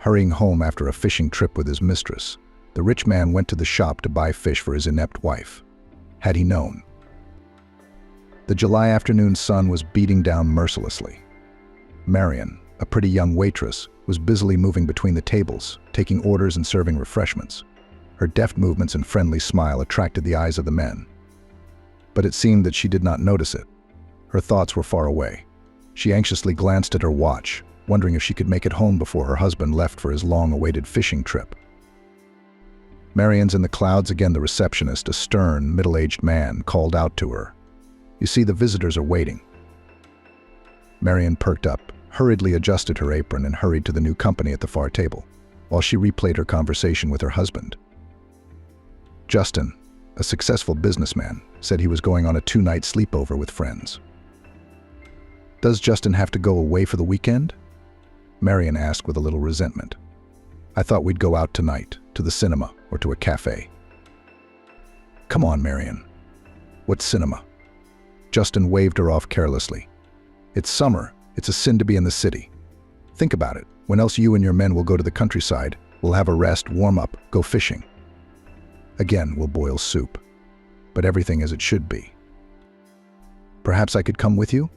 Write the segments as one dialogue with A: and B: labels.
A: Hurrying home after a fishing trip with his mistress, the rich man went to the shop to buy fish for his inept wife. Had he known? The July afternoon sun was beating down mercilessly. Marian, a pretty young waitress, was busily moving between the tables, taking orders and serving refreshments. Her deft movements and friendly smile attracted the eyes of the men. But it seemed that she did not notice it. Her thoughts were far away. She anxiously glanced at her watch, wondering if she could make it home before her husband left for his long-awaited fishing trip. Marian's in the clouds again. The receptionist, a stern, middle-aged man, called out to her. "You see, the visitors are waiting." Marian perked up, hurriedly adjusted her apron, and hurried to the new company at the far table, while she replayed her conversation with her husband. Justin, a successful businessman, said he was going on a 2-night sleepover with friends. "Does Justin have to go away for the weekend?" Marian asked with a little resentment. "I thought we'd go out tonight, to the cinema or to a cafe." "Come on, Marian. What cinema?" Justin waved her off carelessly. "It's summer. It's a sin to be in the city. Think about it. When else you and your men will go to the countryside? We'll have a rest, warm up, go fishing. Again, we'll boil soup. But everything as it should be." "Perhaps I could come with you?"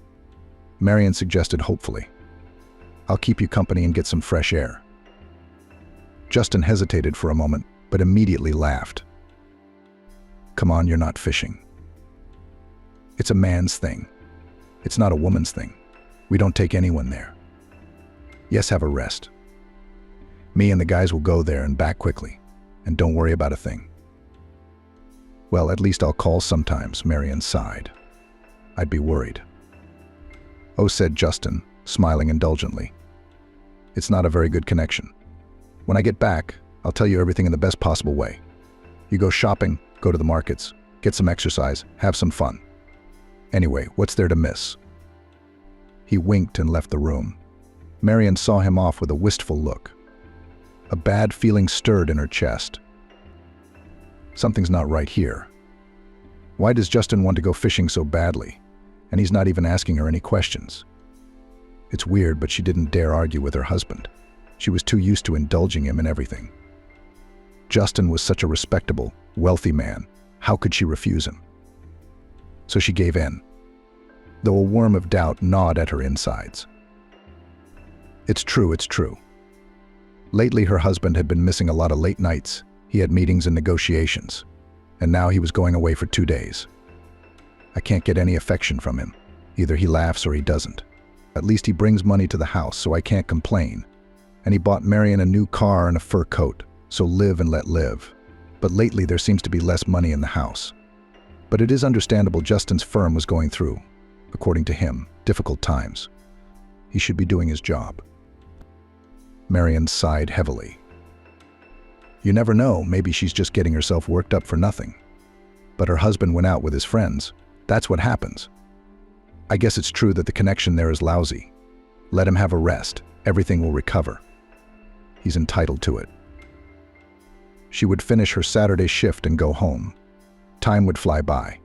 A: Marian suggested hopefully. "I'll keep you company and get some fresh air." Justin hesitated for a moment, but immediately laughed. "Come on, you're not fishing. It's a man's thing. It's not a woman's thing. We don't take anyone there. Yes, have a rest. Me and the guys will go there and back quickly, and don't worry about a thing." "Well, at least I'll call sometimes," Marian sighed. "I'd be worried." "Oh," said Justin, smiling indulgently. "It's not a very good connection. When I get back, I'll tell you everything in the best possible way. You go shopping, go to the markets, get some exercise, have some fun. Anyway, what's there to miss?" He winked and left the room. Marian saw him off with a wistful look. A bad feeling stirred in her chest. Something's not right here. Why does Justin want to go fishing so badly? And he's not even asking her any questions. It's weird, but she didn't dare argue with her husband. She was too used to indulging him in everything. Justin was such a respectable, wealthy man. How could she refuse him? So she gave in, though a worm of doubt gnawed at her insides. It's true. Lately, her husband had been missing a lot of late nights. He had meetings and negotiations, and now he was going away for 2 days. I can't get any affection from him. Either he laughs or he doesn't. At least he brings money to the house, so I can't complain. And he bought Marian a new car and a fur coat, so live and let live. But lately there seems to be less money in the house. But it is understandable. Justin's firm was going through, according to him, difficult times. He should be doing his job. Marian sighed heavily. You never know, maybe she's just getting herself worked up for nothing. But her husband went out with his friends. That's what happens. I guess it's true that the connection there is lousy. Let him have a rest. Everything will recover. He's entitled to it. She would finish her Saturday shift and go home. Time would fly by.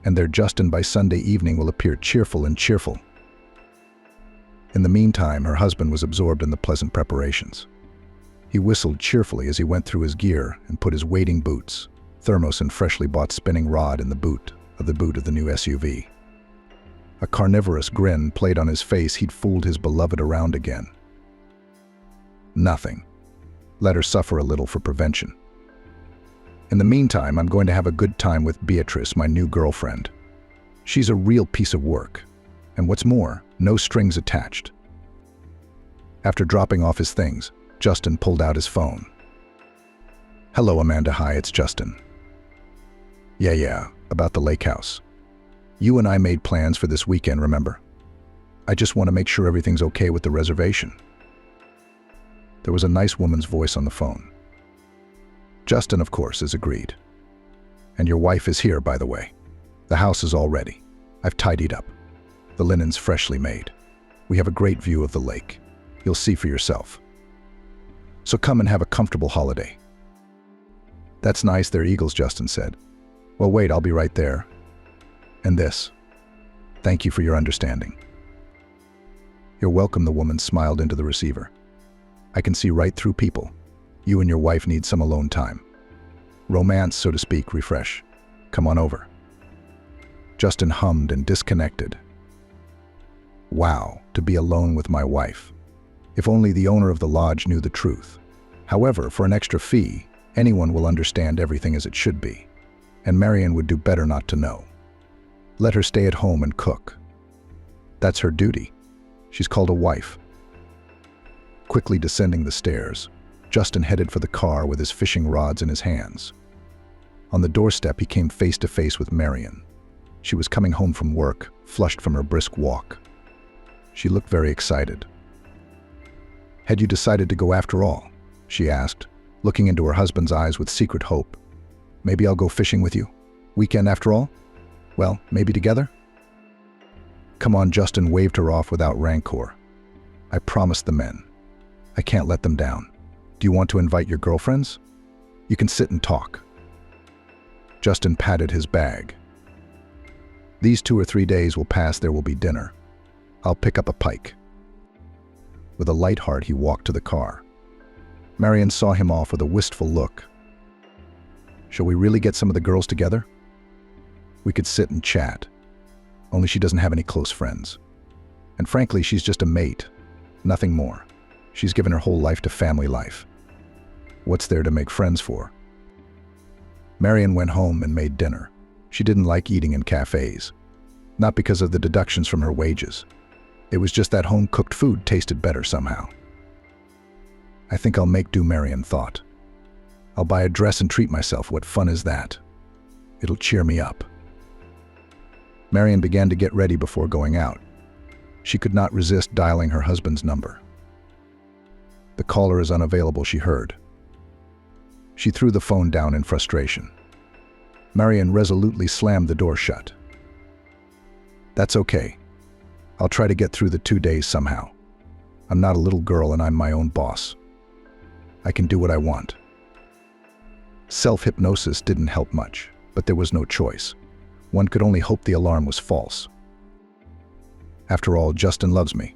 A: And their Justin by Sunday evening will appear cheerful and cheerful. In the meantime, her husband was absorbed in the pleasant preparations. He whistled cheerfully as he went through his gear and put his wading boots, thermos and freshly bought spinning rod in the boot of the new SUV. A carnivorous grin played on his face. He'd fooled his beloved around again. Nothing. Let her suffer a little for prevention. In the meantime, I'm going to have a good time with Beatrice, my new girlfriend. She's a real piece of work. And what's more, no strings attached. After dropping off his things, Justin pulled out his phone. Hello, Amanda. Hi, it's Justin. Yeah, about the lake house. You and I made plans for this weekend, remember? I just want to make sure everything's okay with the reservation. There was a nice woman's voice on the phone. Justin, of course, is agreed. And your wife is here, by the way. The house is all ready. I've tidied up. The linen's freshly made. We have a great view of the lake. You'll see for yourself. So come and have a comfortable holiday. That's nice, they're eagles, Justin said. Well, wait, I'll be right there. And this. Thank you for your understanding. You're welcome, the woman smiled into the receiver. I can see right through people. You and your wife need some alone time. Romance, so to speak, refresh. Come on over. Justin hummed and disconnected. Wow, to be alone with my wife. If only the owner of the lodge knew the truth. However, for an extra fee, anyone will understand everything as it should be. And Marian would do better not to know. Let her stay at home and cook. That's her duty. She's called a wife. Quickly descending the stairs, Justin headed for the car with his fishing rods in his hands. On the doorstep, he came face to face with Marian. She was coming home from work, flushed from her brisk walk. She looked very excited. "Had you decided to go after all?" she asked, looking into her husband's eyes with secret hope. "Maybe I'll go fishing with you? Weekend after all? Well, maybe together?" "Come on," Justin waved her off without rancor. "I promised the men. I can't let them down. Do you want to invite your girlfriends? You can sit and talk." Justin patted his bag. "These 2 or 3 days will pass, there will be dinner. I'll pick up a pike." With a light heart, he walked to the car. Marian saw him off with a wistful look. "Shall we really get some of the girls together? We could sit and chat. Only she doesn't have any close friends. And frankly, she's just a mate, nothing more. She's given her whole life to family life. What's there to make friends for?" Marian went home and made dinner. She didn't like eating in cafes. Not because of the deductions from her wages. It was just that home-cooked food tasted better somehow. "I think I'll make do," Marian thought. "I'll buy a dress and treat myself. What fun is that? It'll cheer me up." Marian began to get ready before going out. She could not resist dialing her husband's number. "The caller is unavailable," she heard. She threw the phone down in frustration. Marian resolutely slammed the door shut. "That's okay. I'll try to get through the 2 days somehow. I'm not a little girl and I'm my own boss. I can do what I want." Self-hypnosis didn't help much, but there was no choice. One could only hope the alarm was false. After all, Justin loves me.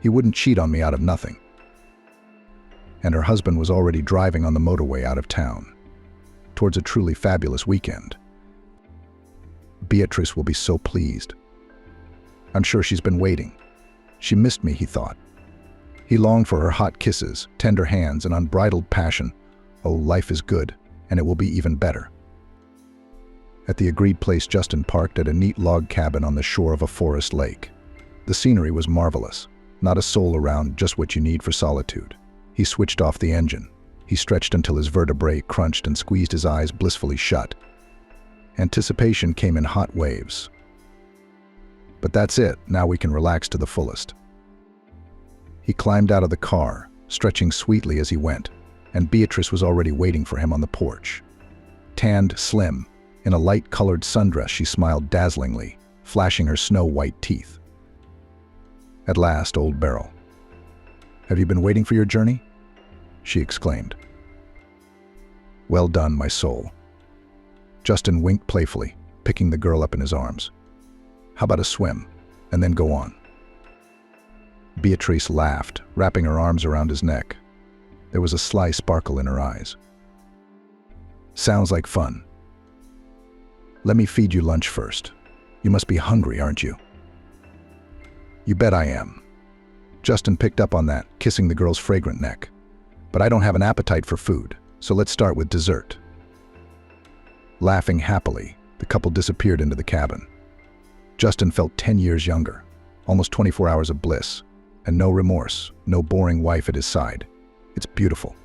A: He wouldn't cheat on me out of nothing. And her husband was already driving on the motorway out of town, towards a truly fabulous weekend. Beatrice will be so pleased. I'm sure she's been waiting. She missed me, he thought. He longed for her hot kisses, tender hands, and unbridled passion. Oh, life is good, and it will be even better. At the agreed place, Justin parked at a neat log cabin on the shore of a forest lake. The scenery was marvelous. Not a soul around, just what you need for solitude. He switched off the engine. He stretched until his vertebrae crunched and squeezed his eyes blissfully shut. Anticipation came in hot waves. But that's it, now we can relax to the fullest. He climbed out of the car, stretching sweetly as he went, and Beatrice was already waiting for him on the porch. Tanned, slim, in a light-colored sundress, she smiled dazzlingly, flashing her snow-white teeth. "At last, old Beryl. Have you been waiting for your journey?" she exclaimed. "Well done, my soul." Justin winked playfully, picking the girl up in his arms. "How about a swim, and then go on?" Beatrice laughed, wrapping her arms around his neck. There was a sly sparkle in her eyes. "Sounds like fun. Let me feed you lunch first. You must be hungry, aren't you?" "You bet I am." Justin picked up on that, kissing the girl's fragrant neck. "But I don't have an appetite for food, so let's start with dessert." Laughing happily, the couple disappeared into the cabin. Justin felt 10 years younger, almost 24 hours of bliss, and no remorse, no boring wife at his side. It's beautiful.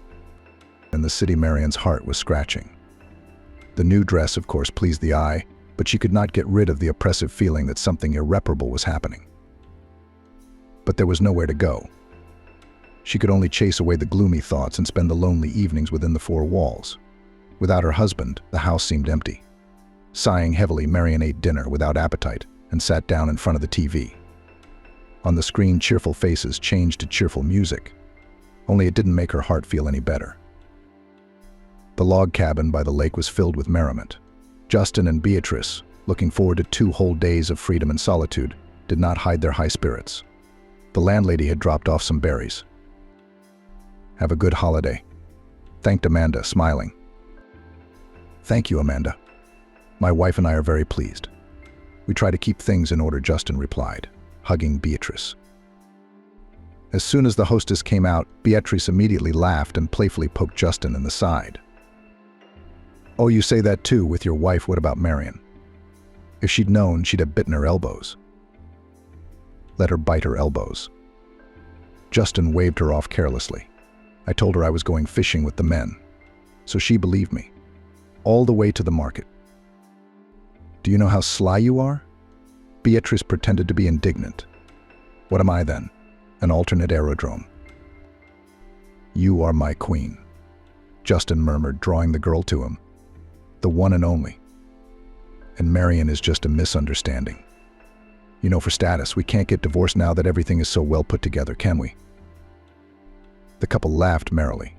A: In the city, Marian's heart was scratching. The new dress, of course, pleased the eye, but she could not get rid of the oppressive feeling that something irreparable was happening. But there was nowhere to go. She could only chase away the gloomy thoughts and spend the lonely evenings within the four walls. Without her husband, the house seemed empty. Sighing heavily, Marian ate dinner without appetite and sat down in front of the TV. On the screen, cheerful faces changed to cheerful music, only it didn't make her heart feel any better. The log cabin by the lake was filled with merriment. Justin and Beatrice, looking forward to 2 whole days of freedom and solitude, did not hide their high spirits. The landlady had dropped off some berries. Have a good holiday," thanked Amanda, smiling. "Thank you, Amanda. My wife and I are very pleased. We try to keep things in order," Justin replied, hugging Beatrice. As soon as the hostess came out, Beatrice immediately laughed and playfully poked Justin in the side. "Oh, you say that too with your wife. What about Marian? If she'd known, she'd have bitten her elbows." "Let her bite her elbows." Justin waved her off carelessly. "I told her I was going fishing with the men, so she believed me. All the way to the market." "Do you know how sly you are?" Beatrice pretended to be indignant. "What am I then? An alternate aerodrome?" "You are my queen," Justin murmured, drawing the girl to him. "The one and only. And Marian is just a misunderstanding. You know, for status, we can't get divorced now that everything is so well put together, can we?" The couple laughed merrily.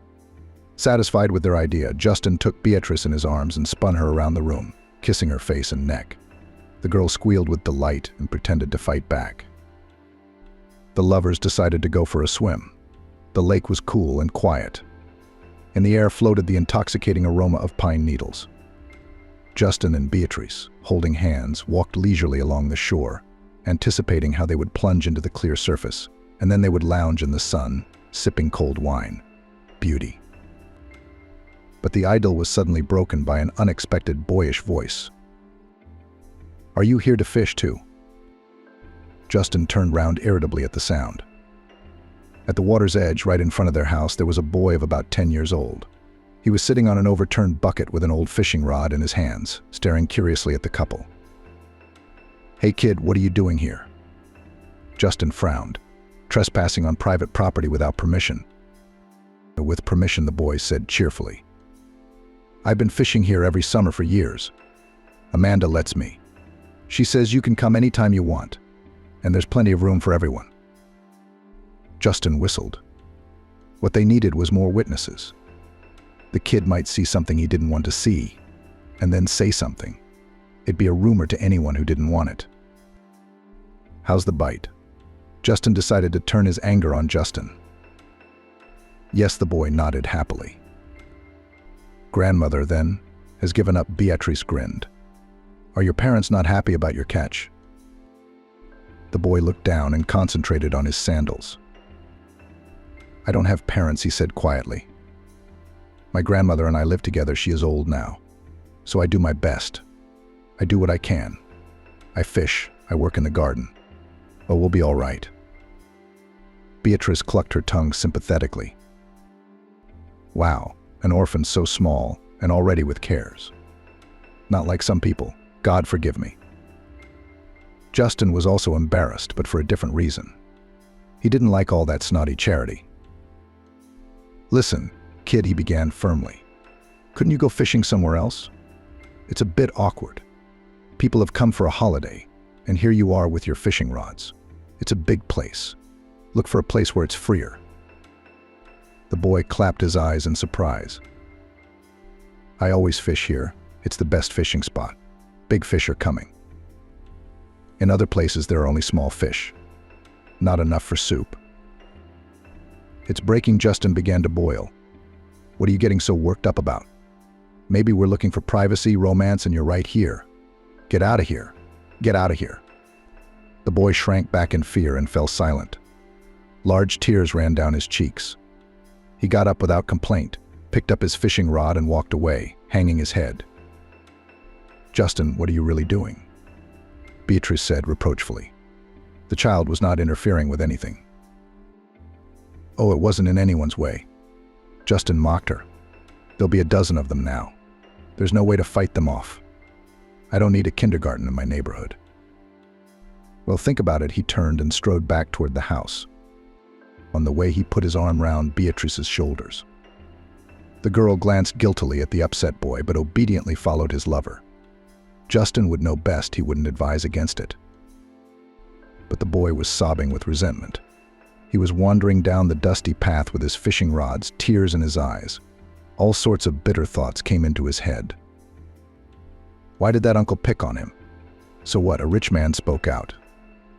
A: Satisfied with their idea, Justin took Beatrice in his arms and spun her around the room, kissing her face and neck. The girl squealed with delight and pretended to fight back. The lovers decided to go for a swim. The lake was cool and quiet. In the air floated the intoxicating aroma of pine needles. Justin and Beatrice, holding hands, walked leisurely along the shore, anticipating how they would plunge into the clear surface, and then they would lounge in the sun, sipping cold wine. Beauty. But the idyll was suddenly broken by an unexpected boyish voice. "Are you here to fish too?" Justin turned round irritably at the sound. At the water's edge, right in front of their house, there was a boy of about 10 years old. He was sitting on an overturned bucket with an old fishing rod in his hands, staring curiously at the couple. "Hey kid, what are you doing here?" Justin frowned. "Trespassing on private property without permission." "With permission," the boy said cheerfully. "I've been fishing here every summer for years. Amanda lets me. She says you can come anytime you want, and there's plenty of room for everyone." Justin whistled. What they needed was more witnesses. The kid might see something he didn't want to see, and then say something. It'd be a rumor to anyone who didn't want it. "How's the bite?" Justin decided to turn his anger on Justin. "Yes," the boy nodded happily. "Grandmother, then, has given up." Beatrice grinned. "Are your parents not happy about your catch?" The boy looked down and concentrated on his sandals. "I don't have parents," he said quietly. "My grandmother and I live together. She is old now, so I do my best. I do what I can. I fish, I work in the garden. Oh, we'll be all right." Beatrice clucked her tongue sympathetically. "Wow, an orphan so small and already with cares. Not like some people. God forgive me." Justin was also embarrassed, but for a different reason. He didn't like all that snotty charity. "Listen, kid," he began firmly. "Couldn't you go fishing somewhere else? It's a bit awkward. People have come for a holiday, and here you are with your fishing rods. It's a big place. Look for a place where it's freer." The boy clapped his eyes in surprise. "I always fish here. It's the best fishing spot. Big fish are coming. In other places there are only small fish. Not enough for soup." It's breaking. Justin began to boil. "What are you getting so worked up about? Maybe we're looking for privacy, romance, and you're right here. Get out of here. Get out of here." The boy shrank back in fear and fell silent. Large tears ran down his cheeks. He got up without complaint, picked up his fishing rod and walked away, hanging his head. "Justin, what are you really doing?" Beatrice said reproachfully. The child was not interfering with anything. "Oh, it wasn't in anyone's way." Justin mocked her. "There'll be a dozen of them now. There's no way to fight them off. I don't need a kindergarten in my neighborhood." "Well, think about it." He turned and strode back toward the house. On the way, he put his arm round Beatrice's shoulders. The girl glanced guiltily at the upset boy, but obediently followed his lover. Justin would know best. He wouldn't advise against it. But the boy was sobbing with resentment. He was wandering down the dusty path with his fishing rods, tears in his eyes. All sorts of bitter thoughts came into his head. Why did that uncle pick on him? So what? A rich man spoke out.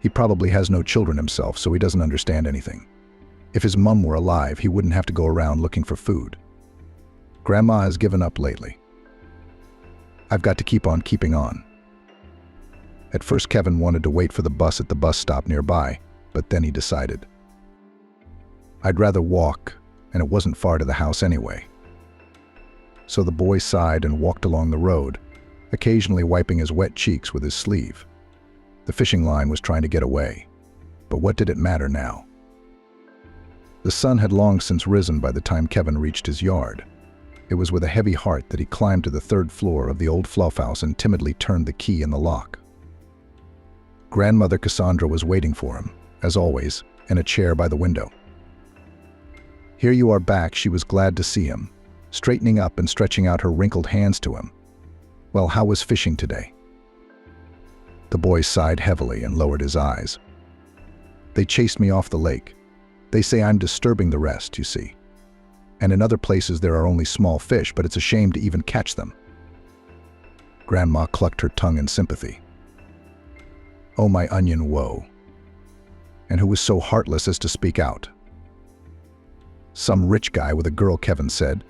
A: He probably has no children himself, so he doesn't understand anything. If his mum were alive, he wouldn't have to go around looking for food. Grandma has given up lately. I've got to keep on keeping on. At first, Kevin wanted to wait for the bus at the bus stop nearby, but then he decided. I'd rather walk, and it wasn't far to the house anyway. So the boy sighed and walked along the road, occasionally wiping his wet cheeks with his sleeve. The fishing line was trying to get away, but what did it matter now? The sun had long since risen by the time Kevin reached his yard. It was with a heavy heart that he climbed to the third floor of the old fluff house and timidly turned the key in the lock. Grandmother Cassandra was waiting for him, as always, in a chair by the window. "Here you are back," she was glad to see him, straightening up and stretching out her wrinkled hands to him. "Well, how was fishing today?" The boy sighed heavily and lowered his eyes. "They chased me off the lake. They say I'm disturbing the rest, you see. And in other places there are only small fish, but it's a shame to even catch them." Grandma clucked her tongue in sympathy. "Oh, my onion, woe. And who was so heartless as to speak out?" "Some rich guy with a girl," Kevin said.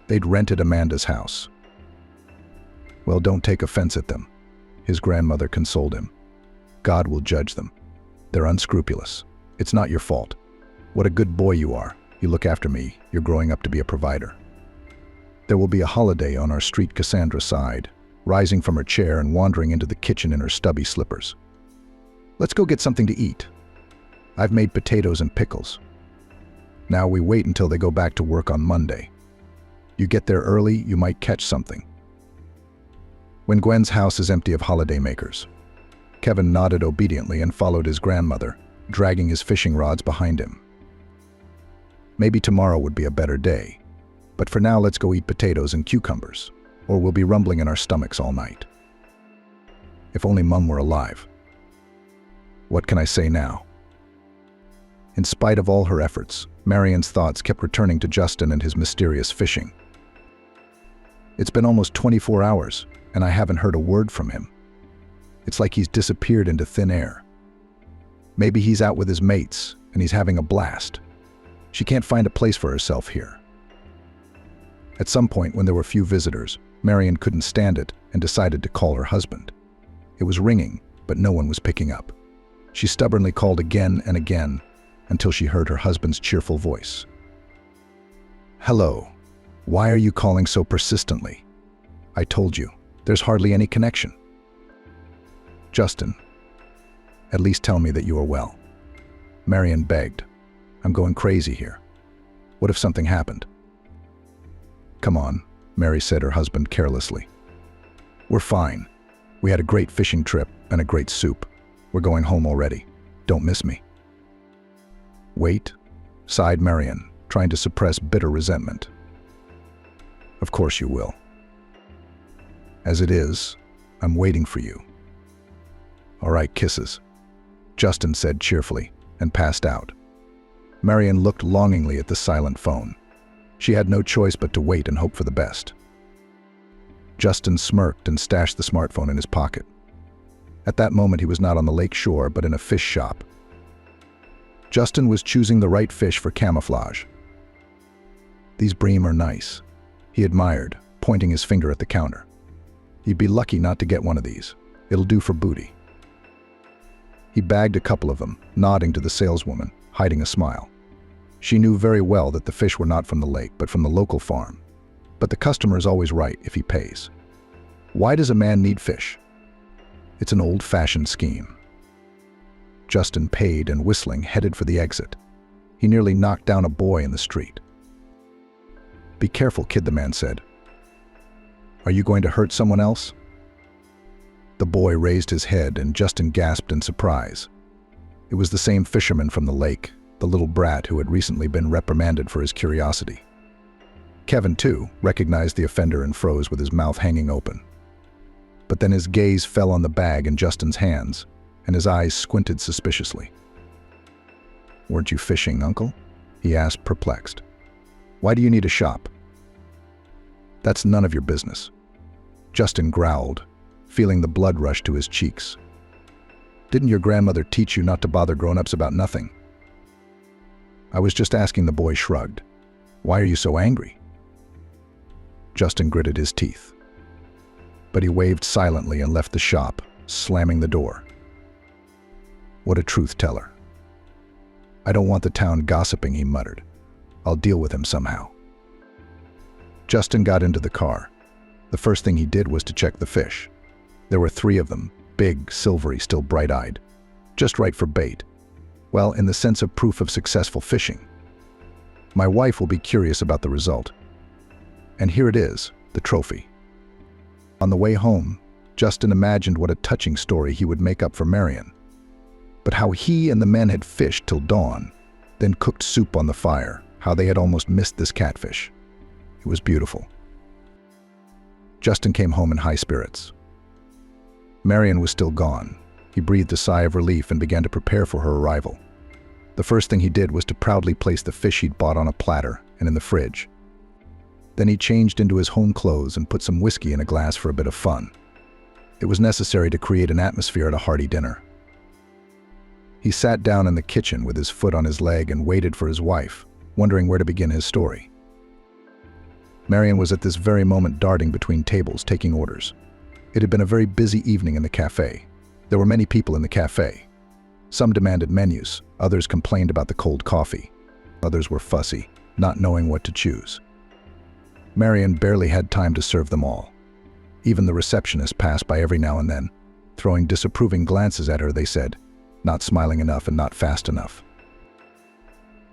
A: "They'd rented Amanda's house." "Well, don't take offense at them," his grandmother consoled him. "God will judge them. They're unscrupulous. It's not your fault. What a good boy you are. You look after me. You're growing up to be a provider." "There will be a holiday on our street," Cassandra sighed, rising from her chair and wandering into the kitchen in her stubby slippers. "Let's go get something to eat. I've made potatoes and pickles. Now we wait until they go back to work on Monday. You get there early, you might catch something." When Gwen's house is empty of holidaymakers. Kevin nodded obediently and followed his grandmother, dragging his fishing rods behind him. Maybe tomorrow would be a better day, but for now let's go eat potatoes and cucumbers, or we'll be rumbling in our stomachs all night. If only Mum were alive. What can I say now? In spite of all her efforts, Marian's thoughts kept returning to Justin and his mysterious fishing. It's been almost 24 hours, and I haven't heard a word from him. It's like he's disappeared into thin air. Maybe he's out with his mates, and he's having a blast. She can't find a place for herself here. At some point, when there were few visitors, Marian couldn't stand it and decided to call her husband. It was ringing, but no one was picking up. She stubbornly called again and again, until she heard her husband's cheerful voice. "Hello. Why are you calling so persistently? I told you, there's hardly any connection." "Justin, at least tell me that you are well." Marian begged. "I'm going crazy here. What if something happened?" "Come on," Mary said, her husband carelessly. "We're fine. We had a great fishing trip and a great soup. We're going home already. Don't miss me." "Wait," sighed Marian, trying to suppress bitter resentment. "Of course you will. As it is, I'm waiting for you." "All right, kisses," Justin said cheerfully, and passed out. Marian looked longingly at the silent phone. She had no choice but to wait and hope for the best. Justin smirked and stashed the smartphone in his pocket. At that moment, he was not on the lake shore, but in a fish shop. Justin was choosing the right fish for camouflage. "These bream are nice," he admired, pointing his finger at the counter. "You'd be lucky not to get one of these. It'll do for booty." He bagged a couple of them, nodding to the saleswoman, hiding a smile. She knew very well that the fish were not from the lake, but from the local farm. But the customer is always right if he pays. Why does a man need fish? It's an old-fashioned scheme. Justin paid and, whistling, headed for the exit. He nearly knocked down a boy in the street. "Be careful, kid," the man said. "Are you going to hurt someone else?" The boy raised his head and Justin gasped in surprise. It was the same fisherman from the lake, the little brat who had recently been reprimanded for his curiosity. Kevin, too, recognized the offender and froze with his mouth hanging open. But then his gaze fell on the bag in Justin's hands, and his eyes squinted suspiciously. "Weren't you fishing, Uncle?" he asked, perplexed. "Why do you need a shop?" "That's none of your business," Justin growled, feeling the blood rush to his cheeks. "Didn't your grandmother teach you not to bother grown-ups about nothing?" I was just asking, the boy shrugged. Why are you so angry? Justin gritted his teeth. But he waved silently and left the shop, slamming the door. What a truth teller. I don't want the town gossiping, he muttered. I'll deal with him somehow. Justin got into the car. The first thing he did was to check the fish. There were 3 of them, big, silvery, still bright-eyed. Just right for bait. Well, in the sense of proof of successful fishing. My wife will be curious about the result. And here it is, the trophy. On the way home, Justin imagined what a touching story he would make up for Marian. But how he and the men had fished till dawn, then cooked soup on the fire, how they had almost missed this catfish. It was beautiful. Justin came home in high spirits. Marian was still gone. He breathed a sigh of relief and began to prepare for her arrival. The first thing he did was to proudly place the fish he'd bought on a platter and in the fridge. Then he changed into his home clothes and put some whiskey in a glass for a bit of fun. It was necessary to create an atmosphere at a hearty dinner. He sat down in the kitchen with his foot on his leg and waited for his wife, wondering where to begin his story. Marian was at this very moment darting between tables, taking orders. It had been a very busy evening in the cafe. There were many people in the cafe. Some demanded menus, others complained about the cold coffee. Others were fussy, not knowing what to choose. Marian barely had time to serve them all. Even the receptionist passed by every now and then. Throwing disapproving glances at her, they said, not smiling enough and not fast enough.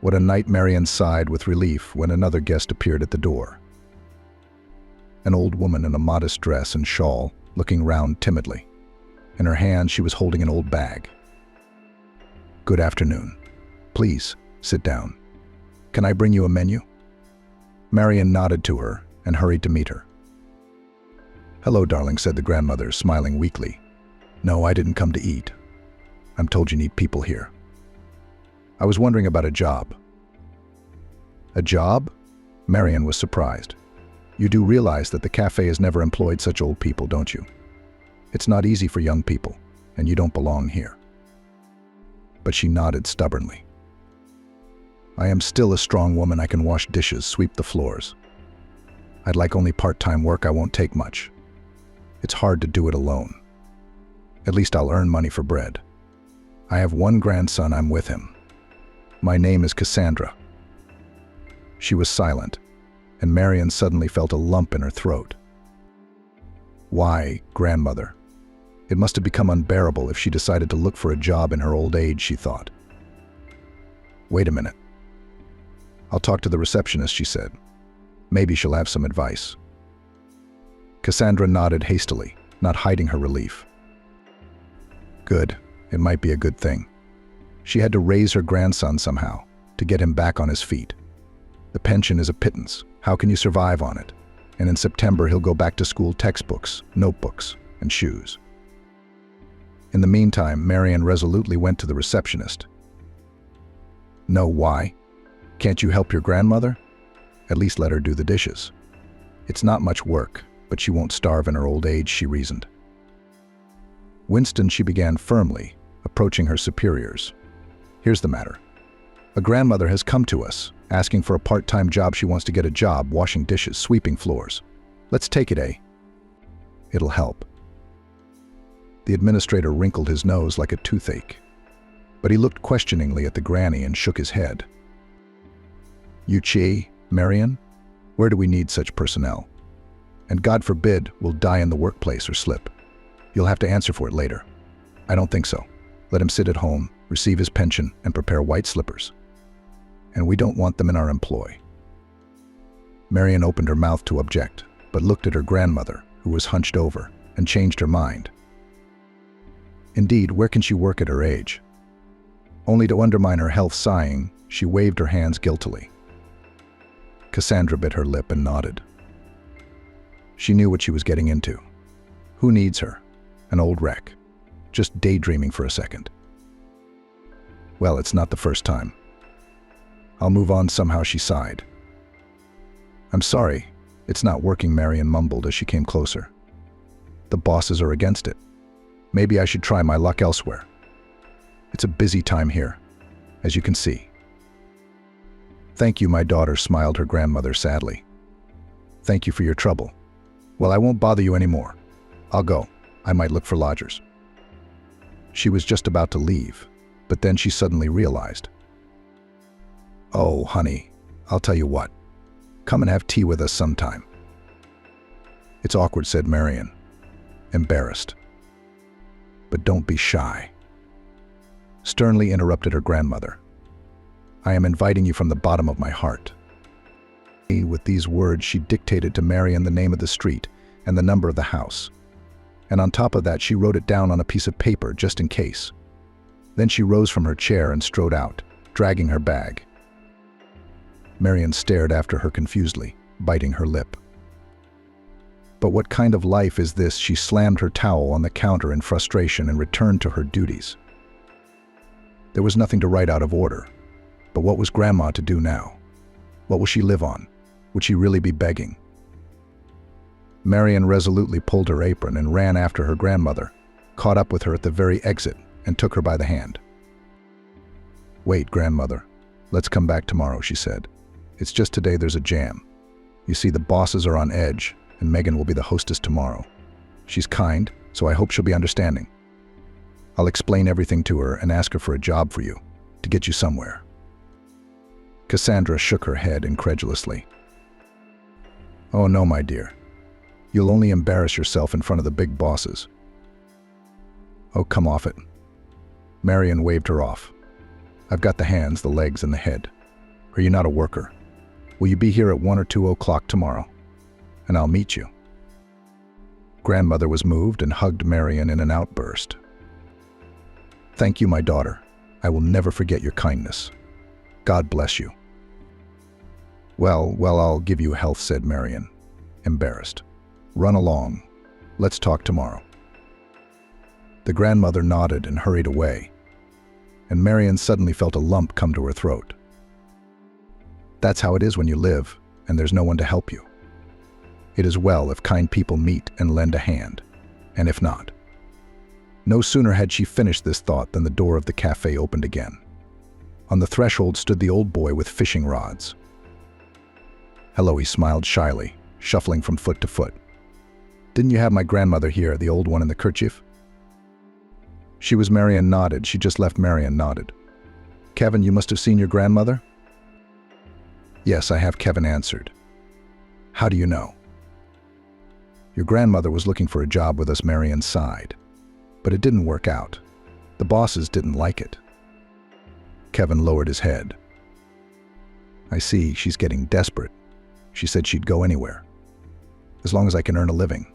A: What a night, Marian sighed with relief when another guest appeared at the door. An old woman in a modest dress and shawl, looking round timidly. In her hand she was holding an old bag. Good afternoon. Please, sit down. Can I bring you a menu? Marian nodded to her and hurried to meet her. Hello, darling, said the grandmother, smiling weakly. No, I didn't come to eat. I'm told you need people here. I was wondering about a job. A job? Marian was surprised. You do realize that the cafe has never employed such old people, don't you? It's not easy for young people, and you don't belong here. But she nodded stubbornly. I am still a strong woman. I can wash dishes, sweep the floors. I'd like only part-time work. I won't take much. It's hard to do it alone. At least I'll earn money for bread. I have one grandson. I'm with him. My name is Cassandra. She was silent, and Marian suddenly felt a lump in her throat. Why, grandmother? It must have become unbearable if she decided to look for a job in her old age, she thought. Wait a minute. I'll talk to the receptionist, she said. Maybe she'll have some advice. Cassandra nodded hastily, not hiding her relief. Good. It might be a good thing. She had to raise her grandson somehow, to get him back on his feet. The pension is a pittance. How can you survive on it? And in September he'll go back to school, textbooks, notebooks, and shoes. In the meantime, Marian resolutely went to the receptionist. No, why? Can't you help your grandmother? At least let her do the dishes. It's not much work, but she won't starve in her old age, she reasoned. Winston, she began firmly, approaching her superiors. Here's the matter. A grandmother has come to us, asking for a part-time job. She wants to get a job washing dishes, sweeping floors. Let's take it, eh? It'll help. The administrator wrinkled his nose like a toothache, but he looked questioningly at the granny and shook his head. You, Marian? Where do we need such personnel? And God forbid we'll die in the workplace or slip. You'll have to answer for it later. I don't think so. Let him sit at home, receive his pension, and prepare white slippers. And we don't want them in our employ. Marian opened her mouth to object, but looked at her grandmother, who was hunched over, and changed her mind. Indeed, where can she work at her age? Only to undermine her health, sighing, she waved her hands guiltily. Cassandra bit her lip and nodded. She knew what she was getting into. Who needs her? An old wreck. Just daydreaming for a second. Well, it's not the first time. I'll move on somehow, she sighed. I'm sorry, it's not working, Marian mumbled as she came closer. The bosses are against it. Maybe I should try my luck elsewhere. It's a busy time here, as you can see. "Thank you," my daughter smiled, her grandmother sadly. "Thank you for your trouble. Well, I won't bother you anymore. I'll go. I might look for lodgers." She was just about to leave, but then she suddenly realized. "Oh, honey, I'll tell you what. Come and have tea with us sometime." "It's awkward," said Marian, embarrassed. "But don't be shy," sternly interrupted her grandmother. "I am inviting you from the bottom of my heart." With these words, she dictated to Marian the name of the street and the number of the house. And on top of that, she wrote it down on a piece of paper just in case. Then she rose from her chair and strode out, dragging her bag. Marian stared after her confusedly, biting her lip. But what kind of life is this? She slammed her towel on the counter in frustration and returned to her duties. There was nothing to write out of order. But what was Grandma to do now? What will she live on? Would she really be begging? Marian resolutely pulled her apron and ran after her grandmother, caught up with her at the very exit, and took her by the hand. "Wait, grandmother. Let's come back tomorrow," she said. "It's just today there's a jam. You see, the bosses are on edge, and Megan will be the hostess tomorrow. She's kind, so I hope she'll be understanding. I'll explain everything to her and ask her for a job for you, to get you somewhere." Cassandra shook her head incredulously. "Oh no, my dear. You'll only embarrass yourself in front of the big bosses." "Oh, come off it." Marian waved her off. "I've got the hands, the legs, and the head. Are you not a worker? Will you be here at 1 or 2 o'clock tomorrow? And I'll meet you." Grandmother was moved and hugged Marian in an outburst. "Thank you, my daughter. I will never forget your kindness. God bless you." Well, I'll give you health," said Marian, embarrassed. "Run along. Let's talk tomorrow." The grandmother nodded and hurried away, and Marian suddenly felt a lump come to her throat. That's how it is when you live, and there's no one to help you. It is well if kind people meet and lend a hand, and if not. No sooner had she finished this thought than the door of the cafe opened again. On the threshold stood the old boy with fishing rods. "Hello," he smiled shyly, shuffling from foot to foot. "Didn't you have my grandmother here, the old one in the kerchief?" She was Marian nodded. She just left. Marian nodded. "Kevin, you must have seen your grandmother?" "Yes, I have," Kevin answered. "How do you know?" "Your grandmother was looking for a job with us," Marian sighed. "But it didn't work out. The bosses didn't like it." Kevin lowered his head. "I see, she's getting desperate. She said she'd go anywhere. As long as I can earn a living.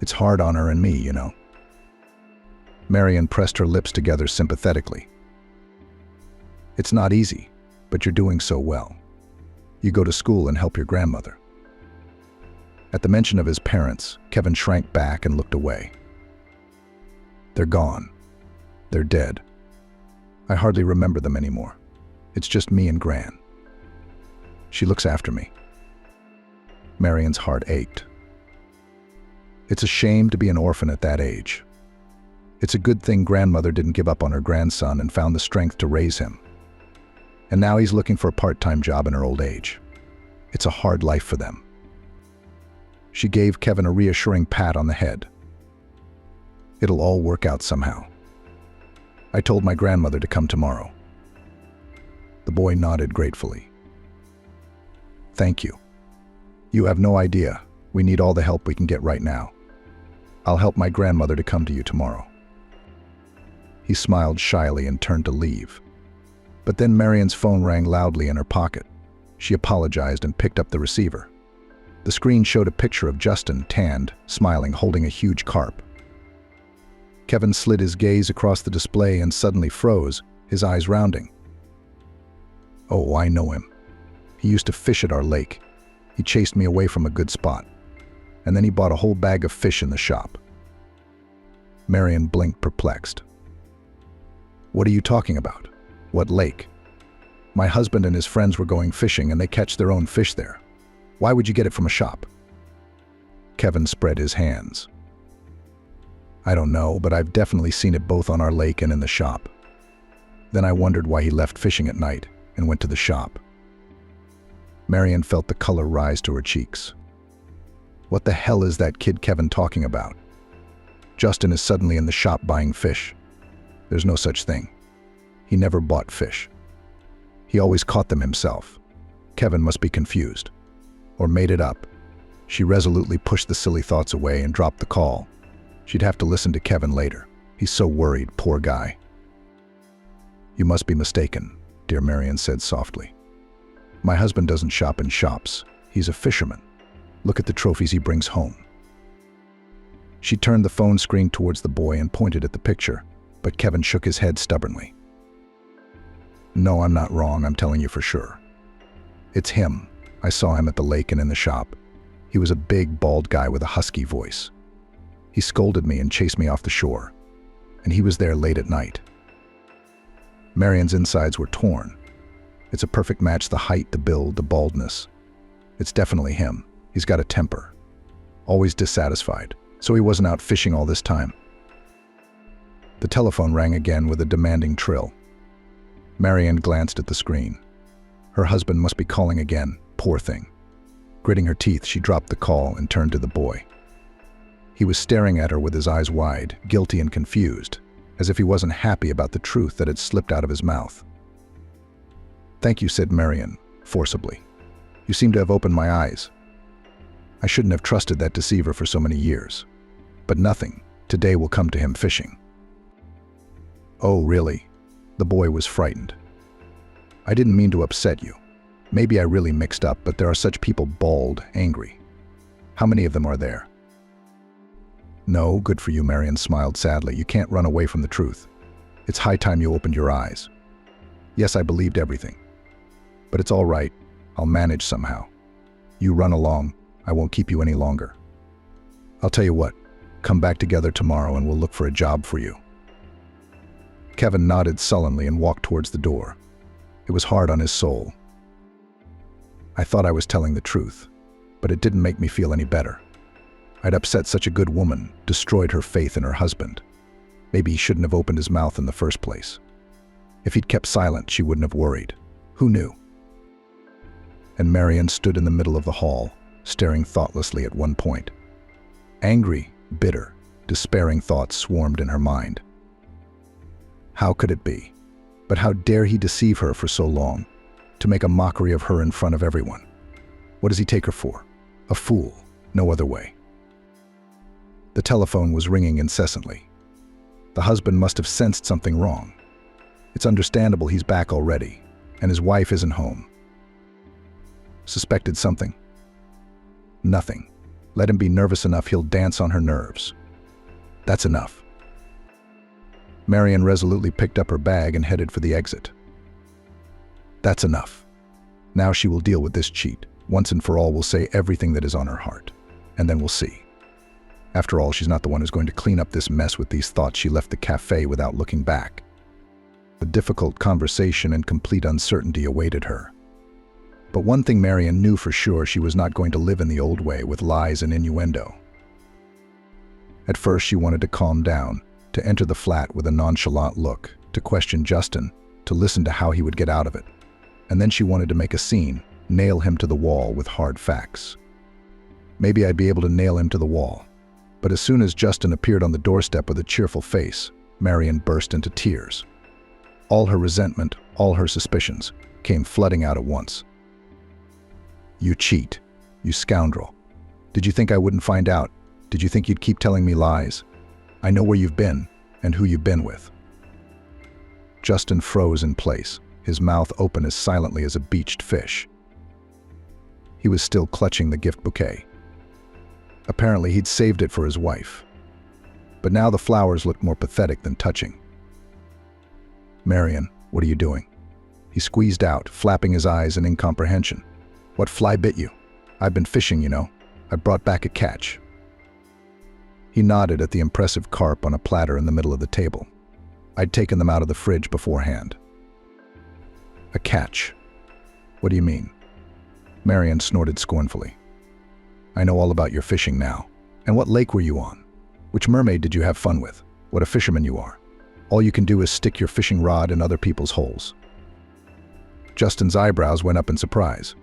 A: It's hard on her and me, you know." Marian pressed her lips together sympathetically. "It's not easy, but you're doing so well. You go to school and help your grandmother." At the mention of his parents, Kevin shrank back and looked away. "They're gone. They're dead. I hardly remember them anymore. It's just me and Gran. She looks after me." Marian's heart ached. It's a shame to be an orphan at that age. It's a good thing grandmother didn't give up on her grandson and found the strength to raise him. And now he's looking for a part-time job in her old age. It's a hard life for them. She gave Kevin a reassuring pat on the head. "It'll all work out somehow. I told my grandmother to come tomorrow." The boy nodded gratefully. "Thank you. You have no idea. We need all the help we can get right now. I'll help my grandmother to come to you tomorrow." He smiled shyly and turned to leave. But then Marian's phone rang loudly in her pocket. She apologized and picked up the receiver. The screen showed a picture of Justin, tanned, smiling, holding a huge carp. Kevin slid his gaze across the display and suddenly froze, his eyes rounding. "Oh, I know him. He used to fish at our lake. He chased me away from a good spot. And then he bought a whole bag of fish in the shop." Marian blinked, perplexed. "What are you talking about? What lake?" "My husband and his friends were going fishing and they catch their own fish there. Why would you get it from a shop?" Kevin spread his hands. "I don't know, but I've definitely seen it both on our lake and in the shop. Then I wondered why he left fishing at night and went to the shop. Marian felt the color rise to her cheeks. What the hell is that kid Kevin talking about? Justin is suddenly in the shop buying fish. There's no such thing. He never bought fish. He always caught them himself. Kevin must be confused. Or made it up. She resolutely pushed the silly thoughts away and dropped the call. She'd have to listen to Kevin later. He's so worried, poor guy. You must be mistaken, dear Marian said softly. My husband doesn't shop in shops. He's a fisherman. Look at the trophies he brings home. She turned the phone screen towards the boy and pointed at the picture, but Kevin shook his head stubbornly. No, I'm not wrong, I'm telling you for sure. It's him. I saw him at the lake and in the shop. He was a big, bald guy with a husky voice. He scolded me and chased me off the shore, and he was there late at night. Marian's insides were torn. It's a perfect match, the height, the build, the baldness. It's definitely him. He's got a temper. Always dissatisfied. So he wasn't out fishing all this time. The telephone rang again with a demanding trill. Marian glanced at the screen. Her husband must be calling again, poor thing. Gritting her teeth, she dropped the call and turned to the boy. He was staring at her with his eyes wide, guilty and confused, as if he wasn't happy about the truth that had slipped out of his mouth. Thank you, said Marian, forcibly. You seem to have opened my eyes. I shouldn't have trusted that deceiver for so many years. But nothing, today will come to him fishing. Oh, really? The boy was frightened. I didn't mean to upset you. Maybe I really mixed up, but there are such people bald, angry. How many of them are there? No, good for you, Marian smiled sadly. You can't run away from the truth. It's high time you opened your eyes. Yes, I believed everything. But it's all right. I'll manage somehow. You run along. I won't keep you any longer. I'll tell you what. Come back together tomorrow and we'll look for a job for you. Kevin nodded sullenly and walked towards the door. It was hard on his soul. I thought I was telling the truth, but it didn't make me feel any better. I'd upset such a good woman, destroyed her faith in her husband. Maybe he shouldn't have opened his mouth in the first place. If he'd kept silent, she wouldn't have worried. Who knew? And Marian stood in the middle of the hall, staring thoughtlessly at one point. Angry, bitter, despairing thoughts swarmed in her mind. How could it be? But how dare he deceive her for so long, to make a mockery of her in front of everyone? What does he take her for? A fool, no other way. The telephone was ringing incessantly. The husband must have sensed something wrong. It's understandable he's back already, and his wife isn't home. Suspected something? Nothing. Let him be nervous enough, he'll dance on her nerves. That's enough. Marian resolutely picked up her bag and headed for the exit. That's enough. Now she will deal with this cheat. Once and for all, we'll say everything that is on her heart. And then we'll see. After all, she's not the one who's going to clean up this mess. With these thoughts, she left the cafe without looking back. A difficult conversation and complete uncertainty awaited her. But one thing Marian knew for sure, she was not going to live in the old way with lies and innuendo. At first, she wanted to calm down, to enter the flat with a nonchalant look, to question Justin, to listen to how he would get out of it. And then she wanted to make a scene, nail him to the wall with hard facts. Maybe I'd be able to nail him to the wall. But as soon as Justin appeared on the doorstep with a cheerful face, Marian burst into tears. All her resentment, all her suspicions, came flooding out at once. You cheat, you scoundrel. Did you think I wouldn't find out? Did you think you'd keep telling me lies? I know where you've been and who you've been with. Justin froze in place, his mouth open as silently as a beached fish. He was still clutching the gift bouquet. Apparently, he'd saved it for his wife. But now the flowers looked more pathetic than touching. Marian, what are you doing? He squeezed out, flapping his eyes in incomprehension. What fly bit you? I've been fishing, you know. I brought back a catch. He nodded at the impressive carp on a platter in the middle of the table. I'd taken them out of the fridge beforehand. A catch? What do you mean? Marian snorted scornfully. I know all about your fishing now. And what lake were you on? Which mermaid did you have fun with? What a fisherman you are. All you can do is stick your fishing rod in other people's holes. Justin's eyebrows went up in surprise.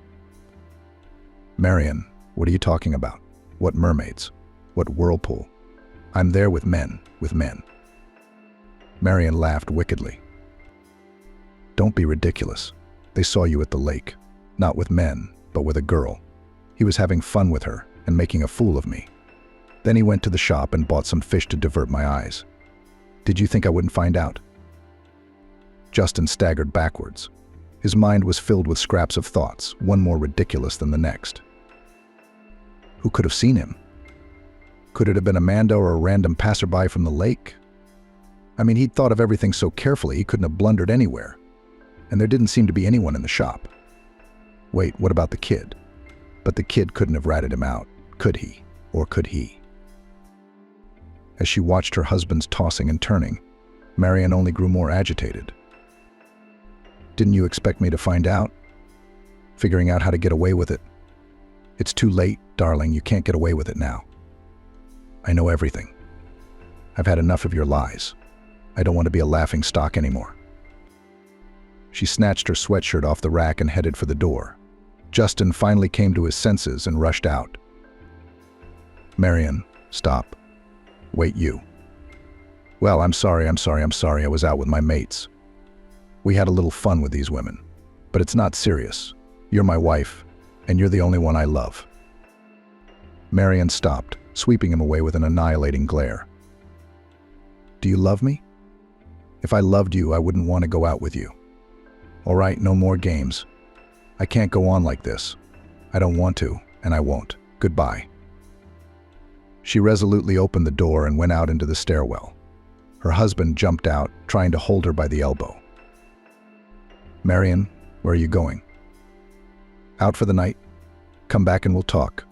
A: Marian, what are you talking about? What mermaids? What whirlpool? I'm there with men, with men. Marian laughed wickedly. Don't be ridiculous. They saw you at the lake, not with men, but with a girl. He was having fun with her and making a fool of me. Then he went to the shop and bought some fish to divert my eyes. Did you think I wouldn't find out? Justin staggered backwards. His mind was filled with scraps of thoughts, one more ridiculous than the next. Who could have seen him? Could it have been Amanda or a random passerby from the lake? I mean, he'd thought of everything so carefully he couldn't have blundered anywhere. And there didn't seem to be anyone in the shop. Wait, what about the kid? But the kid couldn't have ratted him out, could he? Or could he? As she watched her husband's tossing and turning, Marian only grew more agitated. Didn't you expect me to find out? Figuring out how to get away with it? It's too late, darling, you can't get away with it now. I know everything. I've had enough of your lies. I don't want to be a laughing stock anymore. She snatched her sweatshirt off the rack and headed for the door. Justin finally came to his senses and rushed out. Marian, stop. Wait, you. Well, I'm sorry, I was out with my mates. We had a little fun with these women, but it's not serious. You're my wife, and you're the only one I love. Marian stopped, sweeping him away with an annihilating glare. Do you love me? If I loved you, I wouldn't want to go out with you. All right, no more games. I can't go on like this. I don't want to, and I won't. Goodbye. She resolutely opened the door and went out into the stairwell. Her husband jumped out, trying to hold her by the elbow. Marian, where are you going? Out for the night? Come back and we'll talk.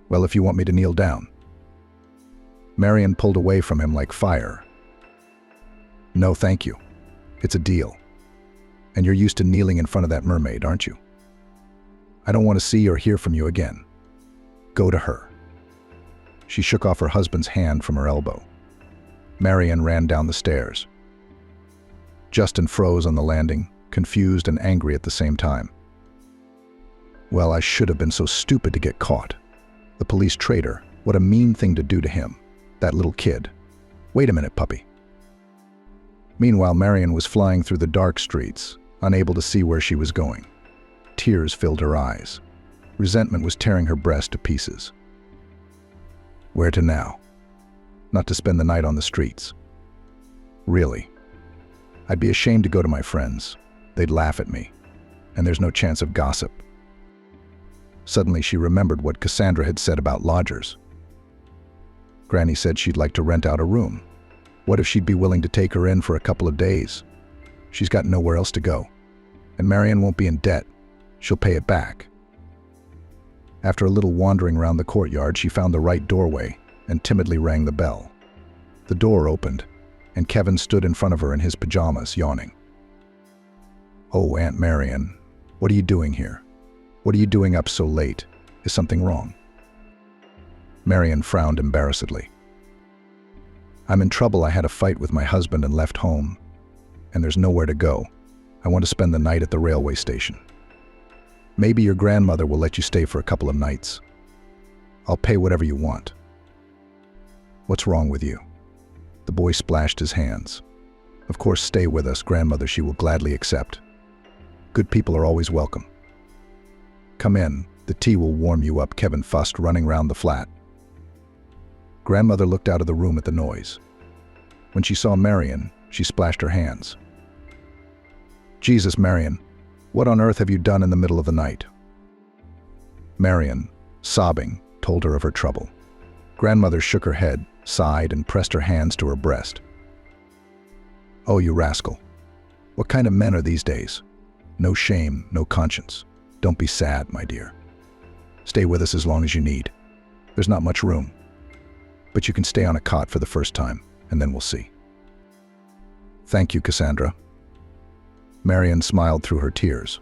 A: Well, if you want me to kneel down. Marian pulled away from him like fire. No, thank you. It's a deal. And you're used to kneeling in front of that mermaid, aren't you? I don't want to see or hear from you again. Go to her. She shook off her husband's hand from her elbow. Marian ran down the stairs. Justin froze on the landing, confused and angry at the same time. Well, I should have been so stupid to get caught. The police traitor, what a mean thing to do to him. That little kid. Wait a minute, puppy. Meanwhile, Marian was flying through the dark streets, unable to see where she was going. Tears filled her eyes. Resentment was tearing her breast to pieces. Where to now? Not to spend the night on the streets. Really. I'd be ashamed to go to my friends. They'd laugh at me. And there's no chance of gossip. Suddenly she remembered what Cassandra had said about lodgers. Granny said she'd like to rent out a room. What if she'd be willing to take her in for a couple of days? She's got nowhere else to go. And Marian won't be in debt. She'll pay it back. After a little wandering around the courtyard, she found the right doorway and timidly rang the bell. The door opened, and Kevin stood in front of her in his pajamas, yawning. Oh, Aunt Marian, what are you doing here? What are you doing up so late? Is something wrong? Marian frowned embarrassedly. I'm in trouble. I had a fight with my husband and left home, and there's nowhere to go. I want to spend the night at the railway station. Maybe your grandmother will let you stay for a couple of nights. I'll pay whatever you want. What's wrong with you? The boy splashed his hands. Of course, stay with us, grandmother. She will gladly accept. Good people are always welcome. Come in. The tea will warm you up, Kevin fussed, running round the flat. Grandmother looked out of the room at the noise. When she saw Marian, she splashed her hands. Jesus, Marian, what on earth have you done in the middle of the night? Marian, sobbing, told her of her trouble. Grandmother shook her head, sighed, and pressed her hands to her breast. Oh, you rascal. What kind of men are these days? No shame, no conscience. Don't be sad, my dear. Stay with us as long as you need. There's not much room. But you can stay on a cot for the first time, and then we'll see. Thank you, Cassandra. Marian smiled through her tears.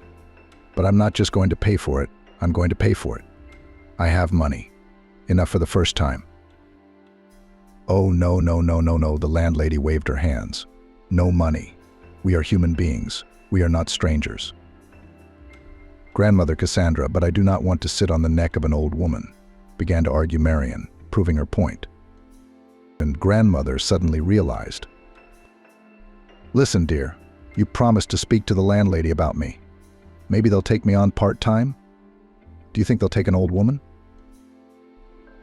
A: But I'm not just going to pay for it, I'm going to pay for it. I have money. Enough for the first time. Oh, no, the landlady waved her hands. No money. We are human beings. We are not strangers. Grandmother Cassandra, but I do not want to sit on the neck of an old woman, began to argue Marian, proving her point. And grandmother suddenly realized. Listen, dear, you promised to speak to the landlady about me. Maybe they'll take me on part-time? Do you think they'll take an old woman?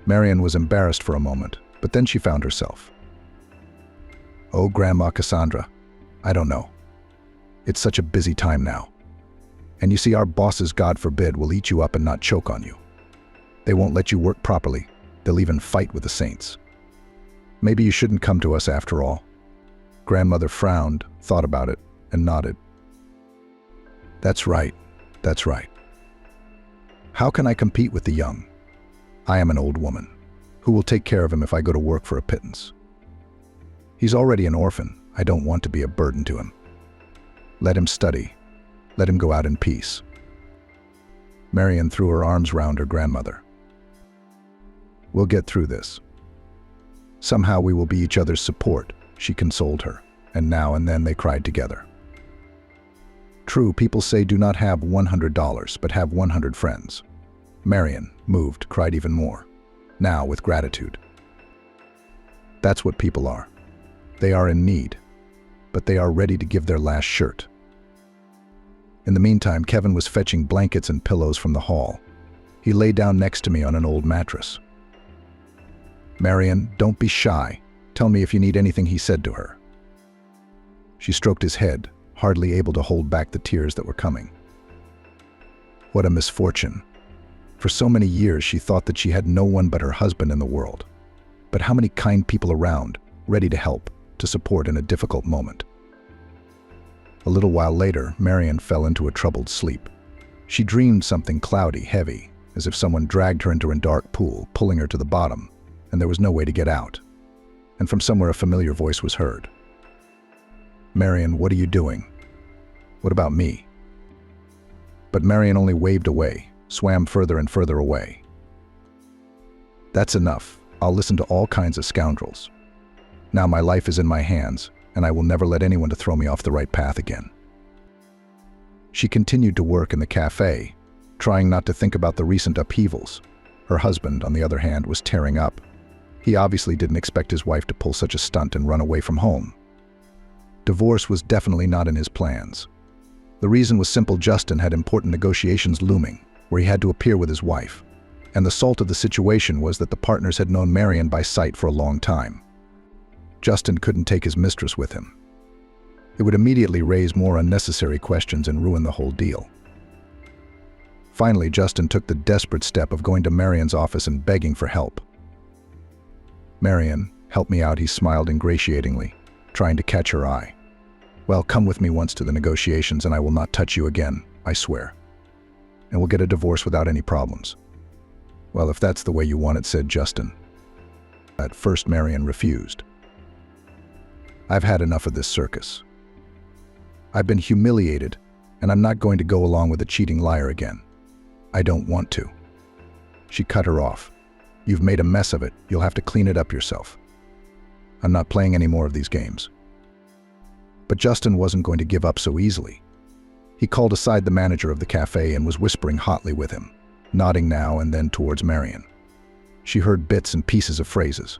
A: Marian was embarrassed for a moment, but then she found herself. Oh, Grandma Cassandra, I don't know. It's such a busy time now. And you see, our bosses, God forbid, will eat you up and not choke on you. They won't let you work properly. They'll even fight with the saints. Maybe you shouldn't come to us after all. Grandmother frowned, thought about it, and nodded. That's right. That's right. How can I compete with the young? I am an old woman. Who will take care of him if I go to work for a pittance? He's already an orphan. I don't want to be a burden to him. Let him study. Let him go out in peace. Marian threw her arms round her grandmother. We'll get through this. Somehow we will be each other's support, she consoled her, and now and then they cried together. True, people say do not have $100, but have 100 friends. Marian, moved, cried even more, now with gratitude. That's what people are. They are in need, but they are ready to give their last shirt. In the meantime, Kevin was fetching blankets and pillows from the hall. He lay down next to me on an old mattress. Marian, don't be shy. Tell me if you need anything, he said to her. She stroked his head, hardly able to hold back the tears that were coming. What a misfortune. For so many years she thought that she had no one but her husband in the world. But how many kind people around, ready to help, to support in a difficult moment. A little while later, Marian fell into a troubled sleep. She dreamed something cloudy, heavy, as if someone dragged her into a dark pool, pulling her to the bottom, and there was no way to get out. And from somewhere a familiar voice was heard. Marian, what are you doing? What about me? But Marian only waved away, swam further and further away. That's enough. I'll listen to all kinds of scoundrels. Now my life is in my hands, and I will never let anyone to throw me off the right path again. She continued to work in the cafe, trying not to think about the recent upheavals. Her husband, on the other hand, was tearing up. He obviously didn't expect his wife to pull such a stunt and run away from home. Divorce was definitely not in his plans. The reason was simple: Justin had important negotiations looming, where he had to appear with his wife. And the salt of the situation was that the partners had known Marian by sight for a long time. Justin couldn't take his mistress with him. It would immediately raise more unnecessary questions and ruin the whole deal. Finally, Justin took the desperate step of going to Marian's office and begging for help. Marian, help me out, he smiled ingratiatingly, trying to catch her eye. Well, come with me once to the negotiations and I will not touch you again, I swear. And we'll get a divorce without any problems. Well, if that's the way you want it, said Justin. At first, Marian refused. I've had enough of this circus. I've been humiliated, and I'm not going to go along with a cheating liar again. I don't want to. She cut her off. You've made a mess of it. You'll have to clean it up yourself. I'm not playing any more of these games. But Justin wasn't going to give up so easily. He called aside the manager of the cafe and was whispering hotly with him, nodding now and then towards Marian. She heard bits and pieces of phrases.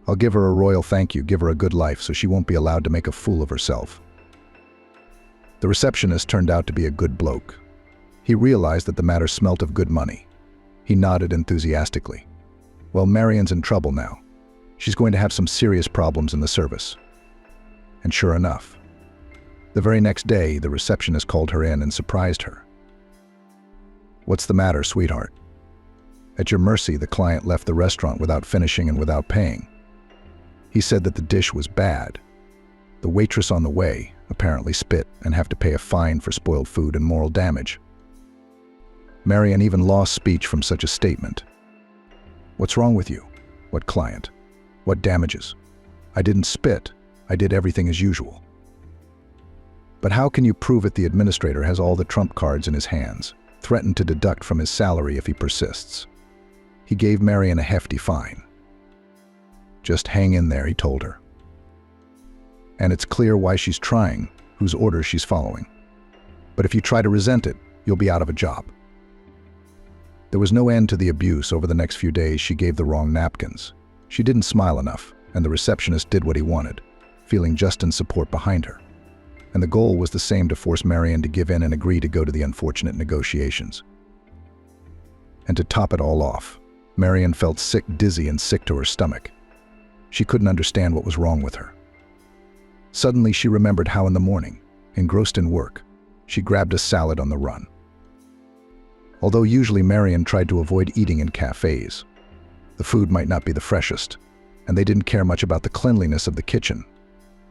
A: I'll give her a royal thank you, give her a good life so she won't be allowed to make a fool of herself. The receptionist turned out to be a good bloke. He realized that the matter smelt of good money. He nodded enthusiastically. Well, Marian's in trouble now. She's going to have some serious problems in the service. And sure enough, the very next day, the receptionist called her in and surprised her. What's the matter, sweetheart? At your mercy, the client left the restaurant without finishing and without paying. He said that the dish was bad. The waitress on the way apparently spit and have to pay a fine for spoiled food and moral damage. Marian even lost speech from such a statement. What's wrong with you? What client? What damages? I didn't spit. I did everything as usual. But how can you prove it? The administrator has all the trump cards in his hands, threatened to deduct from his salary if he persists. He gave Marian a hefty fine. Just hang in there, he told her. And it's clear why she's trying, whose orders she's following. But if you try to resent it, you'll be out of a job. There was no end to the abuse. Over the next few days, she gave the wrong napkins. She didn't smile enough, and the receptionist did what he wanted, feeling Justin's support behind her. And the goal was the same, to force Marian to give in and agree to go to the unfortunate negotiations. And to top it all off, Marian felt sick, dizzy, and sick to her stomach. She couldn't understand what was wrong with her. Suddenly, she remembered how in the morning, engrossed in work, she grabbed a salad on the run. Although usually Marian tried to avoid eating in cafes, the food might not be the freshest, and they didn't care much about the cleanliness of the kitchen,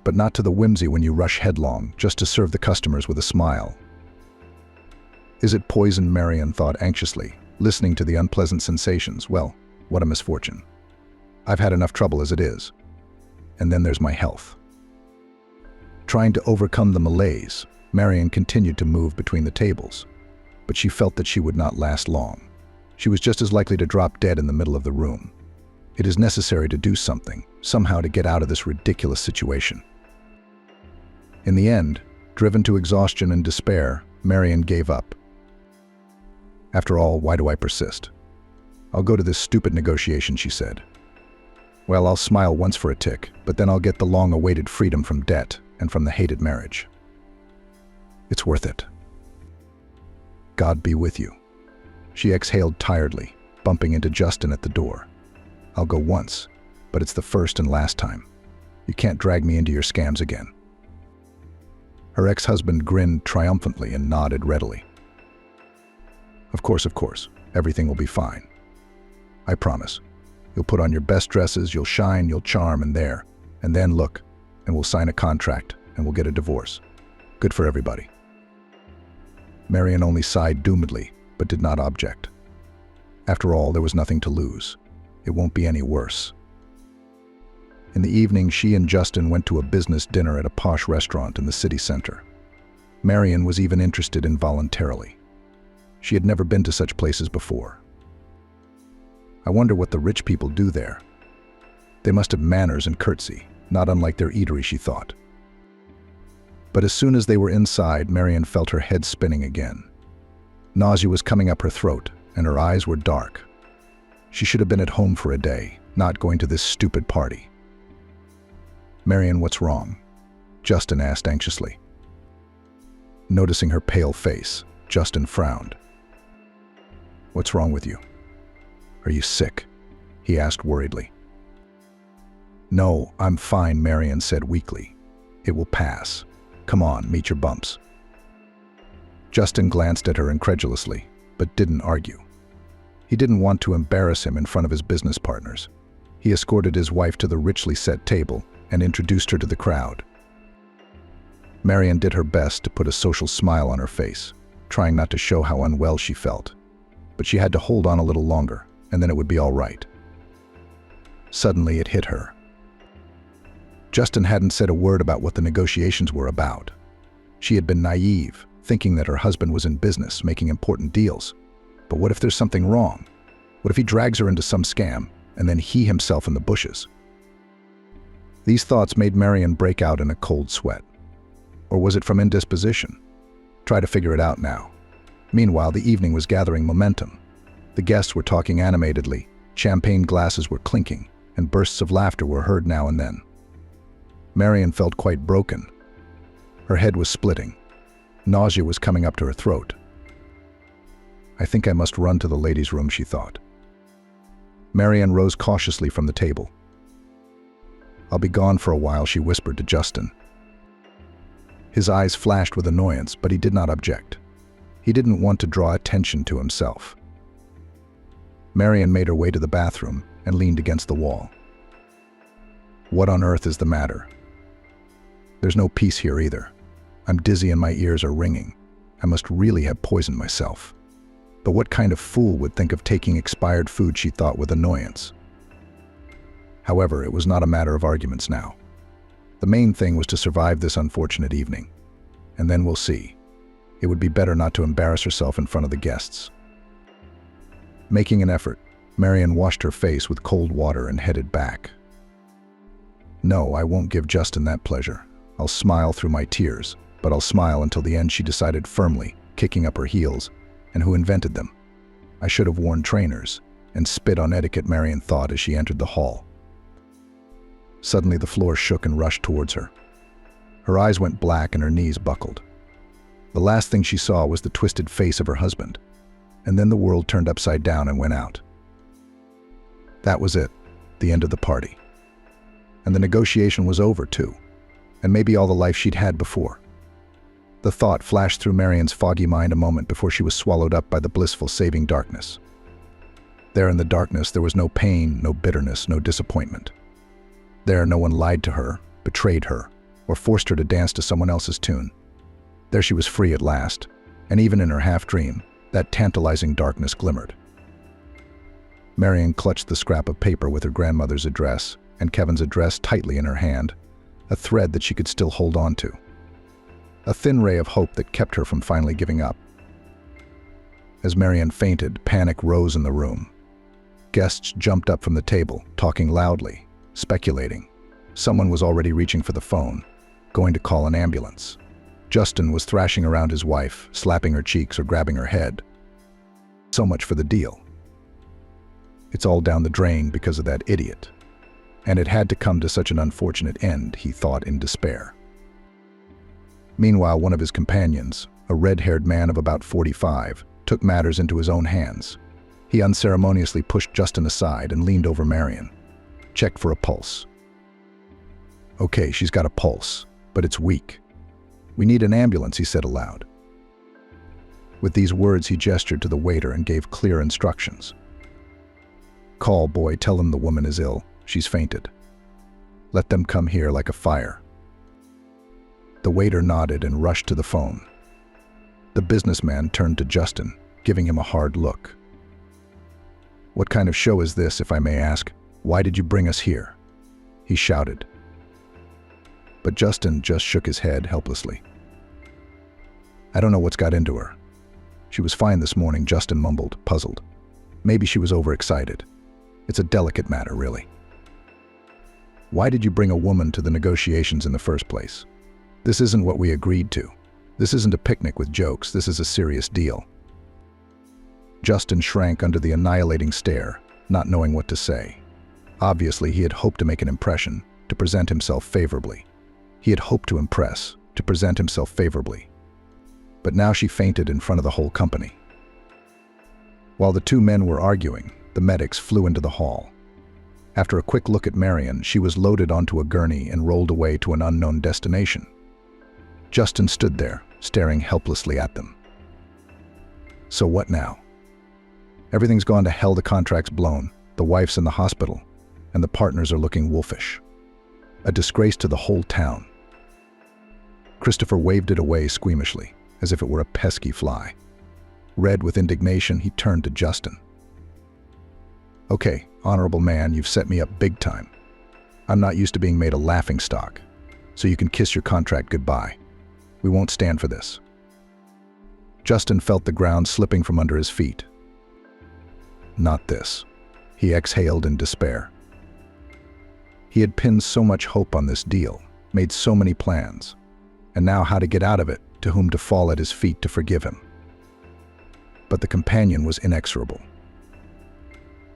A: but not to the whimsy when you rush headlong just to serve the customers with a smile. Is it poison? Marian thought anxiously, listening to the unpleasant sensations. Well, what a misfortune. I've had enough trouble as it is. And then there's my health. Trying to overcome the malaise, Marian continued to move between the tables, but she felt that she would not last long. She was just as likely to drop dead in the middle of the room. It is necessary to do something, somehow, to get out of this ridiculous situation. In the end, driven to exhaustion and despair, Marian gave up. After all, why do I persist? I'll go to this stupid negotiation, she said. Well, I'll smile once for a tick, but then I'll get the long-awaited freedom from debt and from the hated marriage. It's worth it. God be with you. She exhaled tiredly, bumping into Justin at the door. I'll go once, but it's the first and last time. You can't drag me into your scams again. Her ex-husband grinned triumphantly and nodded readily. Of course, everything will be fine. I promise. You'll put on your best dresses, you'll shine, you'll charm, and then look, and we'll sign a contract, and we'll get a divorce. Good for everybody. Marian only sighed doomedly, but did not object. After all, there was nothing to lose. It won't be any worse. In the evening, she and Justin went to a business dinner at a posh restaurant in the city center. Marian was even interested involuntarily. She had never been to such places before. I wonder what the rich people do there. They must have manners and curtsy, not unlike their eatery, she thought. But as soon as they were inside, Marian felt her head spinning again. Nausea was coming up her throat, and her eyes were dark. She should have been at home for a day, not going to this stupid party. Marian, what's wrong? Justin asked anxiously. Noticing her pale face, Justin frowned. What's wrong with you? Are you sick? He asked worriedly. No, I'm fine, Marian said weakly. It will pass. Come on, meet your bumps. Justin glanced at her incredulously, but didn't argue. He didn't want to embarrass him in front of his business partners. He escorted his wife to the richly set table and introduced her to the crowd. Marian did her best to put a social smile on her face, trying not to show how unwell she felt. But she had to hold on a little longer, and then it would be all right. Suddenly, it hit her. Justin hadn't said a word about what the negotiations were about. She had been naive, thinking that her husband was in business, making important deals. But what if there's something wrong? What if he drags her into some scam, and then he himself in the bushes? These thoughts made Marian break out in a cold sweat. Or was it from indisposition? Try to figure it out now. Meanwhile, the evening was gathering momentum. The guests were talking animatedly, champagne glasses were clinking, and bursts of laughter were heard now and then. Marian felt quite broken. Her head was splitting. Nausea was coming up to her throat. I think I must run to the ladies' room, she thought. Marian rose cautiously from the table. I'll be gone for a while, she whispered to Justin. His eyes flashed with annoyance, but he did not object. He didn't want to draw attention to himself. Marian made her way to the bathroom and leaned against the wall. What on earth is the matter? There's no peace here either. I'm dizzy and my ears are ringing. I must really have poisoned myself. But what kind of fool would think of taking expired food, she thought with annoyance. However, it was not a matter of arguments now. The main thing was to survive this unfortunate evening. And then we'll see. It would be better not to embarrass herself in front of the guests. Making an effort, Marian washed her face with cold water and headed back. No, I won't give Justin that pleasure. I'll smile through my tears, but I'll smile until the end, she decided firmly, kicking up her heels. And who invented them? I should have worn trainers and spit on etiquette, Marian thought as she entered the hall. Suddenly the floor shook and rushed towards her. Her eyes went black and her knees buckled. The last thing she saw was the twisted face of her husband, and then the world turned upside down and went out. That was it, the end of the party. And the negotiation was over too, and maybe all the life she'd had before. The thought flashed through Marian's foggy mind a moment before she was swallowed up by the blissful, saving darkness. There in the darkness, there was no pain, no bitterness, no disappointment. There, no one lied to her, betrayed her, or forced her to dance to someone else's tune. There she was free at last, and even in her half-dream, that tantalizing darkness glimmered. Marian clutched the scrap of paper with her grandmother's address and Kevin's address tightly in her hand, a thread that she could still hold on to. A thin ray of hope that kept her from finally giving up. As Marian fainted, panic rose in the room. Guests jumped up from the table, talking loudly, speculating. Someone was already reaching for the phone, going to call an ambulance. Justin was thrashing around his wife, slapping her cheeks or grabbing her head. So much for the deal. It's all down the drain because of that idiot. And it had to come to such an unfortunate end, he thought in despair. Meanwhile, one of his companions, a red-haired man of about 45, took matters into his own hands. He unceremoniously pushed Justin aside and leaned over Marian. Checked for a pulse. Okay, she's got a pulse, but it's weak. We need an ambulance, he said aloud. With these words, he gestured to the waiter and gave clear instructions. Call, boy, tell them the woman is ill. She's fainted. Let them come here like a fire. The waiter nodded and rushed to the phone. The businessman turned to Justin, giving him a hard look. What kind of show is this, if I may ask? Why did you bring us here? He shouted. But Justin just shook his head helplessly. I don't know what's got into her. She was fine this morning, Justin mumbled, puzzled. Maybe she was overexcited. It's a delicate matter, really. Why did you bring a woman to the negotiations in the first place? This isn't what we agreed to. This isn't a picnic with jokes. This is a serious deal. Justin shrank under the annihilating stare, not knowing what to say. Obviously, he had hoped to make an impression, to present himself favorably. He had hoped to impress, to present himself favorably. But now she fainted in front of the whole company. While the two men were arguing, the medics flew into the hall. After a quick look at Marian, she was loaded onto a gurney and rolled away to an unknown destination. Justin stood there, staring helplessly at them. So what now? Everything's gone to hell, the contract's blown, the wife's in the hospital, and the partners are looking wolfish. A disgrace to the whole town. Christopher waved it away squeamishly, as if it were a pesky fly. Red with indignation, he turned to Justin. Okay, honorable man, you've set me up big time. I'm not used to being made a laughingstock, so you can kiss your contract goodbye. We won't stand for this. Justin felt the ground slipping from under his feet. Not this. He exhaled in despair. He had pinned so much hope on this deal, made so many plans, and now how to get out of it, to whom to fall at his feet to forgive him. But the companion was inexorable.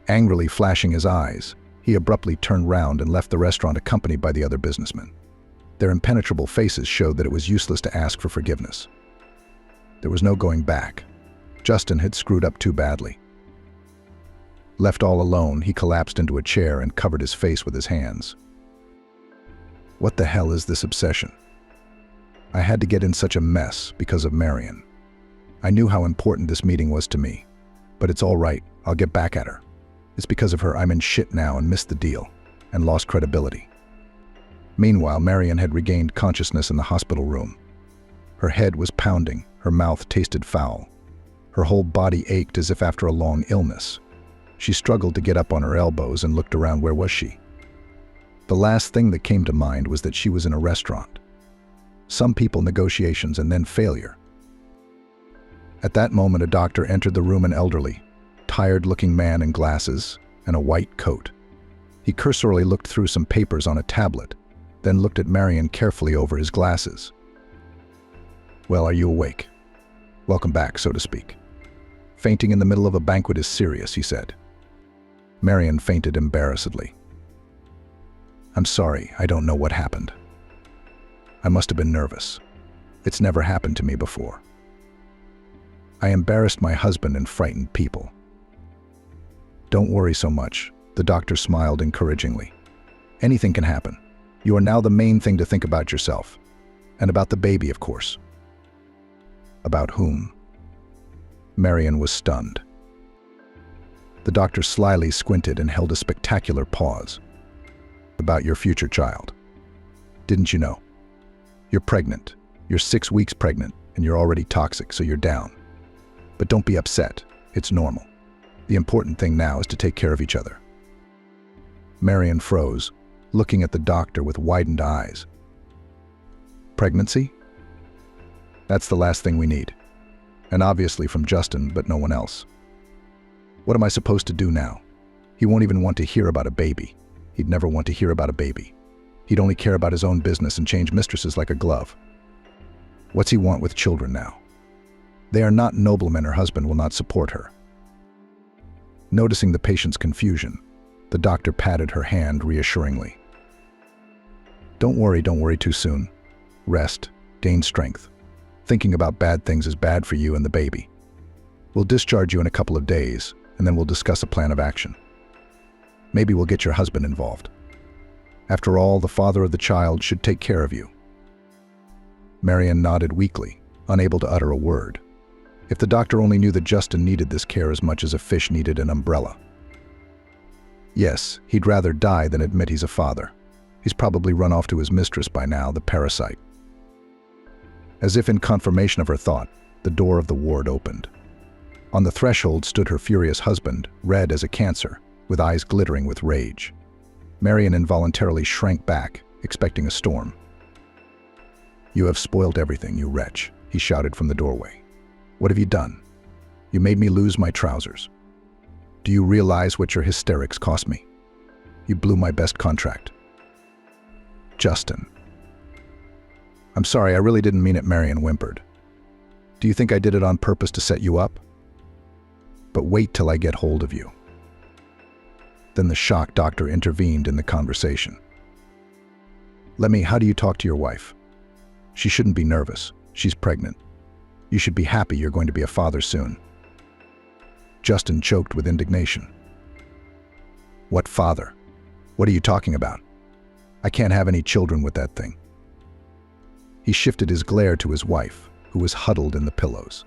A: Angrily flashing his eyes, he abruptly turned round and left the restaurant accompanied by the other businessmen. Their impenetrable faces showed that it was useless to ask for forgiveness. There was no going back. Justin had screwed up too badly. Left all alone, he collapsed into a chair and covered his face with his hands. What the hell is this obsession? I had to get in such a mess because of Marian. I knew how important this meeting was to me. But it's all right, I'll get back at her. It's because of her I'm in shit now and missed the deal, and lost credibility. Meanwhile, Marian had regained consciousness in the hospital room. Her head was pounding, her mouth tasted foul. Her whole body ached as if after a long illness. She struggled to get up on her elbows and looked around. Where was she? The last thing that came to mind was that she was in a restaurant. Some people, negotiations, and then failure. At that moment, a doctor entered the room, an elderly, tired-looking man in glasses and a white coat. He cursorily looked through some papers on a tablet, then looked at Marian carefully over his glasses. Well, are you awake? Welcome back, so to speak. Fainting in the middle of a banquet is serious, he said. Marian fainted embarrassedly. I'm sorry, I don't know what happened. I must have been nervous. It's never happened to me before. I embarrassed my husband and frightened people. Don't worry so much, the doctor smiled encouragingly. Anything can happen. You are now the main thing to think about yourself. And about the baby, of course. About whom? Marian was stunned. The doctor slyly squinted and held a spectacular pause. About your future child. Didn't you know? You're pregnant. You're 6 weeks pregnant, and you're already toxic, so you're down. But don't be upset. It's normal. The important thing now is to take care of each other. Marian froze, looking at the doctor with widened eyes. Pregnancy? That's the last thing we need. And obviously from Justin, but no one else. What am I supposed to do now? He won't even want to hear about a baby. He'd never want to hear about a baby. He'd only care about his own business and change mistresses like a glove. What's he want with children now? They are not noblemen. Her husband will not support her. Noticing the patient's confusion, the doctor patted her hand reassuringly. Don't worry too soon. Rest, gain strength. Thinking about bad things is bad for you and the baby. We'll discharge you in a couple of days, and then we'll discuss a plan of action. Maybe we'll get your husband involved. After all, the father of the child should take care of you. Marian nodded weakly, unable to utter a word. If the doctor only knew that Justin needed this care as much as a fish needed an umbrella. Yes, he'd rather die than admit he's a father. He's probably run off to his mistress by now, the parasite. As if in confirmation of her thought, the door of the ward opened. On the threshold stood her furious husband, red as a cancer, with eyes glittering with rage. Marian involuntarily shrank back, expecting a storm. You have spoiled everything, you wretch, he shouted from the doorway. What have you done? You made me lose my trousers. Do you realize what your hysterics cost me? You blew my best contract. Justin. I'm sorry, I really didn't mean it, Marian whimpered. Do you think I did it on purpose to set you up? But wait till I get hold of you. Then the shocked doctor intervened in the conversation. How do you talk to your wife? She shouldn't be nervous. She's pregnant. You should be happy you're going to be a father soon. Justin choked with indignation. What father? What are you talking about? I can't have any children with that thing. He shifted his glare to his wife, who was huddled in the pillows.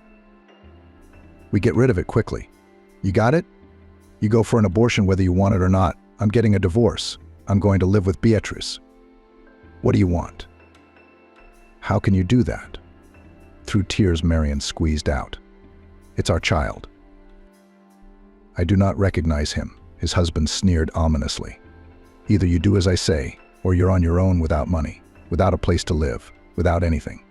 A: We get rid of it quickly. You got it? You go for an abortion whether you want it or not. I'm getting a divorce. I'm going to live with Beatrice. What do you want? How can you do that? Through tears, Marian squeezed out. It's our child. I do not recognize him, his husband sneered ominously. Either you do as I say, or you're on your own without money, without a place to live, without anything.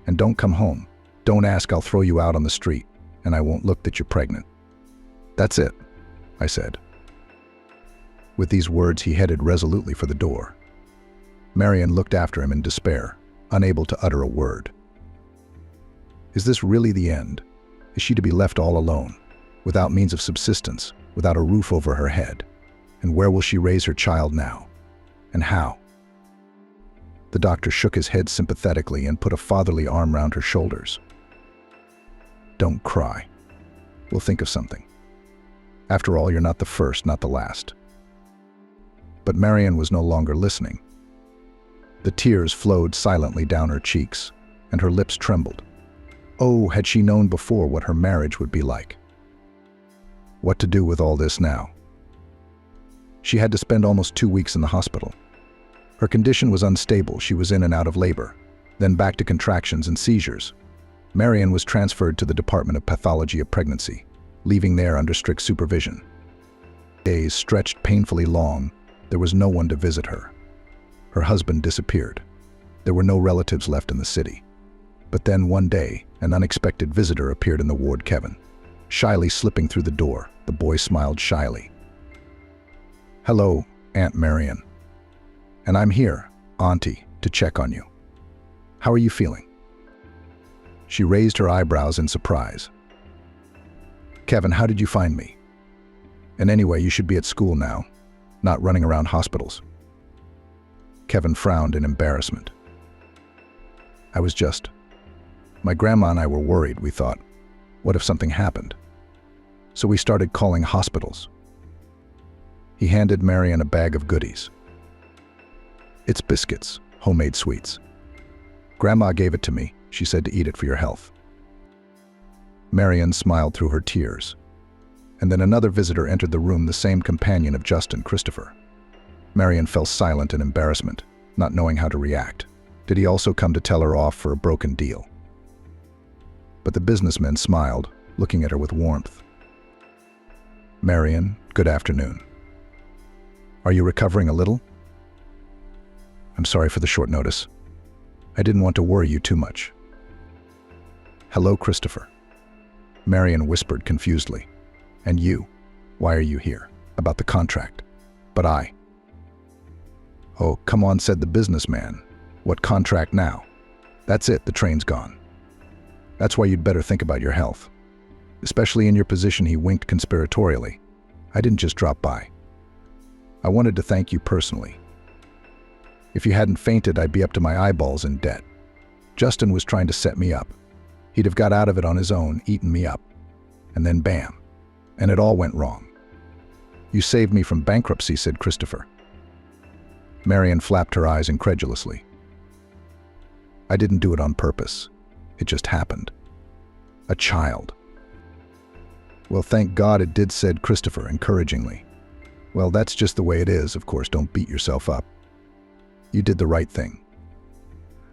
A: And don't come home. Don't ask, I'll throw you out on the street, and I won't look that you're pregnant. That's it, I said. With these words, he headed resolutely for the door. Marian looked after him in despair, unable to utter a word. Is this really the end? Is she to be left all alone, without means of subsistence, without a roof over her head? And where will she raise her child now? And how? The doctor shook his head sympathetically and put a fatherly arm round her shoulders. Don't cry. We'll think of something. After all, you're not the first, not the last. But Marian was no longer listening. The tears flowed silently down her cheeks, and her lips trembled. Oh, had she known before what her marriage would be like. What to do with all this now? She had to spend almost 2 weeks in the hospital. Her condition was unstable. She was in and out of labor, then back to contractions and seizures. Marian was transferred to the Department of Pathology of Pregnancy, leaving there under strict supervision. Days stretched painfully long. There was no one to visit her. Her husband disappeared. There were no relatives left in the city. But then one day, an unexpected visitor appeared in the ward. Kevin. Shyly slipping through the door, the boy smiled shyly. Hello, Aunt Marian. And I'm here, Auntie, to check on you. How are you feeling? She raised her eyebrows in surprise. Kevin, how did you find me? And anyway, you should be at school now, not running around hospitals. Kevin frowned in embarrassment. My grandma and I were worried, we thought. What if something happened? So we started calling hospitals. He handed Marian a bag of goodies. It's biscuits, homemade sweets. Grandma gave it to me. She said to eat it for your health. Marian smiled through her tears. And then another visitor entered the room, the same companion of Justin, Christopher. Marian fell silent in embarrassment, not knowing how to react. Did he also come to tell her off for a broken deal? But the businessman smiled, looking at her with warmth. Marian, good afternoon. Are you recovering a little? I'm sorry for the short notice. I didn't want to worry you too much. Hello, Christopher. Marian whispered confusedly. And you? Why are you here? About the contract. But I. Oh, come on, said the businessman. What contract now? That's it, the train's gone. That's why you'd better think about your health. Especially in your position, he winked conspiratorially. I didn't just drop by. I wanted to thank you personally. If you hadn't fainted, I'd be up to my eyeballs in debt. Justin was trying to set me up. He'd have got out of it on his own, eaten me up. And then bam. And it all went wrong. You saved me from bankruptcy, said Christopher. Marian flapped her eyes incredulously. I didn't do it on purpose. It just happened. A child. Well, thank God it did, said Christopher encouragingly. Well, that's just the way it is, of course, don't beat yourself up. You did the right thing.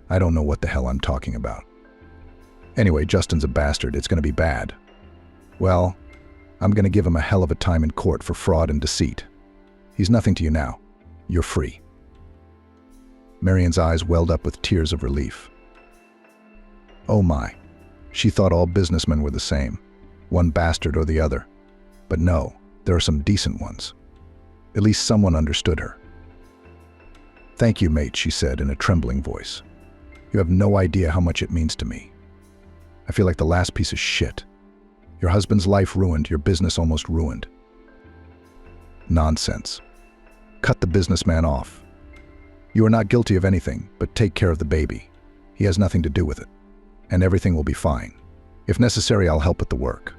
A: I don't know what the hell I'm talking about. Anyway, Justin's a bastard, it's gonna be bad. Well, I'm gonna give him a hell of a time in court for fraud and deceit. He's nothing to you now. You're free. Marian's eyes welled up with tears of relief. Oh my. She thought all businessmen were the same, one bastard or the other. But no, there are some decent ones. At least someone understood her. Thank you, mate, she said in a trembling voice. You have no idea how much it means to me. I feel like the last piece of shit. Your husband's life ruined, your business almost ruined. Nonsense. Cut the businessman off. You are not guilty of anything, but take care of the baby. He has nothing to do with it. And everything will be fine. If necessary, I'll help with the work.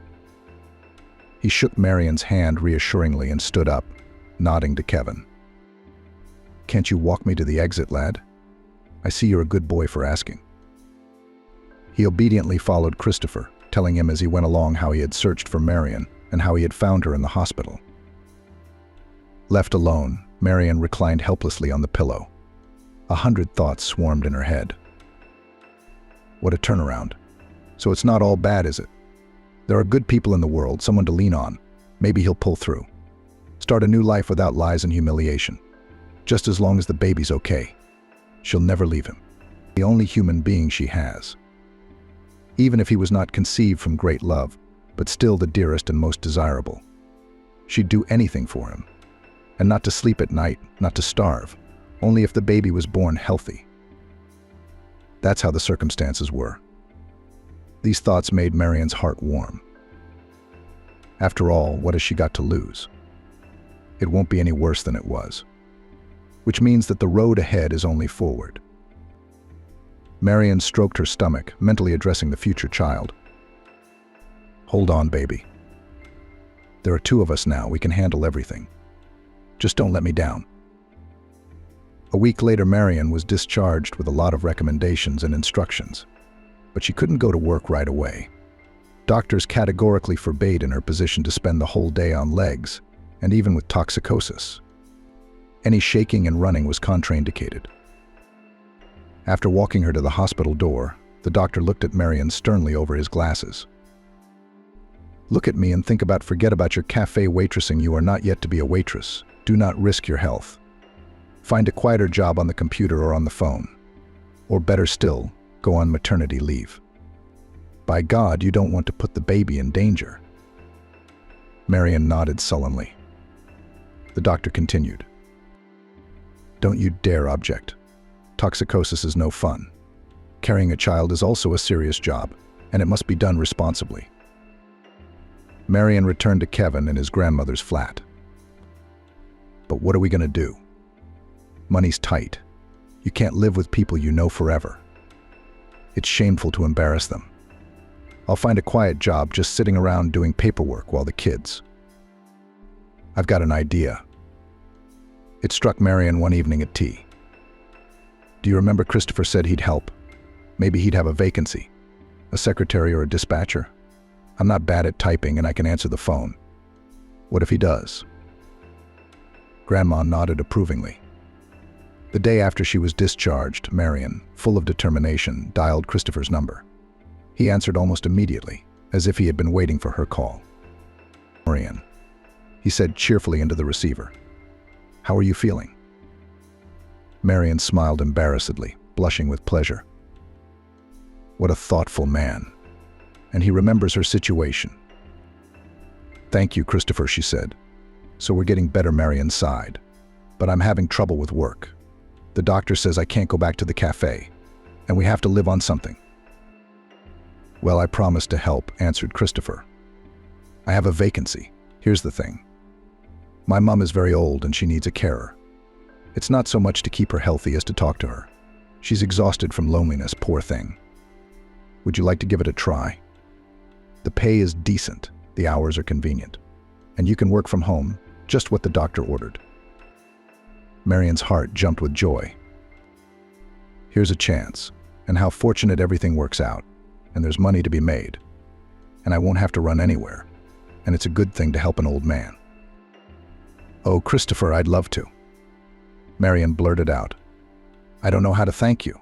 A: He shook Marian's hand reassuringly and stood up, nodding to Kevin. Can't you walk me to the exit, lad? I see you're a good boy for asking. He obediently followed Christopher, telling him as he went along how he had searched for Marian and how he had found her in the hospital. Left alone, Marian reclined helplessly on the pillow. 100 thoughts swarmed in her head. What a turnaround. So it's not all bad, is it? There are good people in the world, someone to lean on. Maybe he'll pull through. Start a new life without lies and humiliation. Just as long as the baby's okay. She'll never leave him. The only human being she has. Even if he was not conceived from great love, but still the dearest and most desirable. She'd do anything for him. And not to sleep at night, not to starve, only if the baby was born healthy. That's how the circumstances were. These thoughts made Marian's heart warm. After all, what has she got to lose? It won't be any worse than it was. Which means that the road ahead is only forward. Marian stroked her stomach, mentally addressing the future child. Hold on, baby. There are 2 of us now, we can handle everything. Just don't let me down. A week later, Marian was discharged with a lot of recommendations and instructions. But she couldn't go to work right away. Doctors categorically forbade in her position to spend the whole day on legs, and even with toxicosis. Any shaking and running was contraindicated. After walking her to the hospital door, the doctor looked at Marian sternly over his glasses. Look at me and forget about your cafe waitressing. You are not yet to be a waitress. Do not risk your health. Find a quieter job on the computer or on the phone. Or better still, go on maternity leave. By God, you don't want to put the baby in danger. Marian nodded sullenly. The doctor continued. Don't you dare object. Toxicosis is no fun. Carrying a child is also a serious job, and it must be done responsibly. Marian returned to Kevin in his grandmother's flat. But what are we going to do? Money's tight. You can't live with people you know forever. It's shameful to embarrass them. I'll find a quiet job just sitting around doing paperwork while the kids. I've got an idea. It struck Marian one evening at tea. Do you remember Christopher said he'd help? Maybe he'd have a vacancy. A secretary or a dispatcher? I'm not bad at typing and I can answer the phone. What if he does? Grandma nodded approvingly. The day after she was discharged, Marian, full of determination, dialed Christopher's number. He answered almost immediately, as if he had been waiting for her call. Marian, he said cheerfully into the receiver. How are you feeling? Marian smiled embarrassedly, blushing with pleasure. What a thoughtful man. And he remembers her situation. Thank you, Christopher, she said. So we're getting better, Marian sighed. But I'm having trouble with work. The doctor says I can't go back to the cafe, and we have to live on something. Well, I promised to help, answered Christopher. I have a vacancy. Here's the thing. My mom is very old and she needs a carer. It's not so much to keep her healthy as to talk to her. She's exhausted from loneliness, poor thing. Would you like to give it a try? The pay is decent, the hours are convenient, and you can work from home, just what the doctor ordered. Marian's heart jumped with joy. Here's a chance, and how fortunate everything works out, and there's money to be made, and I won't have to run anywhere, and it's a good thing to help an old man. Oh, Christopher, I'd love to. Marian blurted out. I don't know how to thank you.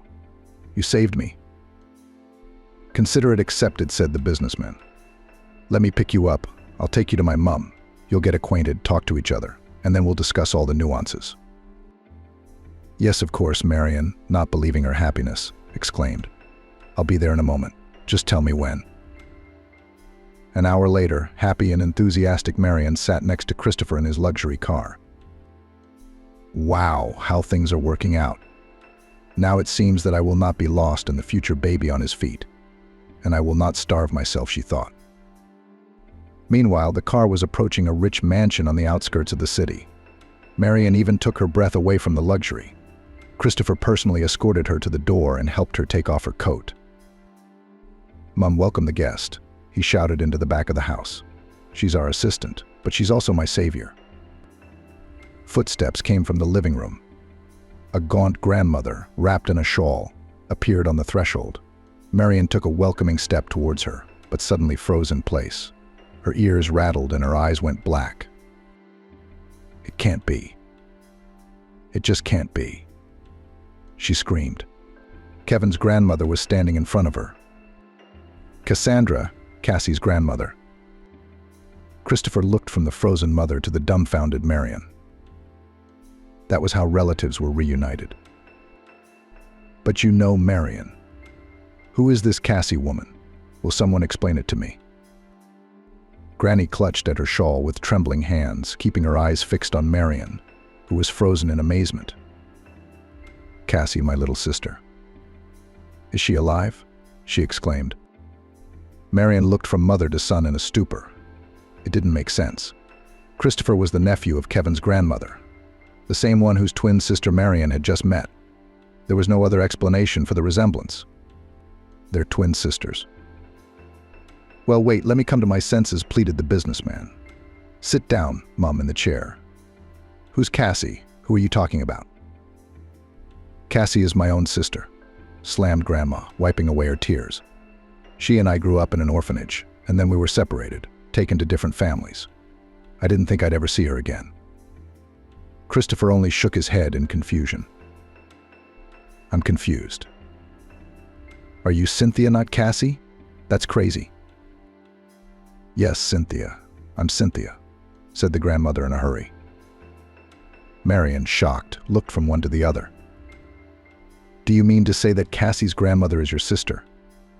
A: You saved me. Consider it accepted, said the businessman. Let me pick you up. I'll take you to my mum. You'll get acquainted, talk to each other, and then we'll discuss all the nuances. Yes, of course, Marian, not believing her happiness, exclaimed. I'll be there in a moment. Just tell me when. An hour later, happy and enthusiastic Marian sat next to Christopher in his luxury car. Wow, how things are working out. Now it seems that I will not be lost and the future baby on his feet. And I will not starve myself, she thought. Meanwhile, the car was approaching a rich mansion on the outskirts of the city. Marian even took her breath away from the luxury. Christopher personally escorted her to the door and helped her take off her coat. Mum, welcome the guest, he shouted into the back of the house. She's our assistant, but she's also my savior. Footsteps came from the living room. A gaunt grandmother, wrapped in a shawl, appeared on the threshold. Marian took a welcoming step towards her, but suddenly froze in place. Her ears rattled and her eyes went black. It can't be. It just can't be. She screamed. Kevin's grandmother was standing in front of her. Cassandra, Cassie's grandmother. Christopher looked from the frozen mother to the dumbfounded Marian. That was how relatives were reunited. But you know Marian. Who is this Cassie woman? Will someone explain it to me? Granny clutched at her shawl with trembling hands, keeping her eyes fixed on Marian, who was frozen in amazement. Cassie, my little sister. Is she alive? She exclaimed. Marian looked from mother to son in a stupor. It didn't make sense. Christopher was the nephew of Kevin's grandmother, the same one whose twin sister Marian had just met. There was no other explanation for the resemblance. They're twin sisters. Well, wait, let me come to my senses, pleaded the businessman. Sit down, Mum, in the chair. Who's Cassie? Who are you talking about? Cassie is my own sister, slammed Grandma, wiping away her tears. She and I grew up in an orphanage, and then we were separated, taken to different families. I didn't think I'd ever see her again. Christopher only shook his head in confusion. I'm confused. Are you Cynthia, not Cassie? That's crazy. Yes, Cynthia. I'm Cynthia, said the grandmother in a hurry. Marian, shocked, looked from one to the other. Do you mean to say that Cassie's grandmother is your sister?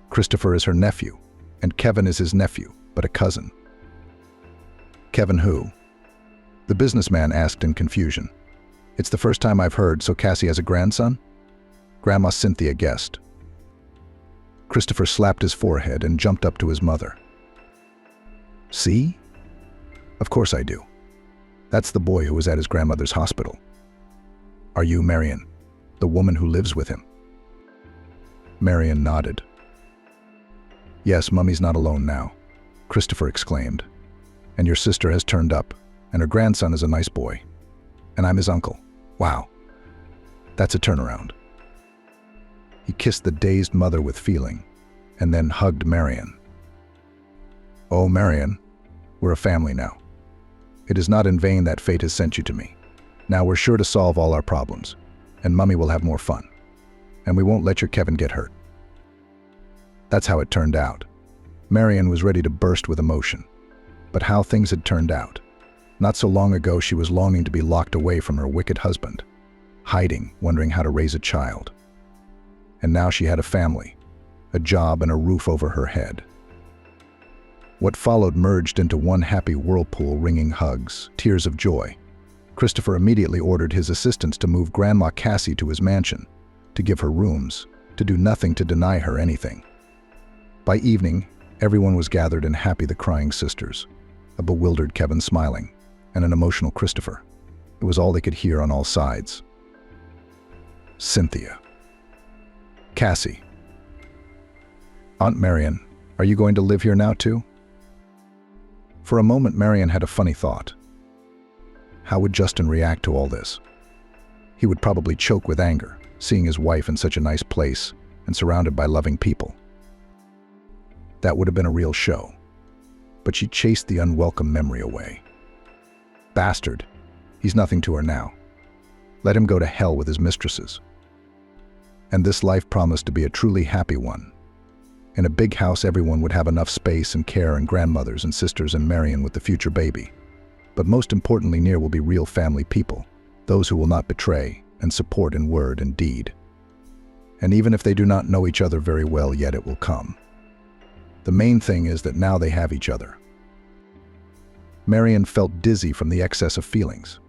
A: Christopher is her nephew, and Kevin is his nephew, but a cousin. Kevin who? The businessman asked in confusion. It's the first time I've heard, so Cassie has a grandson? Grandma Cynthia guessed. Christopher slapped his forehead and jumped up to his mother. See? Of course I do. That's the boy who was at his grandmother's hospital. Are you Marian, the woman who lives with him? Marian nodded. Yes, Mummy's not alone now, Christopher exclaimed. And your sister has turned up, and her grandson is a nice boy. And I'm his uncle. Wow. That's a turnaround. He kissed the dazed mother with feeling, and then hugged Marian. Oh, Marian, we're a family now. It is not in vain that fate has sent you to me. Now we're sure to solve all our problems, and Mummy will have more fun. And we won't let your Kevin get hurt. That's how it turned out. Marian was ready to burst with emotion. But how things had turned out. Not so long ago she was longing to be locked away from her wicked husband, hiding, wondering how to raise a child. And now she had a family, a job and a roof over her head. What followed merged into one happy whirlpool, ringing hugs, tears of joy. Christopher immediately ordered his assistants to move Grandma Cassie to his mansion, to give her rooms, to do nothing to deny her anything. By evening, everyone was gathered and happy, the crying sisters, a bewildered Kevin smiling, and an emotional Christopher. It was all they could hear on all sides. Cynthia. Cassie. Aunt Marian, are you going to live here now too? For a moment, Marian had a funny thought. How would Justin react to all this? He would probably choke with anger, seeing his wife in such a nice place and surrounded by loving people. That would have been a real show. But she chased the unwelcome memory away. Bastard. He's nothing to her now. Let him go to hell with his mistresses. And this life promised to be a truly happy one. In a big house, everyone would have enough space and care, and grandmothers and sisters and Marian with the future baby. But most importantly, near will be real family people, those who will not betray and support in word and deed. And even if they do not know each other very well yet, it will come. The main thing is that now they have each other. Marian felt dizzy from the excess of feelings.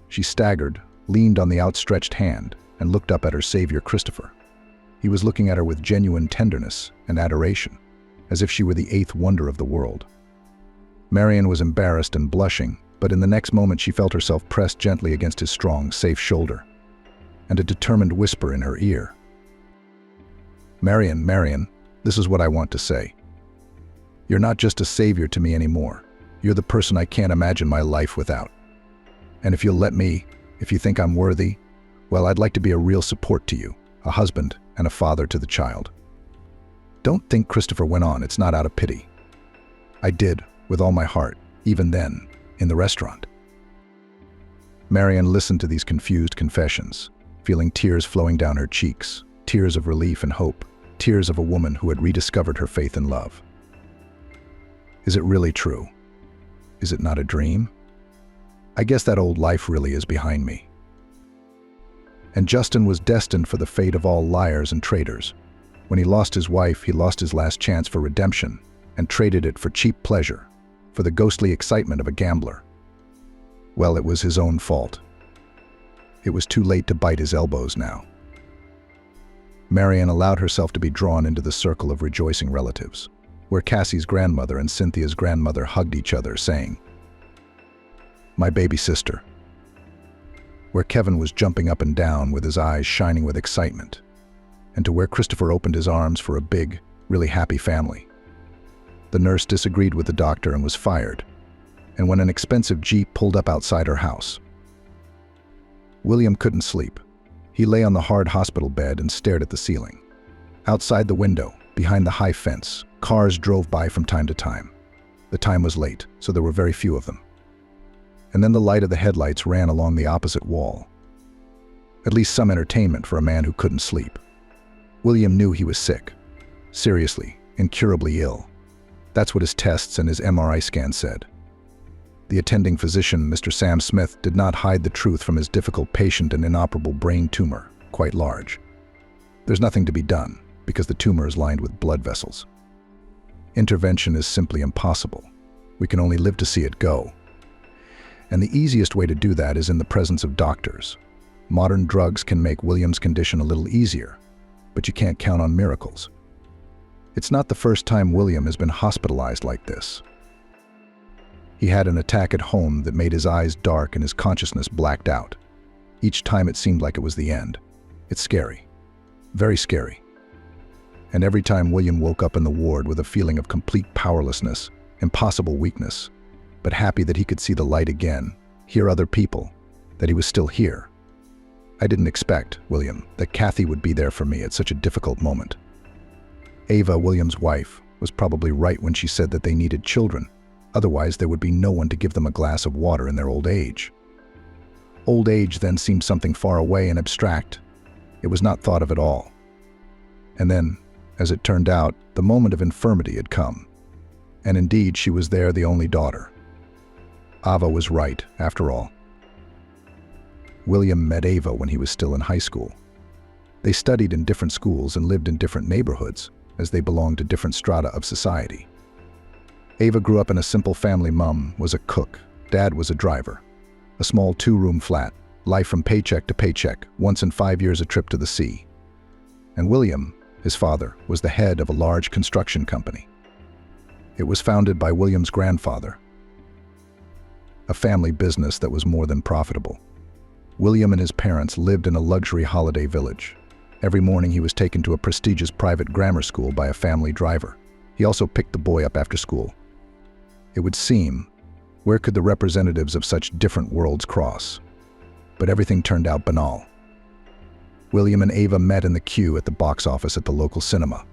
A: She staggered, leaned on the outstretched hand, and looked up at her savior, Christopher. He was looking at her with genuine tenderness and adoration, as if she were the eighth wonder of the world. Marian was embarrassed and blushing, but in the next moment she felt herself pressed gently against his strong, safe shoulder, and a determined whisper in her ear. Marian, this is what I want to say. You're not just a savior to me anymore. You're the person I can't imagine my life without. And if you'll let me, if you think I'm worthy, well, I'd like to be a real support to you, a husband and a father to the child. Don't think, Christopher went on, it's not out of pity. I did, with all my heart, even then, in the restaurant. Marian listened to these confused confessions, feeling tears flowing down her cheeks, tears of relief and hope, tears of a woman who had rediscovered her faith in love. Is it really true? Is it not a dream? I guess that old life really is behind me. And Justin was destined for the fate of all liars and traitors. When he lost his wife, he lost his last chance for redemption and traded it for cheap pleasure, for the ghostly excitement of a gambler. Well, it was his own fault. It was too late to bite his elbows now. Marian allowed herself to be drawn into the circle of rejoicing relatives, where Cassie's grandmother and Cynthia's grandmother hugged each other, saying, "My baby sister," where Kevin was jumping up and down with his eyes shining with excitement, and to where Christopher opened his arms for a big, really happy family. The nurse disagreed with the doctor and was fired, and when an expensive Jeep pulled up outside her house. William couldn't sleep. He lay on the hard hospital bed and stared at the ceiling. Outside the window, behind the high fence, cars drove by from time to time. The time was late, so there were very few of them. And then the light of the headlights ran along the opposite wall. At least some entertainment for a man who couldn't sleep. William knew he was sick. Seriously, incurably ill. That's what his tests and his MRI scan said. The attending physician, Mr. Sam Smith, did not hide the truth from his difficult patient, an inoperable brain tumor, quite large. There's nothing to be done, because the tumor is lined with blood vessels. Intervention is simply impossible. We can only live to see it go. And the easiest way to do that is in the presence of doctors. Modern drugs can make William's condition a little easier, but you can't count on miracles. It's not the first time William has been hospitalized like this. He had an attack at home that made his eyes dark and his consciousness blacked out. Each time it seemed like it was the end. It's scary. Very scary. And every time William woke up in the ward with a feeling of complete powerlessness, impossible weakness, but happy that he could see the light again, hear other people, that he was still here. I didn't expect, William, that Kathy would be there for me at such a difficult moment. Ava, William's wife, was probably right when she said that they needed children. Otherwise, there would be no one to give them a glass of water in their old age. Old age then seemed something far away and abstract. It was not thought of at all. And then, as it turned out, the moment of infirmity had come. And indeed, she was there, the only daughter. Ava was right, after all. William met Ava when he was still in high school. They studied in different schools and lived in different neighborhoods, as they belonged to different strata of society. Ava grew up in a simple family. Mom was a cook, dad was a driver. A small 2-room flat, life from paycheck to paycheck, once in 5 years a trip to the sea. And William, his father, was the head of a large construction company. It was founded by William's grandfather. A family business that was more than profitable. William and his parents lived in a luxury holiday village. Every morning he was taken to a prestigious private grammar school by a family driver. He also picked the boy up after school. It would seem, where could the representatives of such different worlds cross? But everything turned out banal. William and Ava met in the queue at the box office at the local cinema.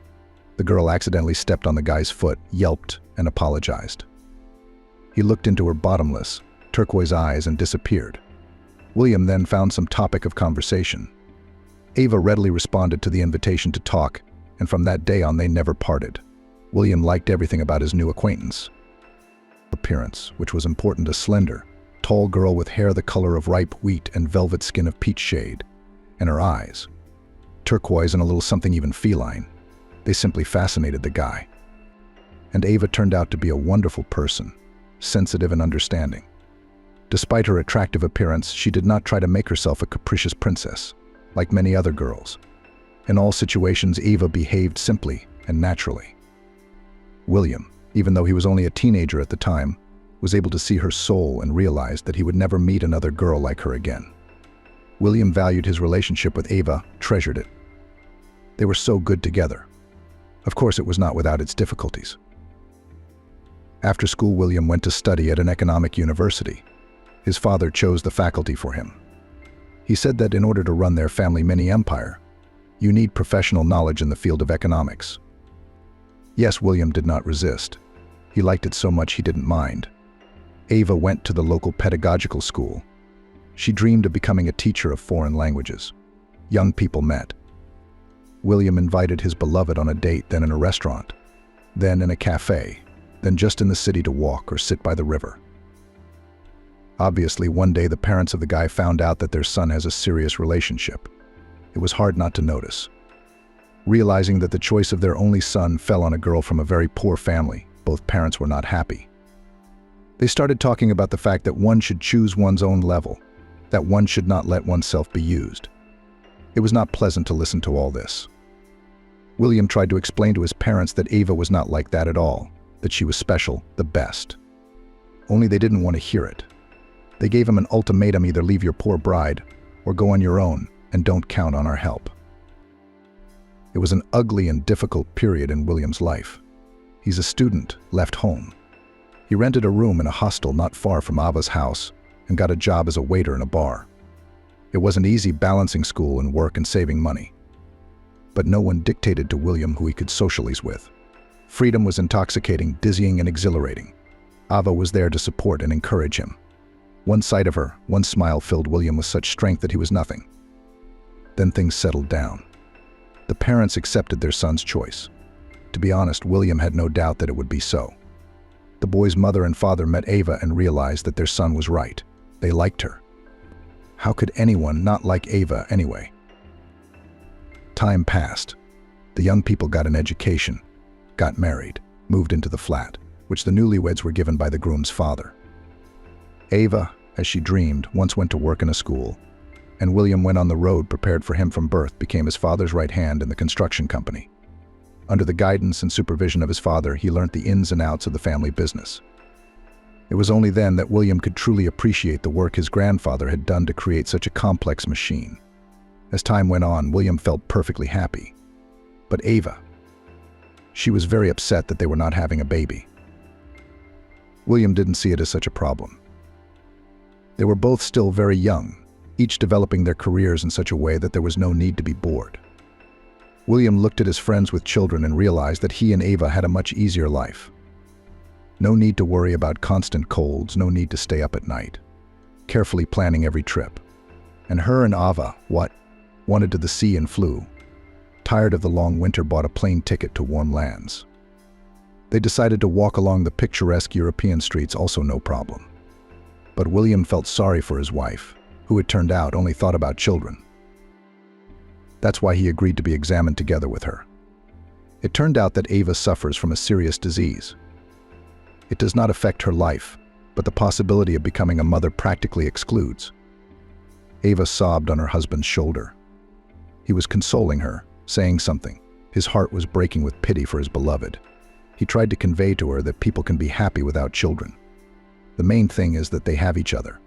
A: The girl accidentally stepped on the guy's foot, yelped, and apologized. He looked into her bottomless, turquoise eyes and disappeared. William then found some topic of conversation. Ava readily responded to the invitation to talk, and from that day on they never parted. William liked everything about his new acquaintance. Appearance, which was important, a slender, tall girl with hair the color of ripe wheat and velvet skin of peach shade, and her eyes, turquoise and a little something even feline. They simply fascinated the guy. And Ava turned out to be a wonderful person, sensitive and understanding. Despite her attractive appearance, she did not try to make herself a capricious princess, like many other girls. In all situations, Ava behaved simply and naturally. William, even though he was only a teenager at the time, was able to see her soul and realized that he would never meet another girl like her again. William valued his relationship with Ava, treasured it. They were so good together. Of course, it was not without its difficulties. After school, William went to study at an economic university. His father chose the faculty for him. He said that in order to run their family mini empire, you need professional knowledge in the field of economics. Yes, William did not resist. He liked it so much he didn't mind. Ava went to the local pedagogical school. She dreamed of becoming a teacher of foreign languages. Young people met. William invited his beloved on a date, then in a restaurant, then in a cafe, then just in the city to walk or sit by the river. Obviously, one day the parents of the guy found out that their son has a serious relationship. It was hard not to notice. Realizing that the choice of their only son fell on a girl from a very poor family, both parents were not happy. They started talking about the fact that one should choose one's own level, that one should not let oneself be used. It was not pleasant to listen to all this. William tried to explain to his parents that Ava was not like that at all, that she was special, the best. Only they didn't want to hear it. They gave him an ultimatum: either leave your poor bride or go on your own and don't count on our help. It was an ugly and difficult period in William's life. He's a student, left home. He rented a room in a hostel not far from Ava's house and got a job as a waiter in a bar. It wasn't easy balancing school and work and saving money. But no one dictated to William who he could socialize with. Freedom was intoxicating, dizzying, and exhilarating. Ava was there to support and encourage him. One sight of her, one smile filled William with such strength that he was nothing. Then things settled down. The parents accepted their son's choice. To be honest, William had no doubt that it would be so. The boy's mother and father met Ava and realized that their son was right. They liked her. How could anyone not like Ava anyway? Time passed. The young people got an education, got married, moved into the flat, which the newlyweds were given by the groom's father. Ava, as she dreamed, once went to work in a school, and William went on the road prepared for him from birth, became his father's right hand in the construction company. Under the guidance and supervision of his father, he learnt the ins and outs of the family business. It was only then that William could truly appreciate the work his grandfather had done to create such a complex machine. As time went on, William felt perfectly happy. But Ava, she was very upset that they were not having a baby. William didn't see it as such a problem. They were both still very young, each developing their careers in such a way that there was no need to be bored. William looked at his friends with children and realized that he and Ava had a much easier life. No need to worry about constant colds, no need to stay up at night, carefully planning every trip. And her and Ava, wanted to the sea and flew. Tired of the long winter, bought a plane ticket to warm lands. They decided to walk along the picturesque European streets, also no problem. But William felt sorry for his wife, who it turned out only thought about children. That's why he agreed to be examined together with her. It turned out that Ava suffers from a serious disease. It does not affect her life, but the possibility of becoming a mother practically excludes. Ava sobbed on her husband's shoulder. He was consoling her, saying something. His heart was breaking with pity for his beloved. He tried to convey to her that people can be happy without children. The main thing is that they have each other.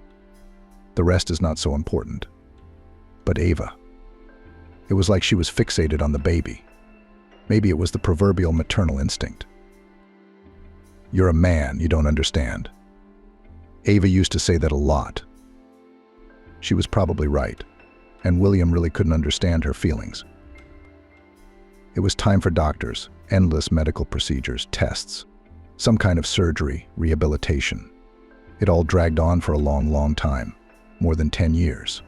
A: The rest is not so important. But Ava, it was like she was fixated on the baby. Maybe it was the proverbial maternal instinct. "You're a man, you don't understand." Ava used to say that a lot. She was probably right, and William really couldn't understand her feelings. It was time for doctors, endless medical procedures, tests, some kind of surgery, rehabilitation. It all dragged on for a long, long time, more than 10 years.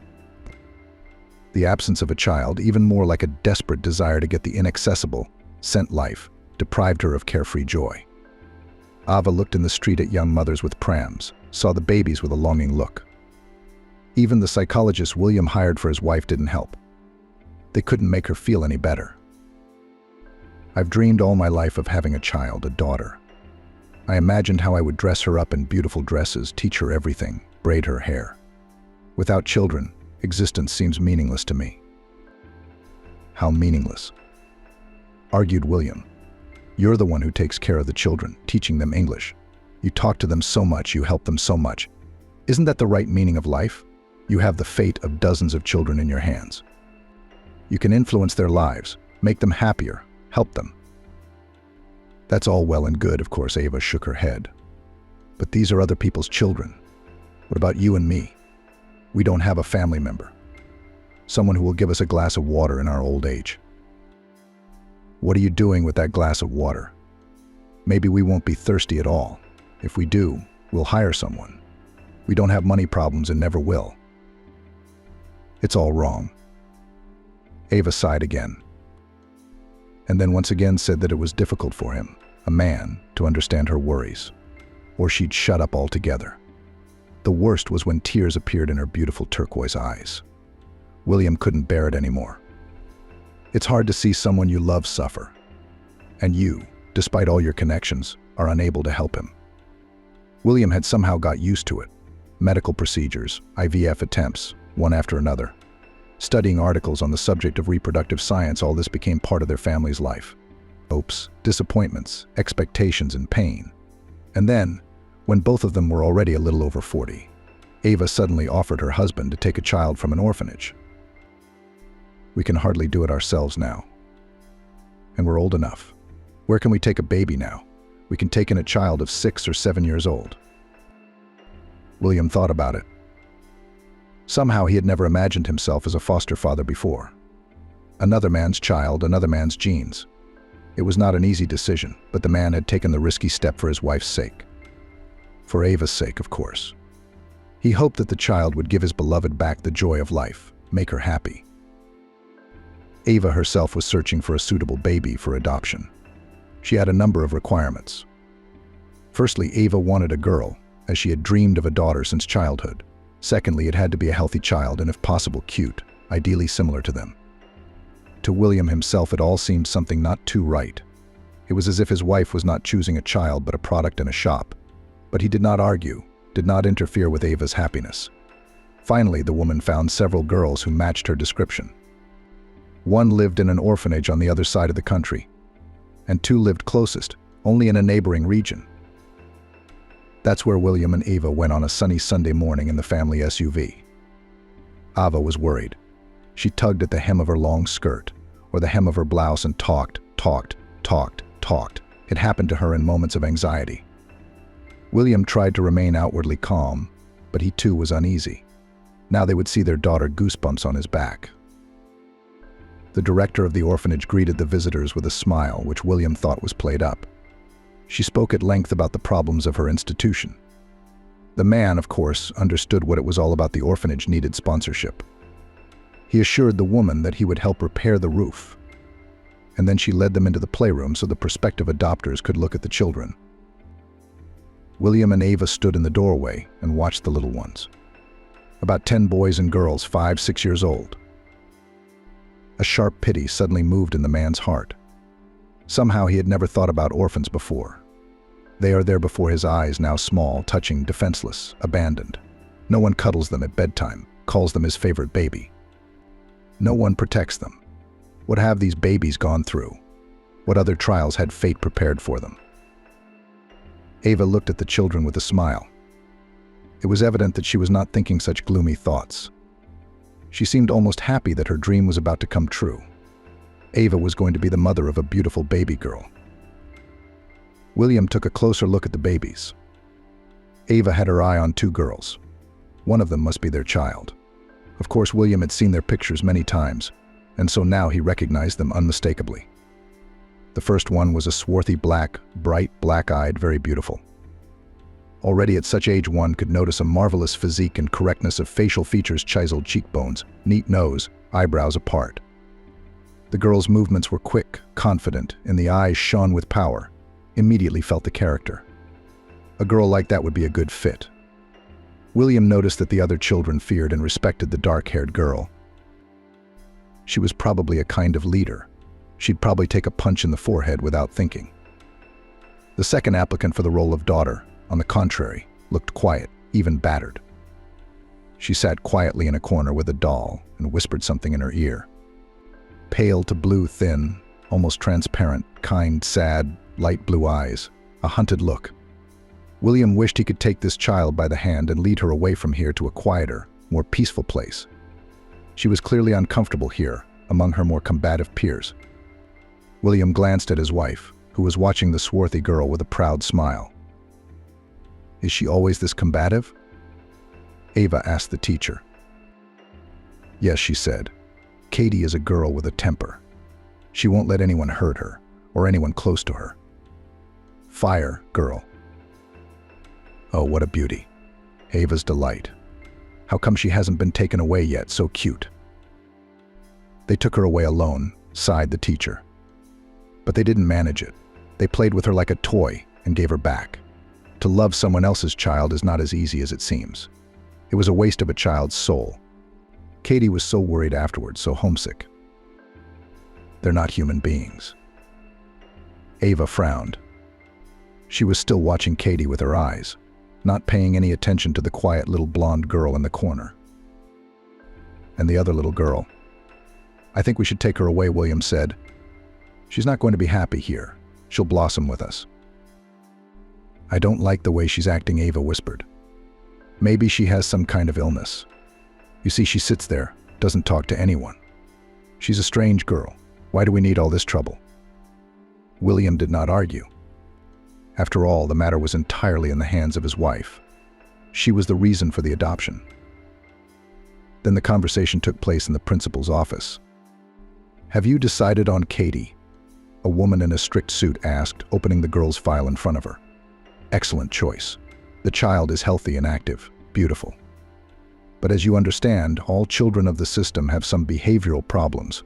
A: The absence of a child, even more like a desperate desire to get the inaccessible, sent life, deprived her of carefree joy. Ava looked in the street at young mothers with prams, saw the babies with a longing look. Even the psychologist William hired for his wife didn't help. They couldn't make her feel any better. "I've dreamed all my life of having a child, a daughter. I imagined how I would dress her up in beautiful dresses, teach her everything, braid her hair. Without children, existence seems meaningless to me." "How meaningless?" argued William. "You're the one who takes care of the children, teaching them English. You talk to them so much, you help them so much. Isn't that the right meaning of life? You have the fate of dozens of children in your hands. You can influence their lives, make them happier, help them." "That's all well and good," of course. Ava shook her head. "But these are other people's children. What about you and me? We don't have a family member. Someone who will give us a glass of water in our old age. What are you doing with that glass of water? Maybe we won't be thirsty at all. If we do, we'll hire someone. We don't have money problems and never will." "It's all wrong." Ava sighed again, and then once again said that it was difficult for him, a man, to understand her worries, or she'd shut up altogether. The worst was when tears appeared in her beautiful turquoise eyes. William couldn't bear it anymore. It's hard to see someone you love suffer, and you, despite all your connections, are unable to help him. William had somehow got used to it. Medical procedures, IVF attempts, one after another. Studying articles on the subject of reproductive science, all this became part of their family's life. Hopes, disappointments, expectations, and pain. And then, when both of them were already a little over 40, Ava suddenly offered her husband to take a child from an orphanage. "We can hardly do it ourselves now. And we're old enough. Where can we take a baby now? We can take in a child of 6 or 7 years old." William thought about it. Somehow he had never imagined himself as a foster father before. Another man's child, another man's genes. It was not an easy decision, but the man had taken the risky step for his wife's sake. For Ava's sake, of course. He hoped that the child would give his beloved back the joy of life, make her happy. Ava herself was searching for a suitable baby for adoption. She had a number of requirements. Firstly, Ava wanted a girl, as she had dreamed of a daughter since childhood. Secondly, it had to be a healthy child and, if possible, cute, ideally similar to them. To William himself, it all seemed something not too right. It was as if his wife was not choosing a child but a product in a shop. But he did not argue, did not interfere with Ava's happiness. Finally, the woman found several girls who matched her description. One lived in an orphanage on the other side of the country. and 2 lived closest, only in a neighboring region. That's where William and Ava went on a sunny Sunday morning in the family SUV. Ava was worried. She tugged at the hem of her long skirt, or the hem of her blouse, and talked. It happened to her in moments of anxiety. William tried to remain outwardly calm, but he too was uneasy. Now they would see their daughter goosebumps on his back. The director of the orphanage greeted the visitors with a smile, which William thought was played up. She spoke at length about the problems of her institution. The man, of course, understood what it was all about. The orphanage needed sponsorship. He assured the woman that he would help repair the roof. And then she led them into the playroom so the prospective adopters could look at the children. William and Ava stood in the doorway and watched the little ones. About 10 boys and girls, 5, 6 years old. A sharp pity suddenly moved in the man's heart. Somehow he had never thought about orphans before. They are there before his eyes, now small, touching, defenseless, abandoned. No one cuddles them at bedtime, calls them his favorite baby. No one protects them. What have these babies gone through? What other trials had fate prepared for them? Ava looked at the children with a smile. It was evident that she was not thinking such gloomy thoughts. She seemed almost happy that her dream was about to come true. Ava was going to be the mother of a beautiful baby girl. William took a closer look at the babies. Ava had her eye on 2 girls. One of them must be their child. Of course, William had seen their pictures many times, and so now he recognized them unmistakably. The first one was a swarthy black, bright, black-eyed, very beautiful. Already at such age one could notice a marvelous physique and correctness of facial features, chiseled cheekbones, neat nose, eyebrows apart. The girl's movements were quick, confident, and the eyes shone with power. Immediately felt the character. A girl like that would be a good fit. William noticed that the other children feared and respected the dark-haired girl. She was probably a kind of leader. She'd probably take a punch in the forehead without thinking. The second applicant for the role of daughter, on the contrary, looked quiet, even battered. She sat quietly in a corner with a doll and whispered something in her ear. Pale to blue, thin, almost transparent, kind, sad, light blue eyes, a hunted look. William wished he could take this child by the hand and lead her away from here to a quieter, more peaceful place. She was clearly uncomfortable here, among her more combative peers. William glanced at his wife, who was watching the swarthy girl with a proud smile. "Is she always this combative?" Ava asked the teacher. "Yes," she said. "Katie is a girl with a temper. She won't let anyone hurt her, or anyone close to her. Fire, girl." Oh, what a beauty. Ava's delight. How come she hasn't been taken away yet, so cute? They took her away alone, sighed the teacher. But they didn't manage it. They played with her like a toy and gave her back. To love someone else's child is not as easy as it seems. It was a waste of a child's soul. Katie was so worried afterwards, so homesick. They're not human beings. Ava frowned. She was still watching Katie with her eyes, not paying any attention to the quiet little blonde girl in the corner. And the other little girl. "I think we should take her away," William said. "She's not going to be happy here. She'll blossom with us." "I don't like the way she's acting," Ava whispered. "Maybe she has some kind of illness. You see, she sits there, doesn't talk to anyone. She's a strange girl. Why do we need all this trouble?" William did not argue. After all, the matter was entirely in the hands of his wife. She was the reason for the adoption. Then the conversation took place in the principal's office. "Have you decided on Katie?" a woman in a strict suit asked, opening the girl's file in front of her. "Excellent choice. The child is healthy and active, beautiful. But as you understand, all children of the system have some behavioral problems.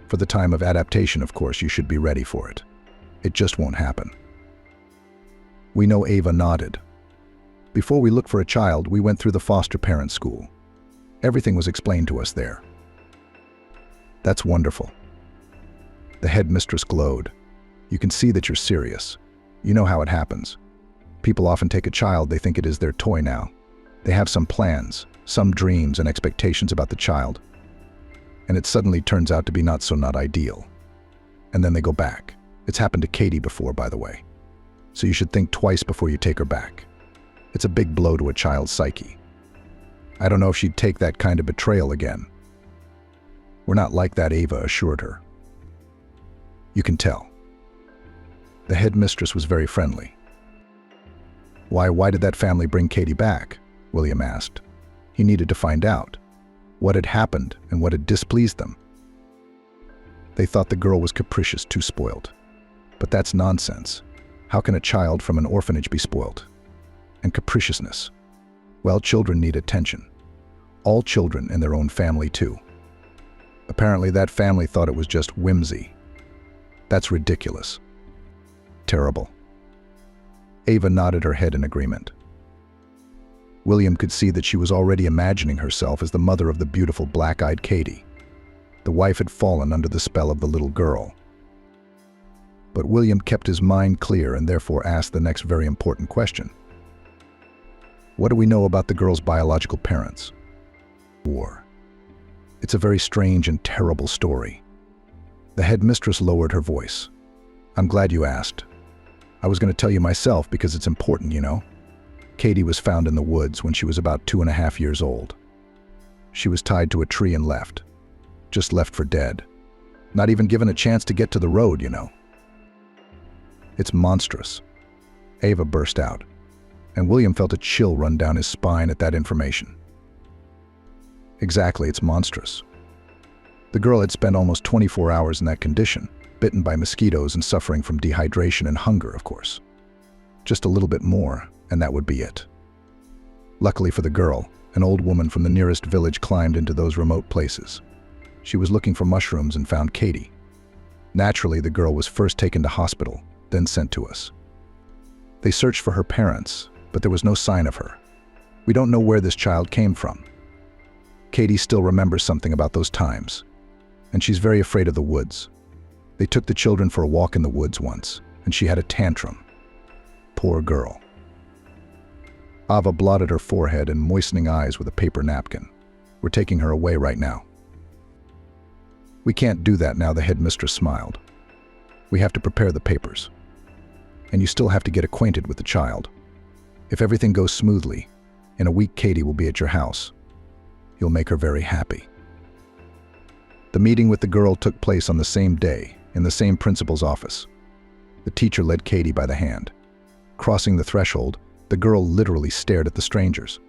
A: For the time of adaptation, of course, you should be ready for it. It just won't happen." We know. Ava nodded. "Before we looked for a child, we went through the foster parent school. Everything was explained to us there." "That's wonderful." The headmistress glowed. "You can see that you're serious. You know how it happens. People often take a child, they think it is their toy now. They have some plans, some dreams and expectations about the child. And it suddenly turns out to be not ideal. And then they go back. It's happened to Katie before, by the way. So you should think twice before you take her back. It's a big blow to a child's psyche. I don't know if she'd take that kind of betrayal again. We're not like that, Ava assured her. You can tell. The headmistress was very friendly. Why did that family bring Katie back? William asked. He needed to find out what had happened and what had displeased them. They thought the girl was capricious, too spoiled. But that's nonsense. How can a child from an orphanage be spoiled? And capriciousness? Well, children need attention. All children in their own family, too. Apparently, that family thought it was just whimsy. That's ridiculous. Terrible. Ava nodded her head in agreement. William could see that she was already imagining herself as the mother of the beautiful black-eyed Katie. The wife had fallen under the spell of the little girl. But William kept his mind clear and therefore asked the next very important question. What do we know about the girl's biological parents? War. It's a very strange and terrible story. The headmistress lowered her voice. I'm glad you asked. I was going to tell you myself because it's important, you know. Katie was found in the woods when she was about 2.5 years old. She was tied to a tree and left. Just left for dead. Not even given a chance to get to the road, you know. It's monstrous. Ava burst out, and William felt a chill run down his spine at that information. Exactly, it's monstrous. The girl had spent almost 24 hours in that condition, bitten by mosquitoes and suffering from dehydration and hunger, of course. Just a little bit more, and that would be it. Luckily for the girl, an old woman from the nearest village climbed into those remote places. She was looking for mushrooms and found Katie. Naturally, the girl was first taken to hospital, then sent to us. They searched for her parents, but there was no sign of her. We don't know where this child came from. Katie still remembers something about those times, and she's very afraid of the woods. They took the children for a walk in the woods once, and she had a tantrum. Poor girl. Ava blotted her forehead and moistening eyes with a paper napkin. We're taking her away right now. We can't do that now, the headmistress smiled. We have to prepare the papers. And you still have to get acquainted with the child. If everything goes smoothly, in a week Katie will be at your house. You'll make her very happy. The meeting with the girl took place on the same day, in the same principal's office. The teacher led Katie by the hand. Crossing the threshold, the girl literally stared at the strangers.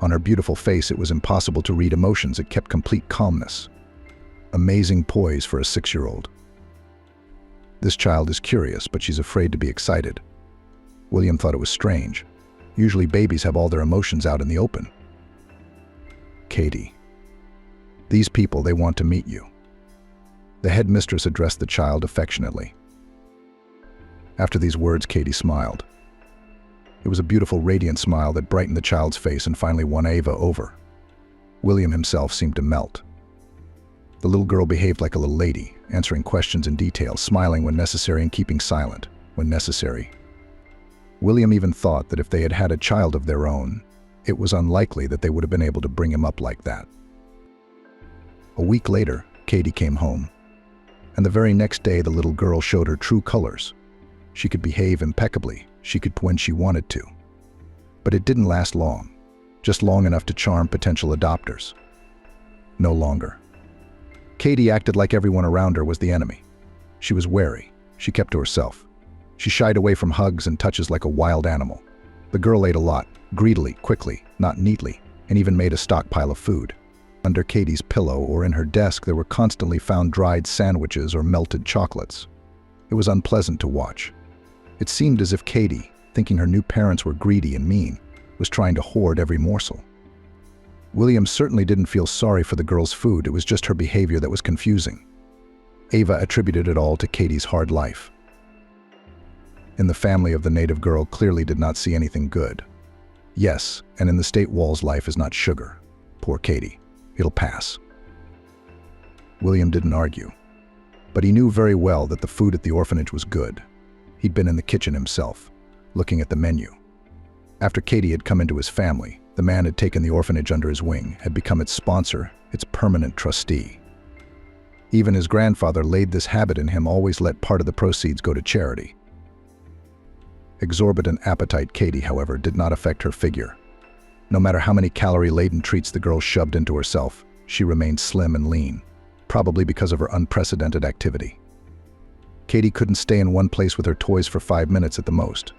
A: On her beautiful face, it was impossible to read emotions. It kept complete calmness. Amazing poise for a 6-year-old. This child is curious, but she's afraid to be excited. William thought it was strange. Usually babies have all their emotions out in the open. Katie. These people, they want to meet you. The headmistress addressed the child affectionately. After these words, Katie smiled. It was a beautiful, radiant smile that brightened the child's face and finally won Ava over. William himself seemed to melt. The little girl behaved like a little lady, answering questions in detail, smiling when necessary and keeping silent when necessary. William even thought that if they had had a child of their own, it was unlikely that they would have been able to bring him up like that. A week later, Katie came home. And the very next day, the little girl showed her true colors. She could behave impeccably. She could when she wanted to. But it didn't last long, just long enough to charm potential adopters. No longer. Katie acted like everyone around her was the enemy. She was wary. She kept to herself. She shied away from hugs and touches like a wild animal. The girl ate a lot, greedily, quickly, not neatly, and even made a stockpile of food. Under Katie's pillow or in her desk, there were constantly found dried sandwiches or melted chocolates. It was unpleasant to watch. It seemed as if Katie, thinking her new parents were greedy and mean, was trying to hoard every morsel. William certainly didn't feel sorry for the girl's food. It was just her behavior that was confusing. Ava attributed it all to Katie's hard life. In the family of the native girl clearly did not see anything good. Yes, and in the state walls life is not sugar. Poor Katie. It'll pass. William didn't argue, but he knew very well that the food at the orphanage was good. He'd been in the kitchen himself, looking at the menu. After Katie had come into his family, the man had taken the orphanage under his wing, had become its sponsor, its permanent trustee. Even his grandfather laid this habit in him, always let part of the proceeds go to charity. Exorbitant appetite Katie, however, did not affect her figure. No matter how many calorie-laden treats the girl shoved into herself, she remained slim and lean, probably because of her unprecedented activity. Katie couldn't stay in one place with her toys for 5 minutes at the most.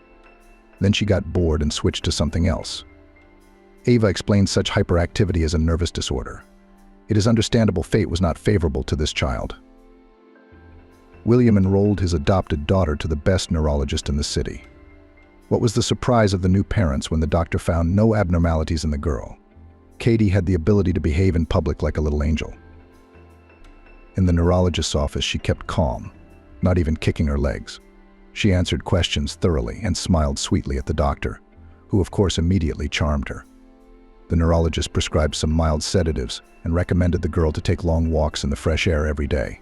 A: Then she got bored and switched to something else. Ava explained such hyperactivity as a nervous disorder. It is understandable fate was not favorable to this child. William enrolled his adopted daughter to the best neurologist in the city. What was the surprise of the new parents when the doctor found no abnormalities in the girl? Katie had the ability to behave in public like a little angel. In the neurologist's office, she kept calm, not even kicking her legs. She answered questions thoroughly and smiled sweetly at the doctor, who of course immediately charmed her. The neurologist prescribed some mild sedatives and recommended the girl to take long walks in the fresh air every day.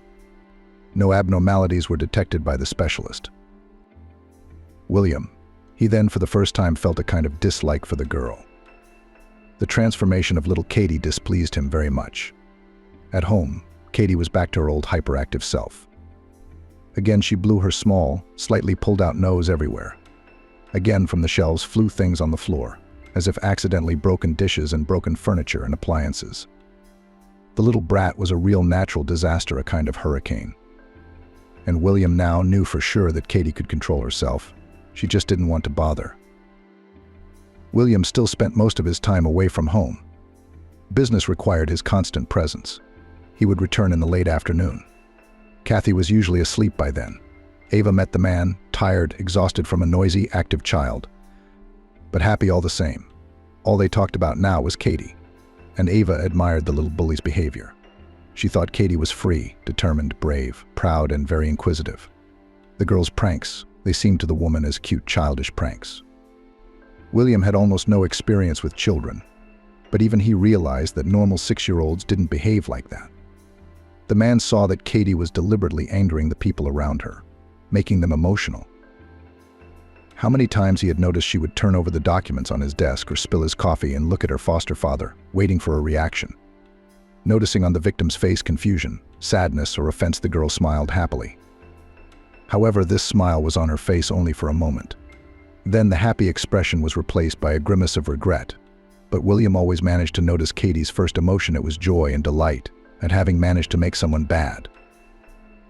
A: No abnormalities were detected by the specialist. William, he then for the first time felt a kind of dislike for the girl. The transformation of little Katie displeased him very much. At home, Katie was back to her old hyperactive self. Again, she blew her small, slightly pulled-out nose everywhere. Again, from the shelves flew things on the floor, as if accidentally broken dishes and broken furniture and appliances. The little brat was a real natural disaster, a kind of hurricane. And William now knew for sure that Katie could control herself. She just didn't want to bother. William still spent most of his time away from home. Business required his constant presence. He would return in the late afternoon. Kathy was usually asleep by then. Ava met the man, tired, exhausted from a noisy, active child, but happy all the same. All they talked about now was Katie, and Ava admired the little bully's behavior. She thought Katie was free, determined, brave, proud, and very inquisitive. The girl's pranks, they seemed to the woman as cute, childish pranks. William had almost no experience with children, but even he realized that normal 6-year-olds didn't behave like that. The man saw that Katie was deliberately angering the people around her, making them emotional. How many times he had noticed she would turn over the documents on his desk or spill his coffee and look at her foster father, waiting for a reaction. Noticing on the victim's face confusion, sadness, or offense, the girl smiled happily. However, this smile was on her face only for a moment. Then the happy expression was replaced by a grimace of regret. But William always managed to notice Katie's first emotion. It was joy and delight at having managed to make someone bad.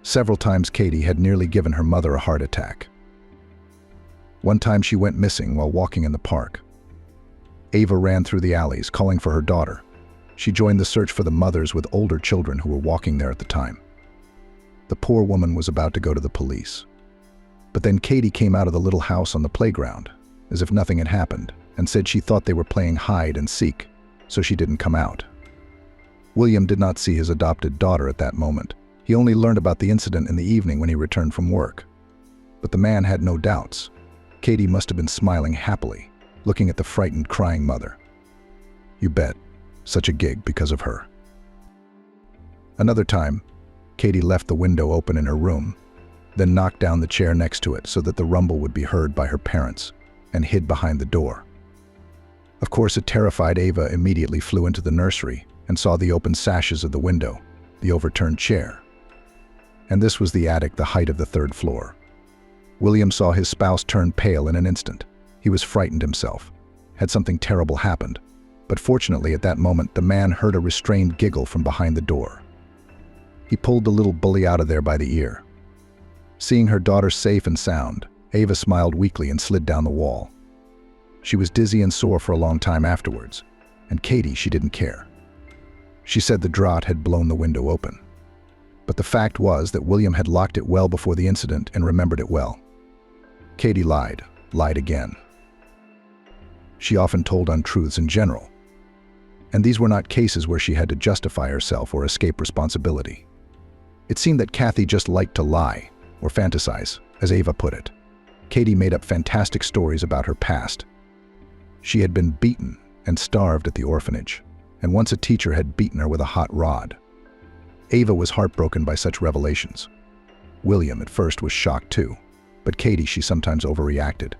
A: Several times Katie had nearly given her mother a heart attack. One time she went missing while walking in the park. Ava ran through the alleys, calling for her daughter. She joined the search for the mothers with older children who were walking there at the time. The poor woman was about to go to the police. But then Katie came out of the little house on the playground, as if nothing had happened, and said she thought they were playing hide and seek, so she didn't come out. William did not see his adopted daughter at that moment. He only learned about the incident in the evening when he returned from work. But the man had no doubts. Katie must have been smiling happily, looking at the frightened, crying mother. You bet. Such a gig because of her. Another time, Katie left the window open in her room, then knocked down the chair next to it so that the rumble would be heard by her parents, and hid behind the door. Of course, a terrified Ava immediately flew into the nursery and saw the open sashes of the window, the overturned chair. And this was the attic, the height of the 3rd floor. William saw his spouse turn pale in an instant. He was frightened himself. Had something terrible happened? But fortunately, at that moment, the man heard a restrained giggle from behind the door. He pulled the little bully out of there by the ear. Seeing her daughter safe and sound, Ava smiled weakly and slid down the wall. She was dizzy and sore for a long time afterwards, and Katie, she didn't care. She said the draught had blown the window open. But the fact was that William had locked it well before the incident and remembered it well. Katie lied again. She often told untruths in general. And these were not cases where she had to justify herself or escape responsibility. It seemed that Kathy just liked to lie, or fantasize, as Ava put it. Katie made up fantastic stories about her past. She had been beaten and starved at the orphanage, and once a teacher had beaten her with a hot rod. Ava was heartbroken by such revelations. William at first was shocked too, but Katie, she sometimes overreacted.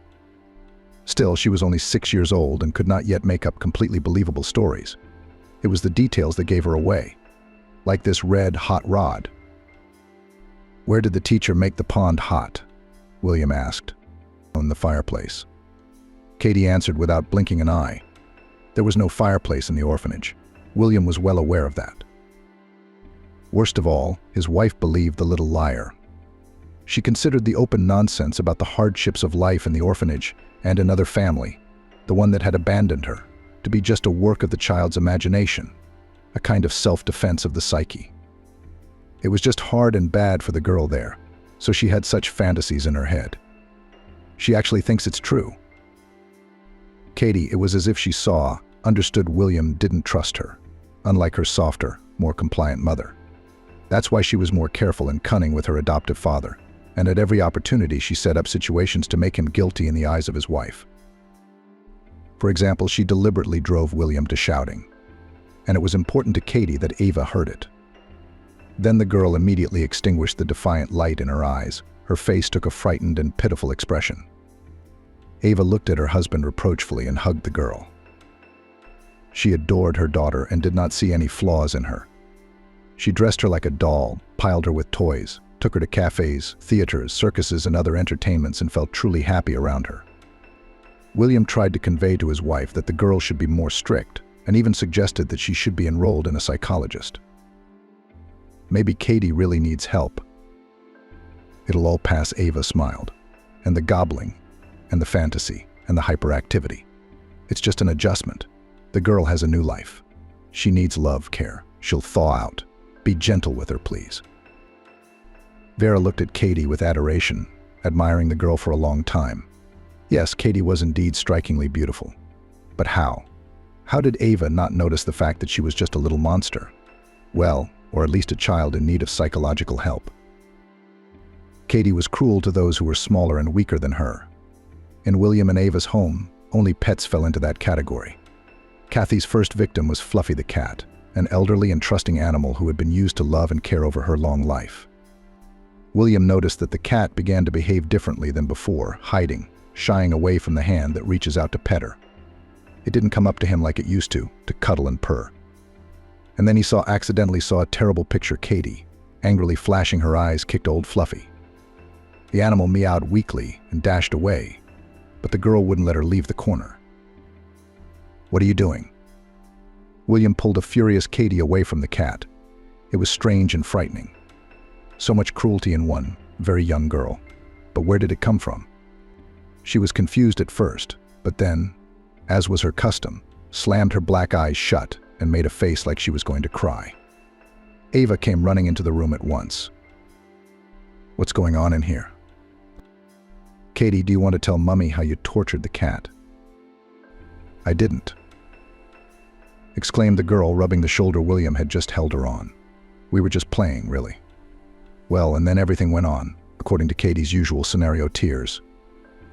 A: Still, she was only 6 years old and could not yet make up completely believable stories. It was the details that gave her away. Like this red, hot rod. "Where did the teacher make the pond hot?" William asked. "In the fireplace." Katie answered without blinking an eye. There was no fireplace in the orphanage. William was well aware of that. Worst of all, his wife believed the little liar. She considered the open nonsense about the hardships of life in the orphanage and another family, the one that had abandoned her, to be just a work of the child's imagination, a kind of self-defense of the psyche. It was just hard and bad for the girl there, so she had such fantasies in her head. She actually thinks it's true. Katie, it was as if she saw, understood William didn't trust her, unlike her softer, more compliant mother. That's why she was more careful and cunning with her adoptive father, and at every opportunity she set up situations to make him guilty in the eyes of his wife. For example, she deliberately drove William to shouting, and it was important to Katie that Ava heard it. Then the girl immediately extinguished the defiant light in her eyes. Her face took a frightened and pitiful expression. Ava looked at her husband reproachfully and hugged the girl. She adored her daughter and did not see any flaws in her. She dressed her like a doll, piled her with toys, took her to cafes, theaters, circuses, and other entertainments, and felt truly happy around her. William tried to convey to his wife that the girl should be more strict, and even suggested that she should be enrolled in a psychologist. Maybe Katie really needs help. It'll all pass, Ava smiled. And the gobbling, and the fantasy, and the hyperactivity. It's just an adjustment. The girl has a new life. She needs love, care. She'll thaw out. Be gentle with her, please. Vera looked at Katie with adoration, admiring the girl for a long time. Yes, Katie was indeed strikingly beautiful. But how? How did Ava not notice the fact that she was just a little monster? Well, or at least a child in need of psychological help. Katie was cruel to those who were smaller and weaker than her. In William and Ava's home, only pets fell into that category. Kathy's first victim was Fluffy the cat, an elderly and trusting animal who had been used to love and care over her long life. William noticed that the cat began to behave differently than before, hiding, shying away from the hand that reaches out to pet her. It didn't come up to him like it used to cuddle and purr. And then he accidentally saw a terrible picture. Katie, angrily flashing her eyes, kicked old Fluffy. The animal meowed weakly and dashed away, but the girl wouldn't let her leave the corner. "What are you doing?" William pulled a furious Katie away from the cat. It was strange and frightening. So much cruelty in one very young girl. But where did it come from? She was confused at first, but then, as was her custom, slammed her black eyes shut and made a face like she was going to cry. Ava came running into the room at once. "What's going on in here?" "Katie, do you want to tell Mummy how you tortured the cat?" "I didn't," exclaimed the girl, rubbing the shoulder William had just held her on. "We were just playing, really." Well, and then everything went on, according to Katie's usual scenario: tears,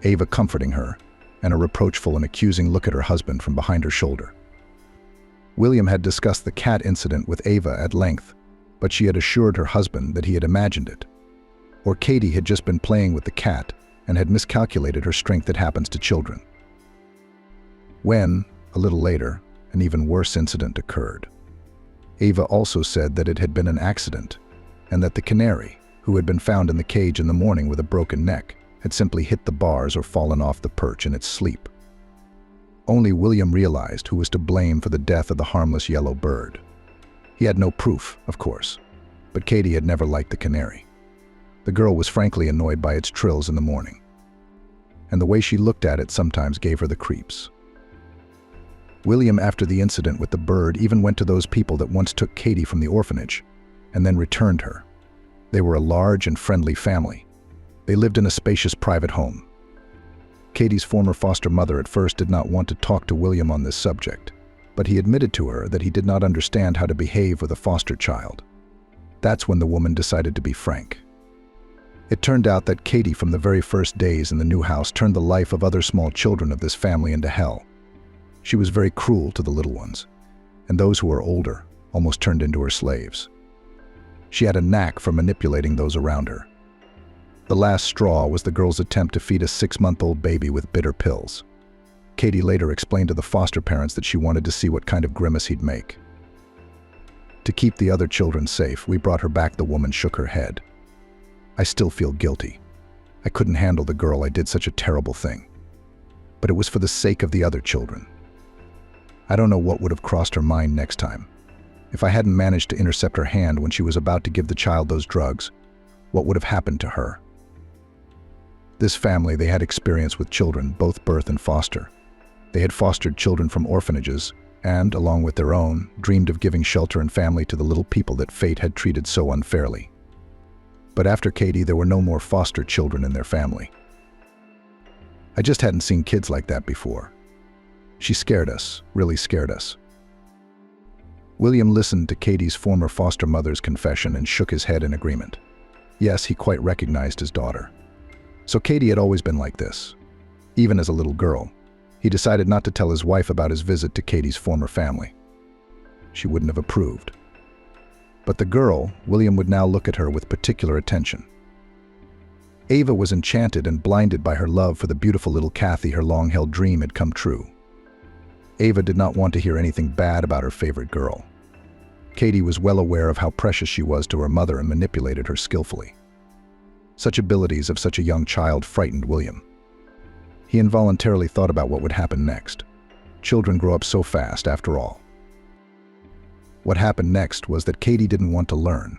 A: Ava comforting her, and a reproachful and accusing look at her husband from behind her shoulder. William had discussed the cat incident with Ava at length, but she had assured her husband that he had imagined it. Or Katie had just been playing with the cat and had miscalculated her strength that happens to children. When, a little later, an even worse incident occurred. Ava also said that it had been an accident, and that the canary, who had been found in the cage in the morning with a broken neck, had simply hit the bars or fallen off the perch in its sleep. Only William realized who was to blame for the death of the harmless yellow bird. He had no proof, of course, but Katie had never liked the canary. The girl was frankly annoyed by its trills in the morning, and the way she looked at it sometimes gave her the creeps. William, after the incident with the bird, even went to those people that once took Katie from the orphanage and then returned her. They were a large and friendly family. They lived in a spacious private home. Katie's former foster mother at first did not want to talk to William on this subject, but he admitted to her that he did not understand how to behave with a foster child. That's when the woman decided to be frank. It turned out that Katie, from the very first days in the new house, turned the life of other small children of this family into hell. She was very cruel to the little ones, and those who were older almost turned into her slaves. She had a knack for manipulating those around her. The last straw was the girl's attempt to feed a 6-month-old baby with bitter pills. Katie later explained to the foster parents that she wanted to see what kind of grimace he'd make. To keep the other children safe, we brought her back. The woman shook her head. I still feel guilty. I couldn't handle the girl. I did such a terrible thing. But it was for the sake of the other children. I don't know what would have crossed her mind next time. If I hadn't managed to intercept her hand when she was about to give the child those drugs, what would have happened to her? This family, they had experience with children, both birth and foster. They had fostered children from orphanages and, along with their own, dreamed of giving shelter and family to the little people that fate had treated so unfairly. But after Katie, there were no more foster children in their family. I just hadn't seen kids like that before. She scared us, really scared us. William listened to Katie's former foster mother's confession and shook his head in agreement. Yes, he quite recognized his daughter. So Katie had always been like this. Even as a little girl, he decided not to tell his wife about his visit to Katie's former family. She wouldn't have approved. But the girl, William would now look at her with particular attention. Ava was enchanted and blinded by her love for the beautiful little Kathy. Her long-held dream had come true. Ava did not want to hear anything bad about her favorite girl. Katie was well aware of how precious she was to her mother and manipulated her skillfully. Such abilities of such a young child frightened William. He involuntarily thought about what would happen next. Children grow up so fast, after all. What happened next was that Katie didn't want to learn.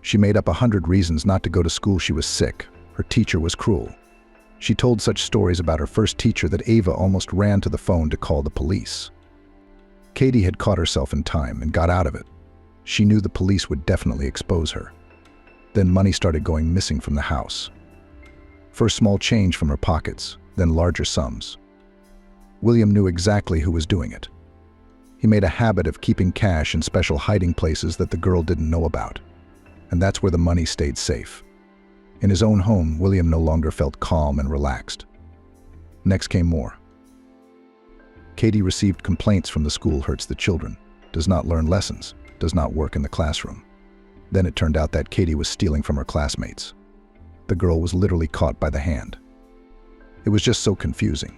A: She made up 100 reasons not to go to school. She was sick. Her teacher was cruel. She told such stories about her first teacher that Ava almost ran to the phone to call the police. Katie had caught herself in time and got out of it. She knew the police would definitely expose her. Then money started going missing from the house. First small change from her pockets, then larger sums. William knew exactly who was doing it. He made a habit of keeping cash in special hiding places that the girl didn't know about. And that's where the money stayed safe. In his own home, William no longer felt calm and relaxed. Next came more. Katie received complaints from the school. Hurts the children, does not learn lessons, does not work in the classroom. Then it turned out that Katie was stealing from her classmates. The girl was literally caught by the hand. It was just so confusing.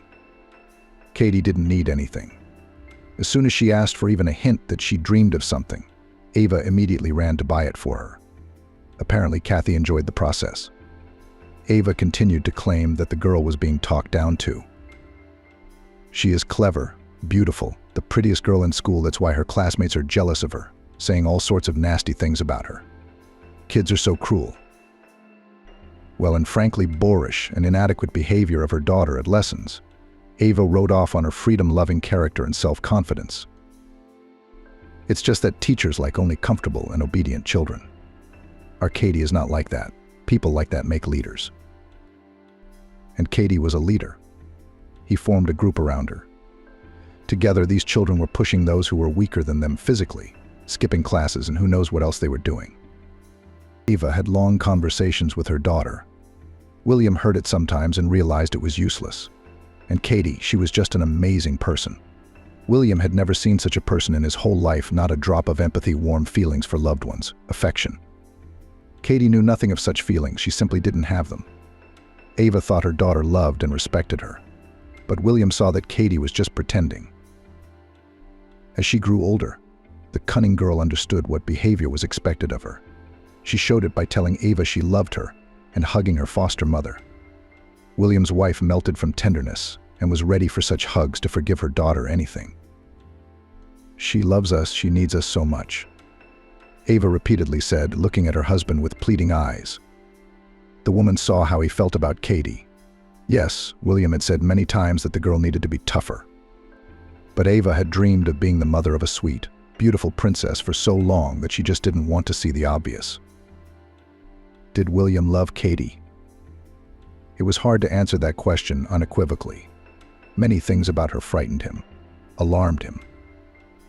A: Katie didn't need anything. As soon as she asked for even a hint that she dreamed of something, Ava immediately ran to buy it for her. Apparently, Kathy enjoyed the process. Ava continued to claim that the girl was being talked down to. She is clever, beautiful, the prettiest girl in school. That's why her classmates are jealous of her, saying all sorts of nasty things about her. Kids are so cruel. Well, and frankly boorish and inadequate behavior of her daughter at lessons, Ava wrote off on her freedom-loving character and self-confidence. It's just that teachers like only comfortable and obedient children. Our Katie is not like that. People like that make leaders. And Katie was a leader. He formed a group around her. Together, these children were pushing those who were weaker than them physically, skipping classes, and who knows what else they were doing. Ava had long conversations with her daughter. William heard it sometimes and realized it was useless. And Katie, she was just an amazing person. William had never seen such a person in his whole life, not a drop of empathy, warm feelings for loved ones, affection. Katie knew nothing of such feelings. She simply didn't have them. Ava thought her daughter loved and respected her. But William saw that Katie was just pretending. As she grew older, the cunning girl understood what behavior was expected of her. She showed it by telling Ava she loved her and hugging her foster mother. William's wife melted from tenderness and was ready for such hugs to forgive her daughter anything. She loves us, she needs us so much, Ava repeatedly said, looking at her husband with pleading eyes. The woman saw how he felt about Katie. Yes, William had said many times that the girl needed to be tougher. But Ava had dreamed of being the mother of a sweet, beautiful princess for so long that she just didn't want to see the obvious. Did William love Katie? It was hard to answer that question unequivocally. Many things about her frightened him, alarmed him.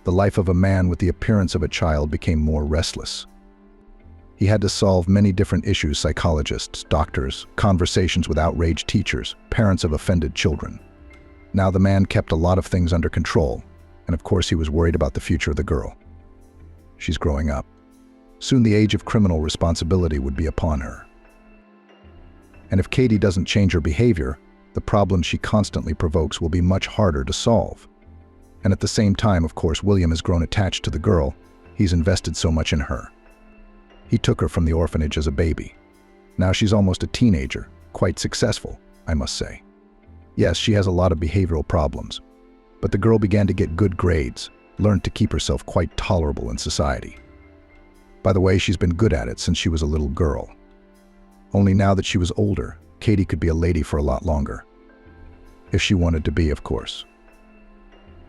A: The life of a man with the appearance of a child became more restless. He had to solve many different issues: psychologists, doctors, conversations with outraged teachers, parents of offended children. Now the man kept a lot of things under control, and of course he was worried about the future of the girl. She's growing up. Soon the age of criminal responsibility would be upon her. And if Katie doesn't change her behavior, the problems she constantly provokes will be much harder to solve. And at the same time, of course, William has grown attached to the girl. He's invested so much in her. He took her from the orphanage as a baby. Now she's almost a teenager, quite successful, I must say. Yes, she has a lot of behavioral problems, but the girl began to get good grades, learned to keep herself quite tolerable in society. By the way, she's been good at it since she was a little girl. Only now that she was older, Katie could be a lady for a lot longer. If she wanted to be, of course.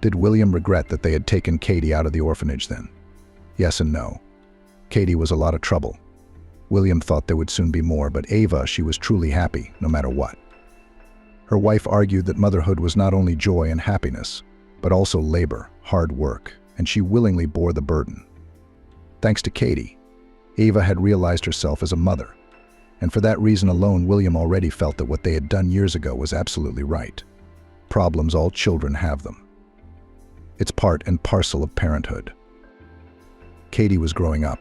A: Did William regret that they had taken Katie out of the orphanage then? Yes and no. Katie was a lot of trouble. William thought there would soon be more, but Ava, she was truly happy, no matter what. Her wife argued that motherhood was not only joy and happiness, but also labor, hard work, and she willingly bore the burden. Thanks to Katie, Ava had realized herself as a mother, and for that reason alone, William already felt that what they had done years ago was absolutely right. Problems, all children have them. It's part and parcel of parenthood. Katie was growing up.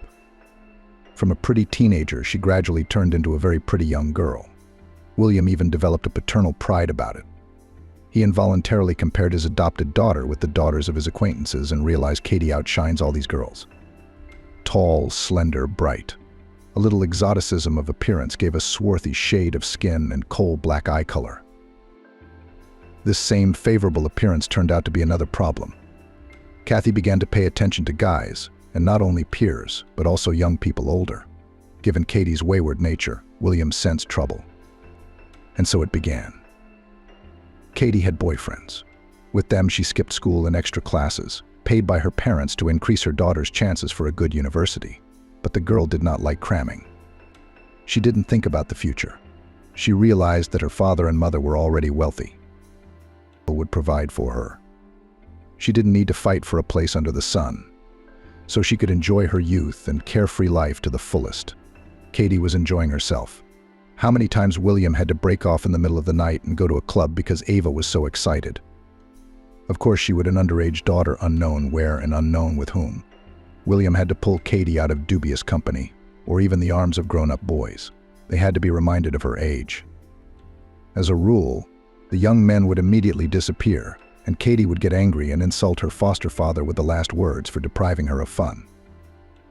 A: From a pretty teenager, she gradually turned into a very pretty young girl. William even developed a paternal pride about it. He involuntarily compared his adopted daughter with the daughters of his acquaintances and realized Katie outshines all these girls. Tall, slender, bright. A little exoticism of appearance gave a swarthy shade of skin and coal-black eye color. This same favorable appearance turned out to be another problem. Kathy began to pay attention to guys, and not only peers, but also young people older. Given Katie's wayward nature, William sensed trouble. And so it began. Katie had boyfriends. With them, she skipped school and extra classes, paid by her parents to increase her daughter's chances for a good university. But the girl did not like cramming. She didn't think about the future. She realized that her father and mother were already wealthy. Would provide for her. She didn't need to fight for a place under the sun, so she could enjoy her youth and carefree life to the fullest. Katie was enjoying herself. How many times William had to break off in the middle of the night and go to a club because Ava was so excited. Of course, she would an underage daughter, unknown where and unknown with whom. William had to pull Katie out of dubious company, or even the arms of grown-up boys. They had to be reminded of her age. As a rule, the young men would immediately disappear, and Katie would get angry and insult her foster father with the last words for depriving her of fun.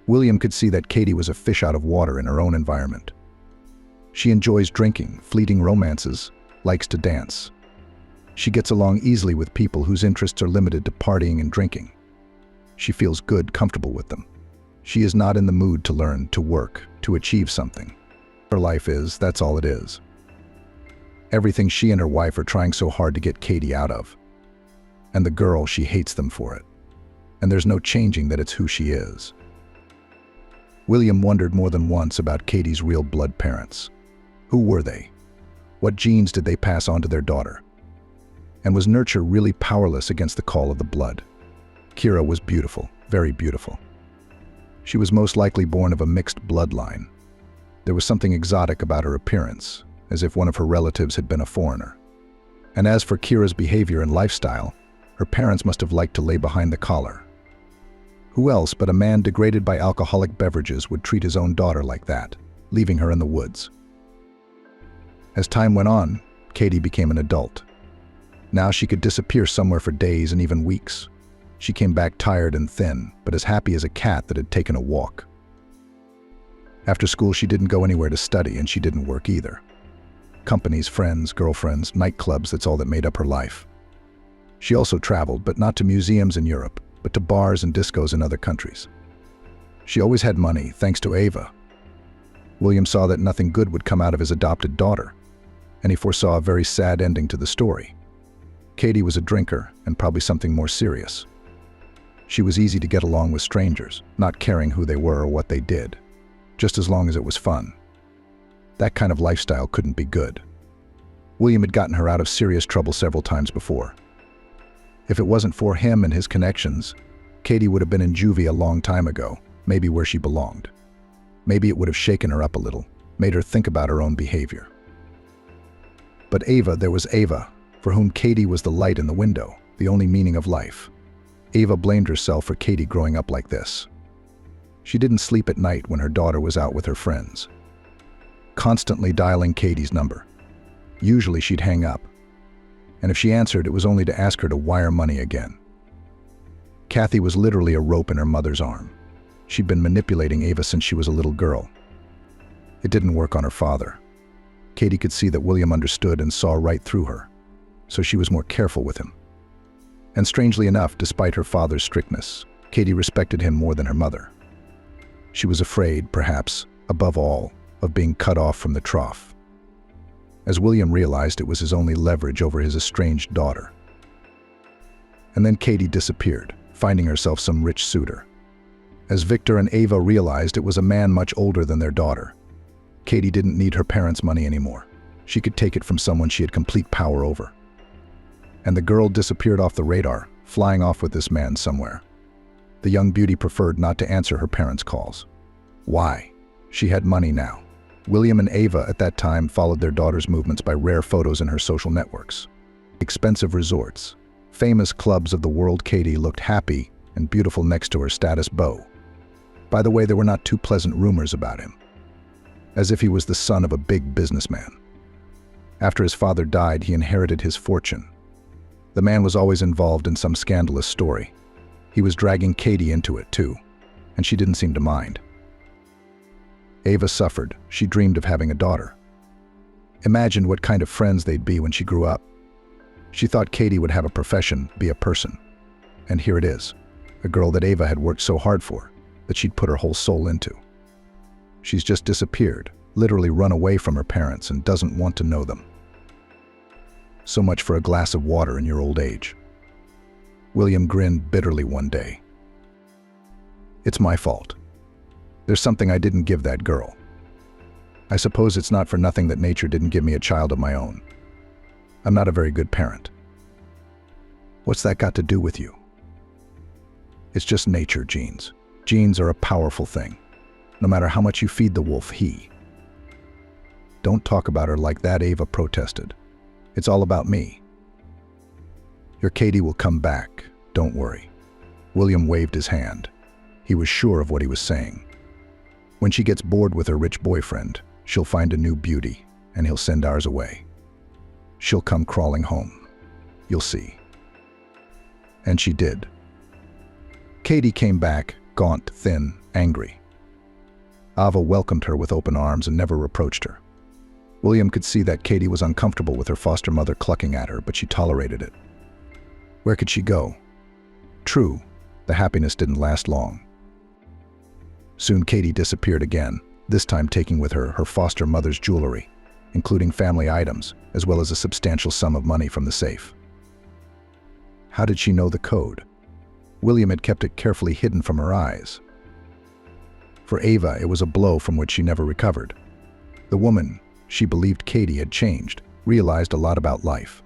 A: William could see that Katie was a fish out of water in her own environment. She enjoys drinking, fleeting romances, likes to dance. She gets along easily with people whose interests are limited to partying and drinking. She feels good, comfortable with them. She is not in the mood to learn, to work, to achieve something. Her life is, that's all it is. Everything she and her wife are trying so hard to get Katie out of. And the girl, she hates them for it. And there's no changing that it's who she is. William wondered more than once about Katie's real blood parents. Who were they? What genes did they pass on to their daughter? And was nurture really powerless against the call of the blood? Kira was beautiful, very beautiful. She was most likely born of a mixed bloodline. There was something exotic about her appearance, as if one of her relatives had been a foreigner. And as for Kira's behavior and lifestyle, her parents must have liked to lay behind the collar. Who else but a man degraded by alcoholic beverages would treat his own daughter like that, leaving her in the woods? As time went on, Katie became an adult. Now she could disappear somewhere for days and even weeks. She came back tired and thin, but as happy as a cat that had taken a walk. After school, she didn't go anywhere to study, and she didn't work either. Companies, friends, girlfriends, nightclubs, that's all that made up her life. She also traveled, but not to museums in Europe, but to bars and discos in other countries. She always had money, thanks to Ava. William saw that nothing good would come out of his adopted daughter, and he foresaw a very sad ending to the story. Katie was a drinker, and probably something more serious. She was easy to get along with strangers, not caring who they were or what they did, just as long as it was fun. That kind of lifestyle couldn't be good. William had gotten her out of serious trouble several times before. If it wasn't for him and his connections, Katie would have been in Youve a long time ago, maybe where she belonged. Maybe it would have shaken her up a little, made her think about her own behavior. But Ava, there was Ava, for whom Katie was the light in the window, the only meaning of life. Ava blamed herself for Katie growing up like this. She didn't sleep at night when her daughter was out with her friends, constantly dialing Katie's number. Usually she'd hang up, and if she answered, it was only to ask her to wire money again. Kathy was literally a rope in her mother's arm. She'd been manipulating Ava since she was a little girl. It didn't work on her father. Katie could see that William understood and saw right through her, so she was more careful with him. And strangely enough, despite her father's strictness, Katie respected him more than her mother. She was afraid, perhaps, above all, of being cut off from the trough. As William realized, it was his only leverage over his estranged daughter. And then Katie disappeared, finding herself some rich suitor. As Victor and Ava realized, it was a man much older than their daughter. Katie didn't need her parents' money anymore. She could take it from someone she had complete power over. And the girl disappeared off the radar, flying off with this man somewhere. The young beauty preferred not to answer her parents' calls. Why? She had money now. William and Ava at that time followed their daughter's movements by rare photos in her social networks. Expensive resorts, famous clubs of the world. Katie looked happy and beautiful next to her status beau. By the way, there were not too pleasant rumors about him, as if he was the son of a big businessman. After his father died, he inherited his fortune. The man was always involved in some scandalous story. He was dragging Katie into it too, and she didn't seem to mind. Ava suffered. She dreamed of having a daughter. Imagined what kind of friends they'd be when she grew up. She thought Katie would have a profession, be a person. And here it is, a girl that Ava had worked so hard for, that she'd put her whole soul into. She's just disappeared, literally run away from her parents and doesn't want to know them. So much for a glass of water in your old age. William grinned bitterly one day. It's my fault. There's something I didn't give that girl. I suppose it's not for nothing that nature didn't give me a child of my own. I'm not a very good parent. What's that got to do with you? It's just nature, genes. Genes are a powerful thing. No matter how much you feed the wolf, Don't talk about her like that, Ava protested. It's all about me. Your Katie will come back, don't worry. William waved his hand. He was sure of what he was saying. When she gets bored with her rich boyfriend, she'll find a new beauty, and he'll send ours away. She'll come crawling home. You'll see. And she did. Katie came back, gaunt, thin, angry. Ava welcomed her with open arms and never reproached her. William could see that Katie was uncomfortable with her foster mother clucking at her, but she tolerated it. Where could she go? True, the happiness didn't last long. Soon Katie disappeared again, this time taking with her her foster mother's jewelry, including family items, as well as a substantial sum of money from the safe. How did she know the code? William had kept it carefully hidden from her eyes. For Ava, it was a blow from which she never recovered. The woman, she believed Katie had changed, realized a lot about life.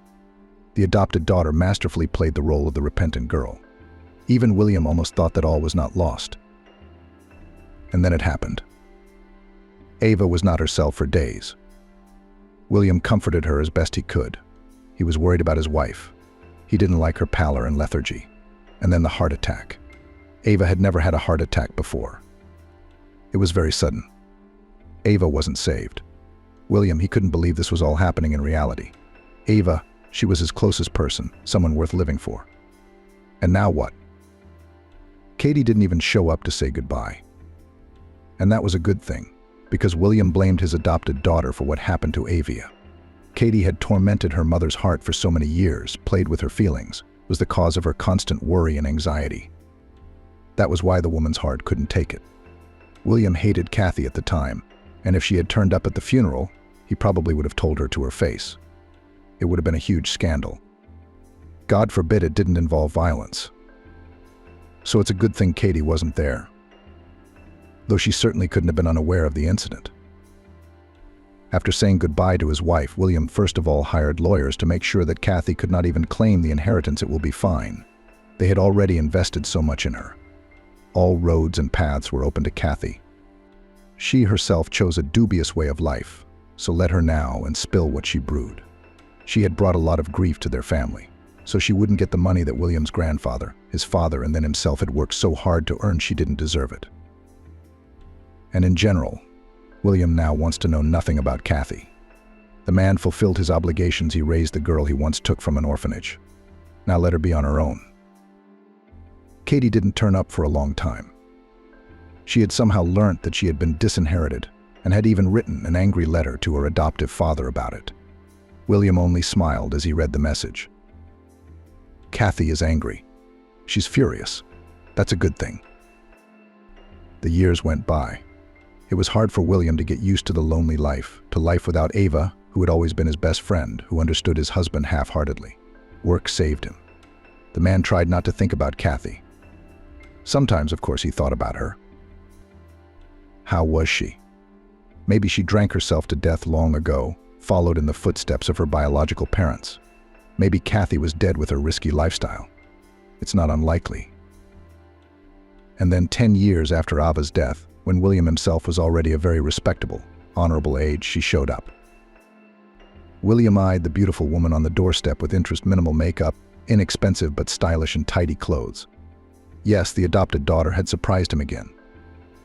A: The adopted daughter masterfully played the role of the repentant girl. Even William almost thought that all was not lost. And then it happened. Ava was not herself for days. William comforted her as best he could. He was worried about his wife. He didn't like her pallor and lethargy. And then the heart attack. Ava had never had a heart attack before. It was very sudden. Ava wasn't saved. William, he couldn't believe this was all happening in reality. Ava, she was his closest person, someone worth living for. And now what? Katie didn't even show up to say goodbye. And that was a good thing, because William blamed his adopted daughter for what happened to Ava. Katie had tormented her mother's heart for so many years, played with her feelings, was the cause of her constant worry and anxiety. That was why the woman's heart couldn't take it. William hated Kathy at the time, and if she had turned up at the funeral, he probably would have told her to her face. It would have been a huge scandal. God forbid it didn't involve violence. So it's a good thing Katie wasn't there, though she certainly couldn't have been unaware of the incident. After saying goodbye to his wife, William first of all hired lawyers to make sure that Kathy could not even claim the inheritance. It will be fine. They had already invested so much in her. All roads and paths were open to Kathy. She herself chose a dubious way of life, so let her now and spill what she brewed. She had brought a lot of grief to their family, so she wouldn't get the money that William's grandfather, his father, and then himself had worked so hard to earn. She didn't deserve it. And in general, William now wants to know nothing about Kathy. The man fulfilled his obligations. He raised the girl he once took from an orphanage. Now let her be on her own. Katie didn't turn up for a long time. She had somehow learnt that she had been disinherited, and had even written an angry letter to her adoptive father about it. William only smiled as he read the message. Kathy is angry. She's furious. That's a good thing. The years went by. It was hard for William to get used to the lonely life, to life without Ava, who had always been his best friend, who understood his husband half-heartedly. Work saved him. The man tried not to think about Kathy. Sometimes, of course, he thought about her. How was she? Maybe she drank herself to death long ago, followed in the footsteps of her biological parents. Maybe Kathy was dead with her risky lifestyle. It's not unlikely. And then 10 years after Ava's death, when William himself was already a very respectable, honorable age, she showed up. William eyed the beautiful woman on the doorstep with minimal makeup, inexpensive but stylish and tidy clothes. Yes, the adopted daughter had surprised him again.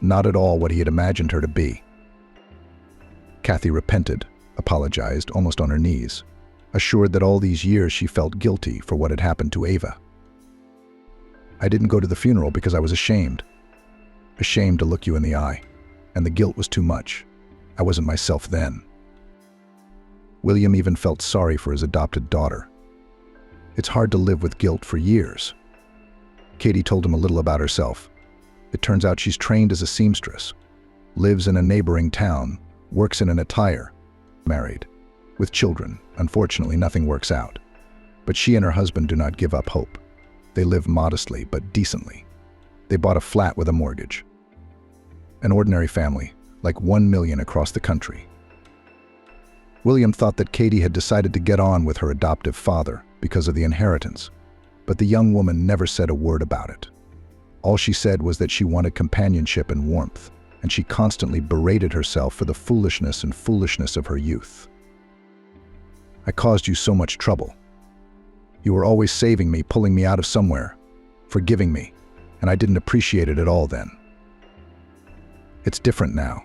A: Not at all what he had imagined her to be. Kathy repented, apologized, almost on her knees, assured that all these years she felt guilty for what had happened to Ava. I didn't go to the funeral because I was ashamed. Ashamed to look you in the eye, and the guilt was too much. I wasn't myself then. William even felt sorry for his adopted daughter. It's hard to live with guilt for years. Katie told him a little about herself. It turns out she's trained as a seamstress, lives in a neighboring town, works in an attire, married, with children. Unfortunately, nothing works out. But she and her husband do not give up hope. They live modestly but decently. They bought a flat with a mortgage. An ordinary family, like 1 million across the country. William thought that Katie had decided to get on with her adoptive father because of the inheritance, but the young woman never said a word about it. All she said was that she wanted companionship and warmth, and she constantly berated herself for the foolishness of her youth. I caused you so much trouble. You were always saving me, pulling me out of somewhere, forgiving me, and I didn't appreciate it at all then. It's different now.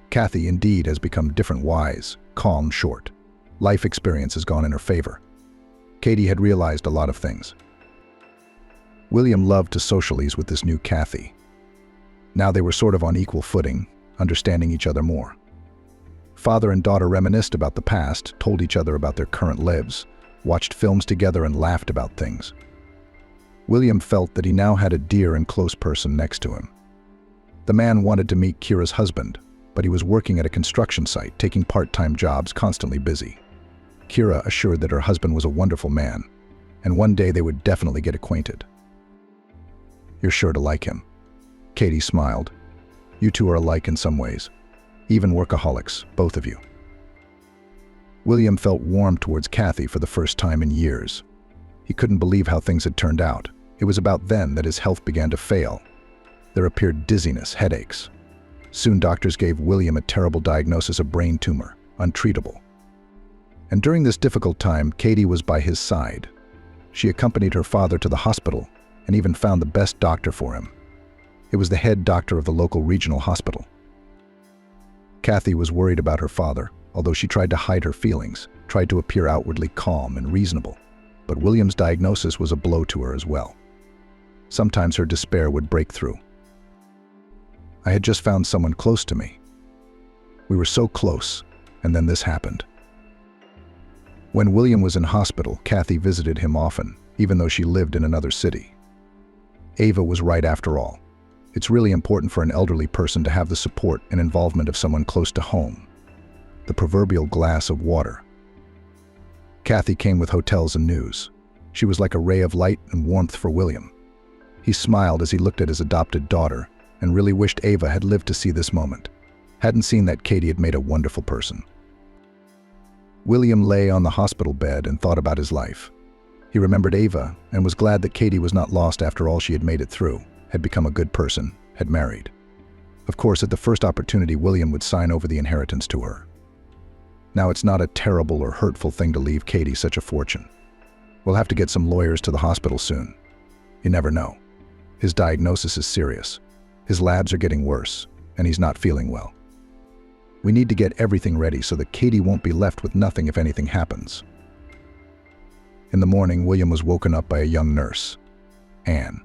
A: Kathy indeed has become different, wise, calm, short. Life experience has gone in her favor. Katie had realized a lot of things. William loved to socialize with this new Kathy. Now they were sort of on equal footing, understanding each other more. Father and daughter reminisced about the past, told each other about their current lives, watched films together and laughed about things. William felt that he now had a dear and close person next to him. The man wanted to meet Kira's husband, but he was working at a construction site, taking part-time jobs, constantly busy. Kira assured that her husband was a wonderful man, and one day they would definitely get acquainted. You're sure to like him. Katie smiled. You two are alike in some ways. Even workaholics, both of you. William felt warm towards Kathy for the first time in years. He couldn't believe how things had turned out. It was about then that his health began to fail. There appeared dizziness, headaches. Soon doctors gave William a terrible diagnosis of brain tumor, untreatable. And during this difficult time, Katie was by his side. She accompanied her father to the hospital and even found the best doctor for him. It was the head doctor of the local regional hospital. Kathy was worried about her father, although she tried to hide her feelings, tried to appear outwardly calm and reasonable. But William's diagnosis was a blow to her as well. Sometimes her despair would break through. I had just found someone close to me. We were so close, and then this happened. When William was in hospital, Kathy visited him often, even though she lived in another city. Ava was right after all. It's really important for an elderly person to have the support and involvement of someone close to home. The proverbial glass of water. Kathy came with hotels and news. She was like a ray of light and warmth for William. He smiled as he looked at his adopted daughter and really wished Ava had lived to see this moment. Hadn't seen that Katie had made a wonderful person. William lay on the hospital bed and thought about his life. He remembered Ava and was glad that Katie was not lost after all. She had made it through, had become a good person, had married. Of course, at the first opportunity, William would sign over the inheritance to her. Now it's not a terrible or hurtful thing to leave Katie such a fortune. We'll have to get some lawyers to the hospital soon. You never know. His diagnosis is serious. His labs are getting worse, and he's not feeling well. We need to get everything ready so that Katie won't be left with nothing if anything happens. In the morning, William was woken up by a young nurse, Anne.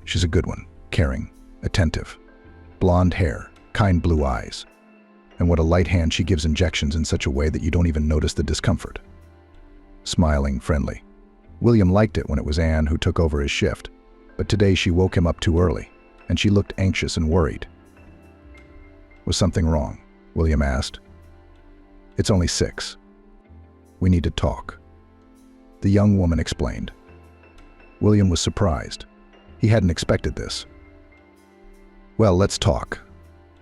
A: She's a good one, caring, attentive, blonde hair, kind blue eyes. And what a light hand she gives injections in such a way that you don't even notice the discomfort. Smiling, friendly. William liked it when it was Anne who took over his shift, but today she woke him up too early, and she looked anxious and worried. Was something wrong? William asked. It's only 6. We need to talk. The young woman explained. William was surprised. He hadn't expected this. Well, let's talk.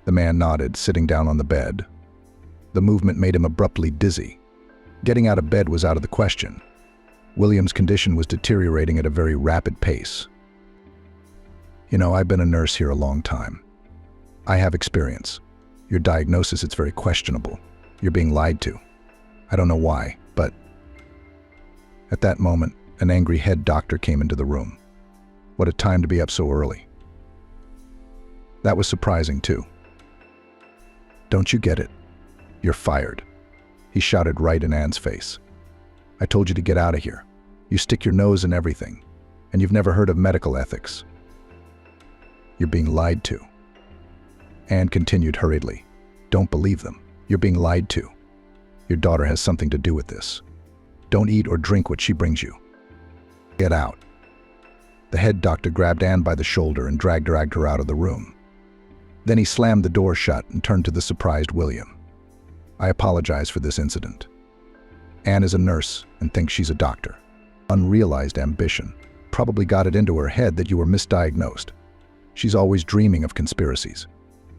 A: The man nodded, sitting down on the bed. The movement made him abruptly dizzy. Getting out of bed was out of the question. William's condition was deteriorating at a very rapid pace. You know, I've been a nurse here a long time. I have experience. Your diagnosis, it's very questionable. You're being lied to. I don't know why, but... At that moment, an angry head doctor came into the room. What a time to be up so early. That was surprising, too. Don't you get it? You're fired. He shouted right in Anne's face. I told you to get out of here. You stick your nose in everything, and you've never heard of medical ethics. You're being lied to. Anne continued hurriedly. Don't believe them. You're being lied to. Your daughter has something to do with this. Don't eat or drink what she brings you. Get out. The head doctor grabbed Anne by the shoulder and dragged her out of the room. Then he slammed the door shut and turned to the surprised William. I apologize for this incident. Anne is a nurse and thinks she's a doctor. Unrealized ambition probably got it into her head that you were misdiagnosed. She's always dreaming of conspiracies.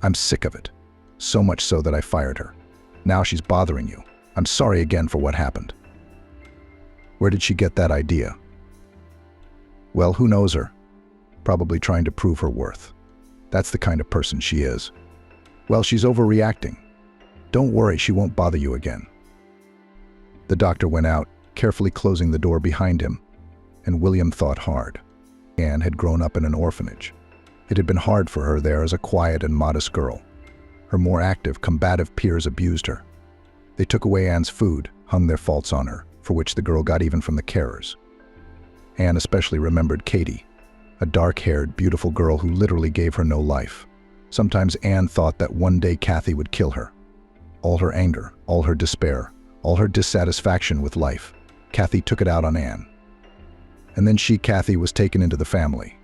A: I'm sick of it. So much so that I fired her. Now she's bothering you. I'm sorry again for what happened. Where did she get that idea? Well, who knows her? Probably trying to prove her worth. That's the kind of person she is. Well, she's overreacting. Don't worry, she won't bother you again. The doctor went out, carefully closing the door behind him, and William thought hard. Anne had grown up in an orphanage. It had been hard for her there as a quiet and modest girl. Her more active, combative peers abused her. They took away Anne's food, hung their faults on her, for which the girl got even from the carers. Anne especially remembered Katie, a dark-haired, beautiful girl who literally gave her no life. Sometimes Anne thought that one day Kathy would kill her. All her anger, all her despair, all her dissatisfaction with life, Kathy took it out on Anne. And then she, Kathy, was taken into the family.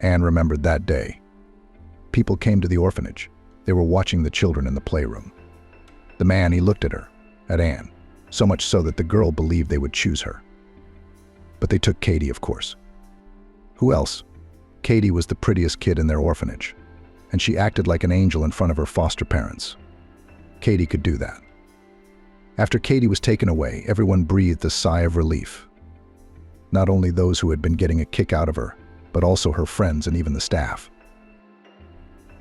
A: Anne remembered that day. People came to the orphanage. They were watching the children in the playroom. The man, he looked at her, at Anne, so much so that the girl believed they would choose her. But they took Katie, of course. Who else? Katie was the prettiest kid in their orphanage, and she acted like an angel in front of her foster parents. Katie could do that. After Katie was taken away, everyone breathed a sigh of relief. Not only those who had been getting a kick out of her, but also her friends and even the staff.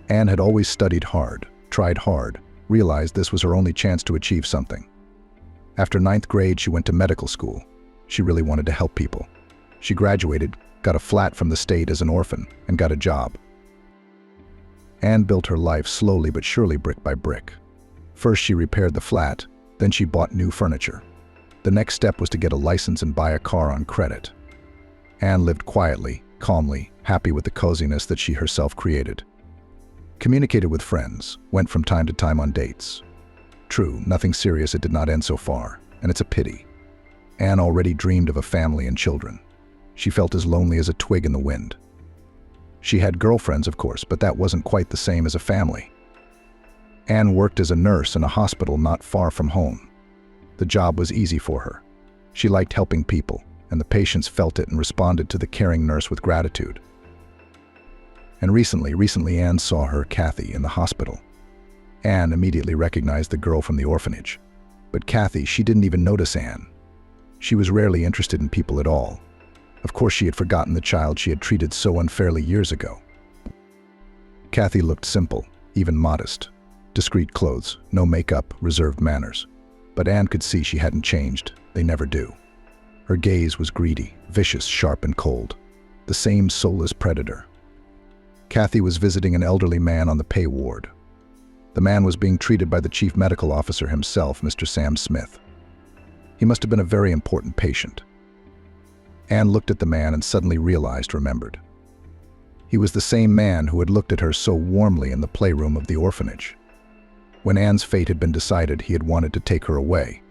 A: Anne had always studied hard, tried hard, realized this was her only chance to achieve something. After 9th grade, she went to medical school. She really wanted to help people. She graduated, got a flat from the state as an orphan, and got a job. Anne built her life slowly but surely, brick by brick. First, she repaired the flat, then she bought new furniture. The next step was to get a license and buy a car on credit. Anne lived quietly, calmly, happy with the coziness that she herself created. Communicated with friends, went from time to time on dates. True, nothing serious, it did not end so far, and it's a pity. Anne already dreamed of a family and children. She felt as lonely as a twig in the wind. She had girlfriends, of course, but that wasn't quite the same as a family. Anne worked as a nurse in a hospital not far from home. The job was easy for her. She liked helping people, and the patients felt it and responded to the caring nurse with gratitude. And recently Anne saw her, Kathy, in the hospital. Anne immediately recognized the girl from the orphanage. But Kathy, she didn't even notice Anne. She was rarely interested in people at all. Of course, she had forgotten the child she had treated so unfairly years ago. Kathy looked simple, even modest. Discreet clothes, no makeup, reserved manners. But Anne could see she hadn't changed. They never do. Her gaze was greedy, vicious, sharp, and cold. The same soulless predator. Kathy was visiting an elderly man on the pay ward. The man was being treated by the chief medical officer himself, Mr. Sam Smith. He must have been a very important patient. Anne looked at the man and suddenly remembered. He was the same man who had looked at her so warmly in the playroom of the orphanage. When Anne's fate had been decided, he had wanted to take her away.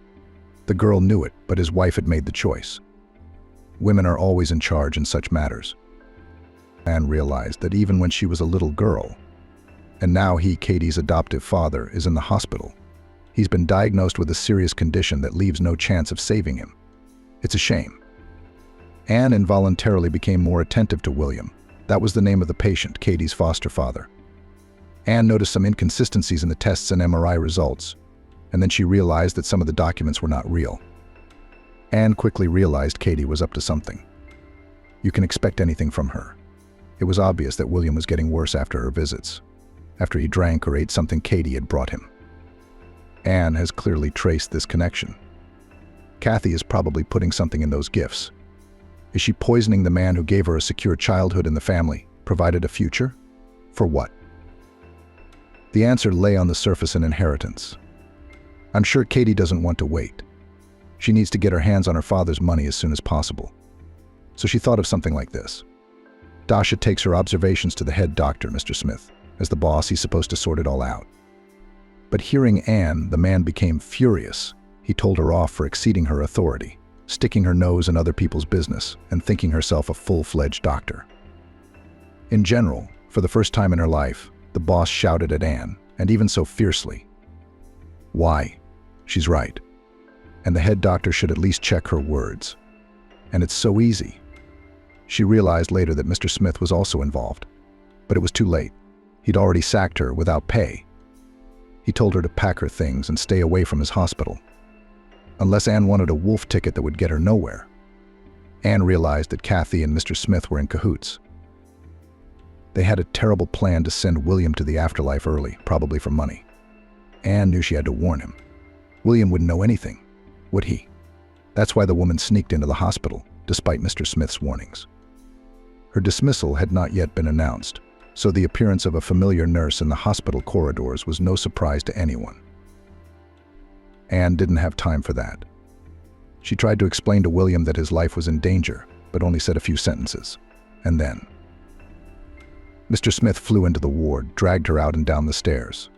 A: The girl knew it, but his wife had made the choice. Women are always in charge in such matters. Anne realized that even when she was a little girl, and now he, Katie's adoptive father, is in the hospital. He's been diagnosed with a serious condition that leaves no chance of saving him. It's a shame. Anne involuntarily became more attentive to William. That was the name of the patient, Katie's foster father. Anne noticed some inconsistencies in the tests and MRI results, and then she realized that some of the documents were not real. Anne quickly realized Katie was up to something. You can expect anything from her. It was obvious that William was getting worse after her visits, after he drank or ate something Katie had brought him. Anne has clearly traced this connection. Kathy is probably putting something in those gifts. Is she poisoning the man who gave her a secure childhood in the family, provided a future? For what? The answer lay on the surface in inheritance. I'm sure Katie doesn't want to wait. She needs to get her hands on her father's money as soon as possible. So she thought of something like this. Dasha takes her observations to the head doctor, Mr. Smith. As the boss, he's supposed to sort it all out. But hearing Anne, the man became furious. He told her off for exceeding her authority, sticking her nose in other people's business, and thinking herself a full-fledged doctor. In general, for the first time in her life, the boss shouted at Anne, and even so fiercely. Why? She's right. And the head doctor should at least check her words. And it's so easy. She realized later that Mr. Smith was also involved. But it was too late. He'd already sacked her without pay. He told her to pack her things and stay away from his hospital. Unless Anne wanted a wolf ticket that would get her nowhere. Anne realized that Kathy and Mr. Smith were in cahoots. They had a terrible plan to send William to the afterlife early, probably for money. Anne knew she had to warn him. William wouldn't know anything, would he? That's why the woman sneaked into the hospital, despite Mr. Smith's warnings. Her dismissal had not yet been announced, so the appearance of a familiar nurse in the hospital corridors was no surprise to anyone. Anne didn't have time for that. She tried to explain to William that his life was in danger, but only said a few sentences. And then Mr. Smith flew into the ward, dragged her out and down the stairs.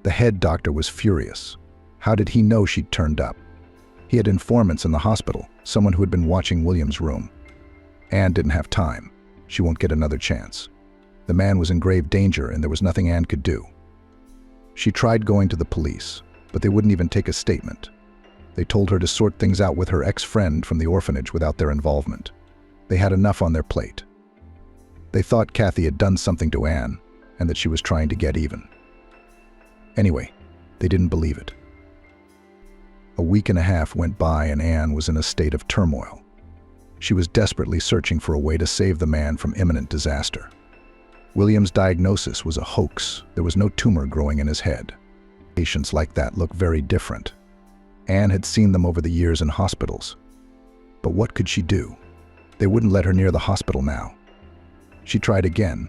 A: The head doctor was furious. How did he know she'd turned up? He had informants in the hospital, someone who had been watching William's room. Anne didn't have time. She won't get another chance. The man was in grave danger and there was nothing Anne could do. She tried going to the police, but they wouldn't even take a statement. They told her to sort things out with her ex-friend from the orphanage without their involvement. They had enough on their plate. They thought Kathy had done something to Anne and that she was trying to get even. Anyway, they didn't believe it. A week and a half went by and Anne was in a state of turmoil. She was desperately searching for a way to save the man from imminent disaster. William's diagnosis was a hoax. There was no tumor growing in his head. Patients like that look very different. Anne had seen them over the years in hospitals. But what could she do? They wouldn't let her near the hospital now. She tried again,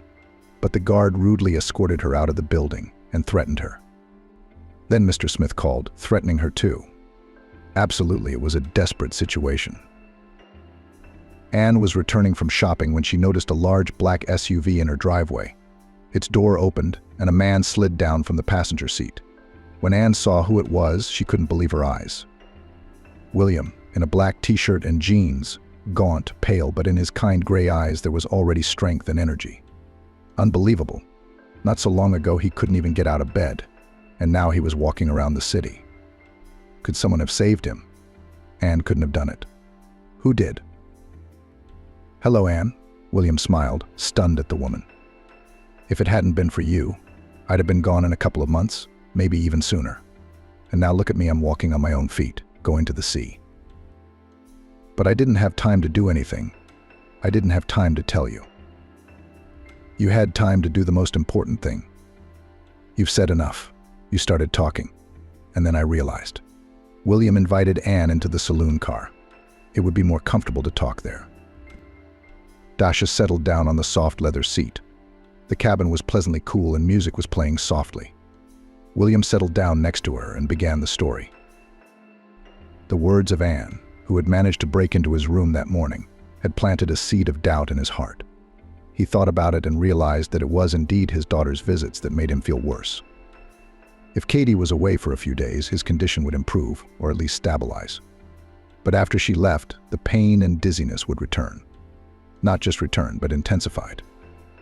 A: but the guard rudely escorted her out of the building and threatened her. Then Mr. Smith called, threatening her too. Absolutely, it was a desperate situation. Anne was returning from shopping when she noticed a large black SUV in her driveway. Its door opened, and a man slid down from the passenger seat. When Anne saw who it was, she couldn't believe her eyes. William, in a black t-shirt and jeans, gaunt, pale, but in his kind gray eyes there was already strength and energy. Unbelievable. Not so long ago he couldn't even get out of bed, and now he was walking around the city. Could someone have saved him? Anne couldn't have done it. Who did? Hello, Anne. William smiled, stunned at the woman. If it hadn't been for you, I'd have been gone in a couple of months, maybe even sooner. And now look at me, I'm walking on my own feet, going to the sea. But I didn't have time to do anything. I didn't have time to tell you. You had time to do the most important thing. You've said enough. You started talking. And then I realized. William invited Anne into the saloon car. It would be more comfortable to talk there. Dasha settled down on the soft leather seat. The cabin was pleasantly cool and music was playing softly. William settled down next to her and began the story. The words of Anne, who had managed to break into his room that morning, had planted a seed of doubt in his heart. He thought about it and realized that it was indeed his daughter's visits that made him feel worse. If Katie was away for a few days, his condition would improve, or at least stabilize. But after she left, the pain and dizziness would return. Not just return, but intensified.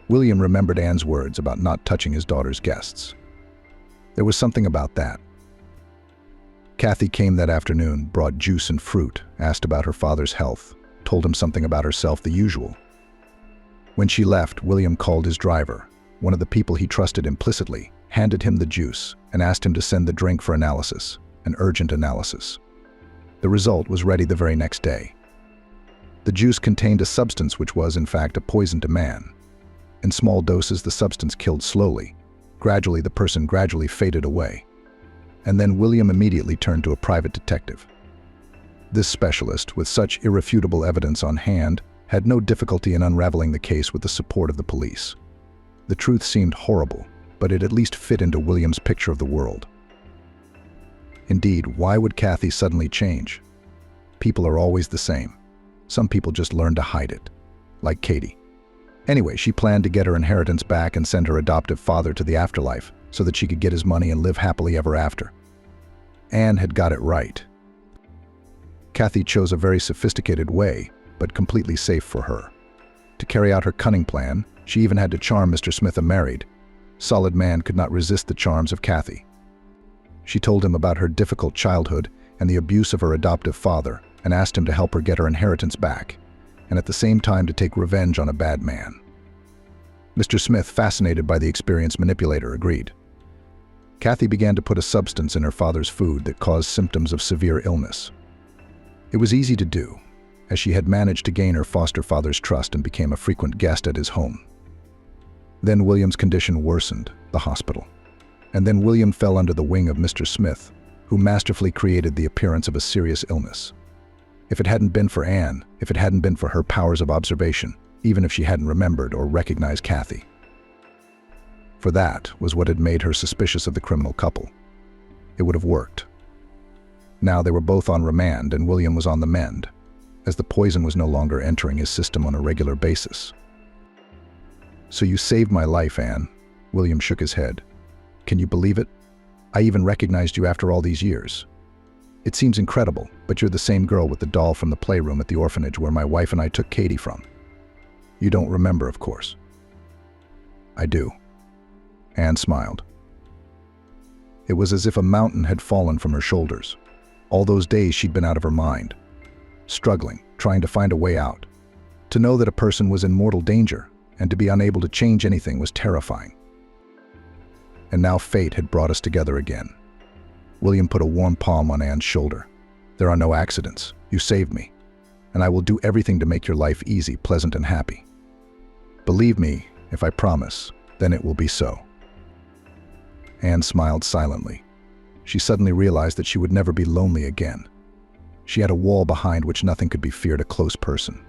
A: William remembered Anne's words about not touching his daughter's guests. There was something about that. Kathy came that afternoon, brought juice and fruit, asked about her father's health, told him something about herself, the usual. When she left, William called his driver, one of the people he trusted implicitly, handed him the juice, and asked him to send the drink for analysis, an urgent analysis. The result was ready the very next day. The juice contained a substance which was, in fact, a poison to man. In small doses, the substance killed slowly. Gradually, the person gradually faded away. And then William immediately turned to a private detective. This specialist, with such irrefutable evidence on hand, had no difficulty in unraveling the case with the support of the police. The truth seemed horrible, but it at least fit into William's picture of the world. Indeed, why would Kathy suddenly change? People are always the same. Some people just learn to hide it, like Katie. Anyway, she planned to get her inheritance back and send her adoptive father to the afterlife so that she could get his money and live happily ever after. Anne had got it right. Kathy chose a very sophisticated way, but completely safe for her. To carry out her cunning plan, she even had to charm Mr. Smith, a married, solid man could not resist the charms of Kathy. She told him about her difficult childhood and the abuse of her adoptive father, and asked him to help her get her inheritance back, and at the same time to take revenge on a bad man. Mr. Smith, fascinated by the experienced manipulator, agreed. Kathy began to put a substance in her father's food that caused symptoms of severe illness. It was easy to do, as she had managed to gain her foster father's trust and became a frequent guest at his home. Then William's condition worsened, the hospital. And then William fell under the wing of Mr. Smith, who masterfully created the appearance of a serious illness. If it hadn't been for Anne, if it hadn't been for her powers of observation, even if she hadn't remembered or recognized Kathy. For that was what had made her suspicious of the criminal couple. It would have worked. Now they were both on remand and William was on the mend, as the poison was no longer entering his system on a regular basis. "So you saved my life, Anne." William shook his head. "Can you believe it? I even recognized you after all these years. It seems incredible, but you're the same girl with the doll from the playroom at the orphanage where my wife and I took Katie from. You don't remember, of course." "I do." Anne smiled. It was as if a mountain had fallen from her shoulders. All those days she'd been out of her mind, struggling, trying to find a way out. To know that a person was in mortal danger and to be unable to change anything was terrifying. And now fate had brought us together again. William put a warm palm on Anne's shoulder. "There are no accidents. You saved me. And I will do everything to make your life easy, pleasant, and happy. Believe me, if I promise, then it will be so." Anne smiled silently. She suddenly realized that she would never be lonely again. She had a wall behind which nothing could be feared, a close person.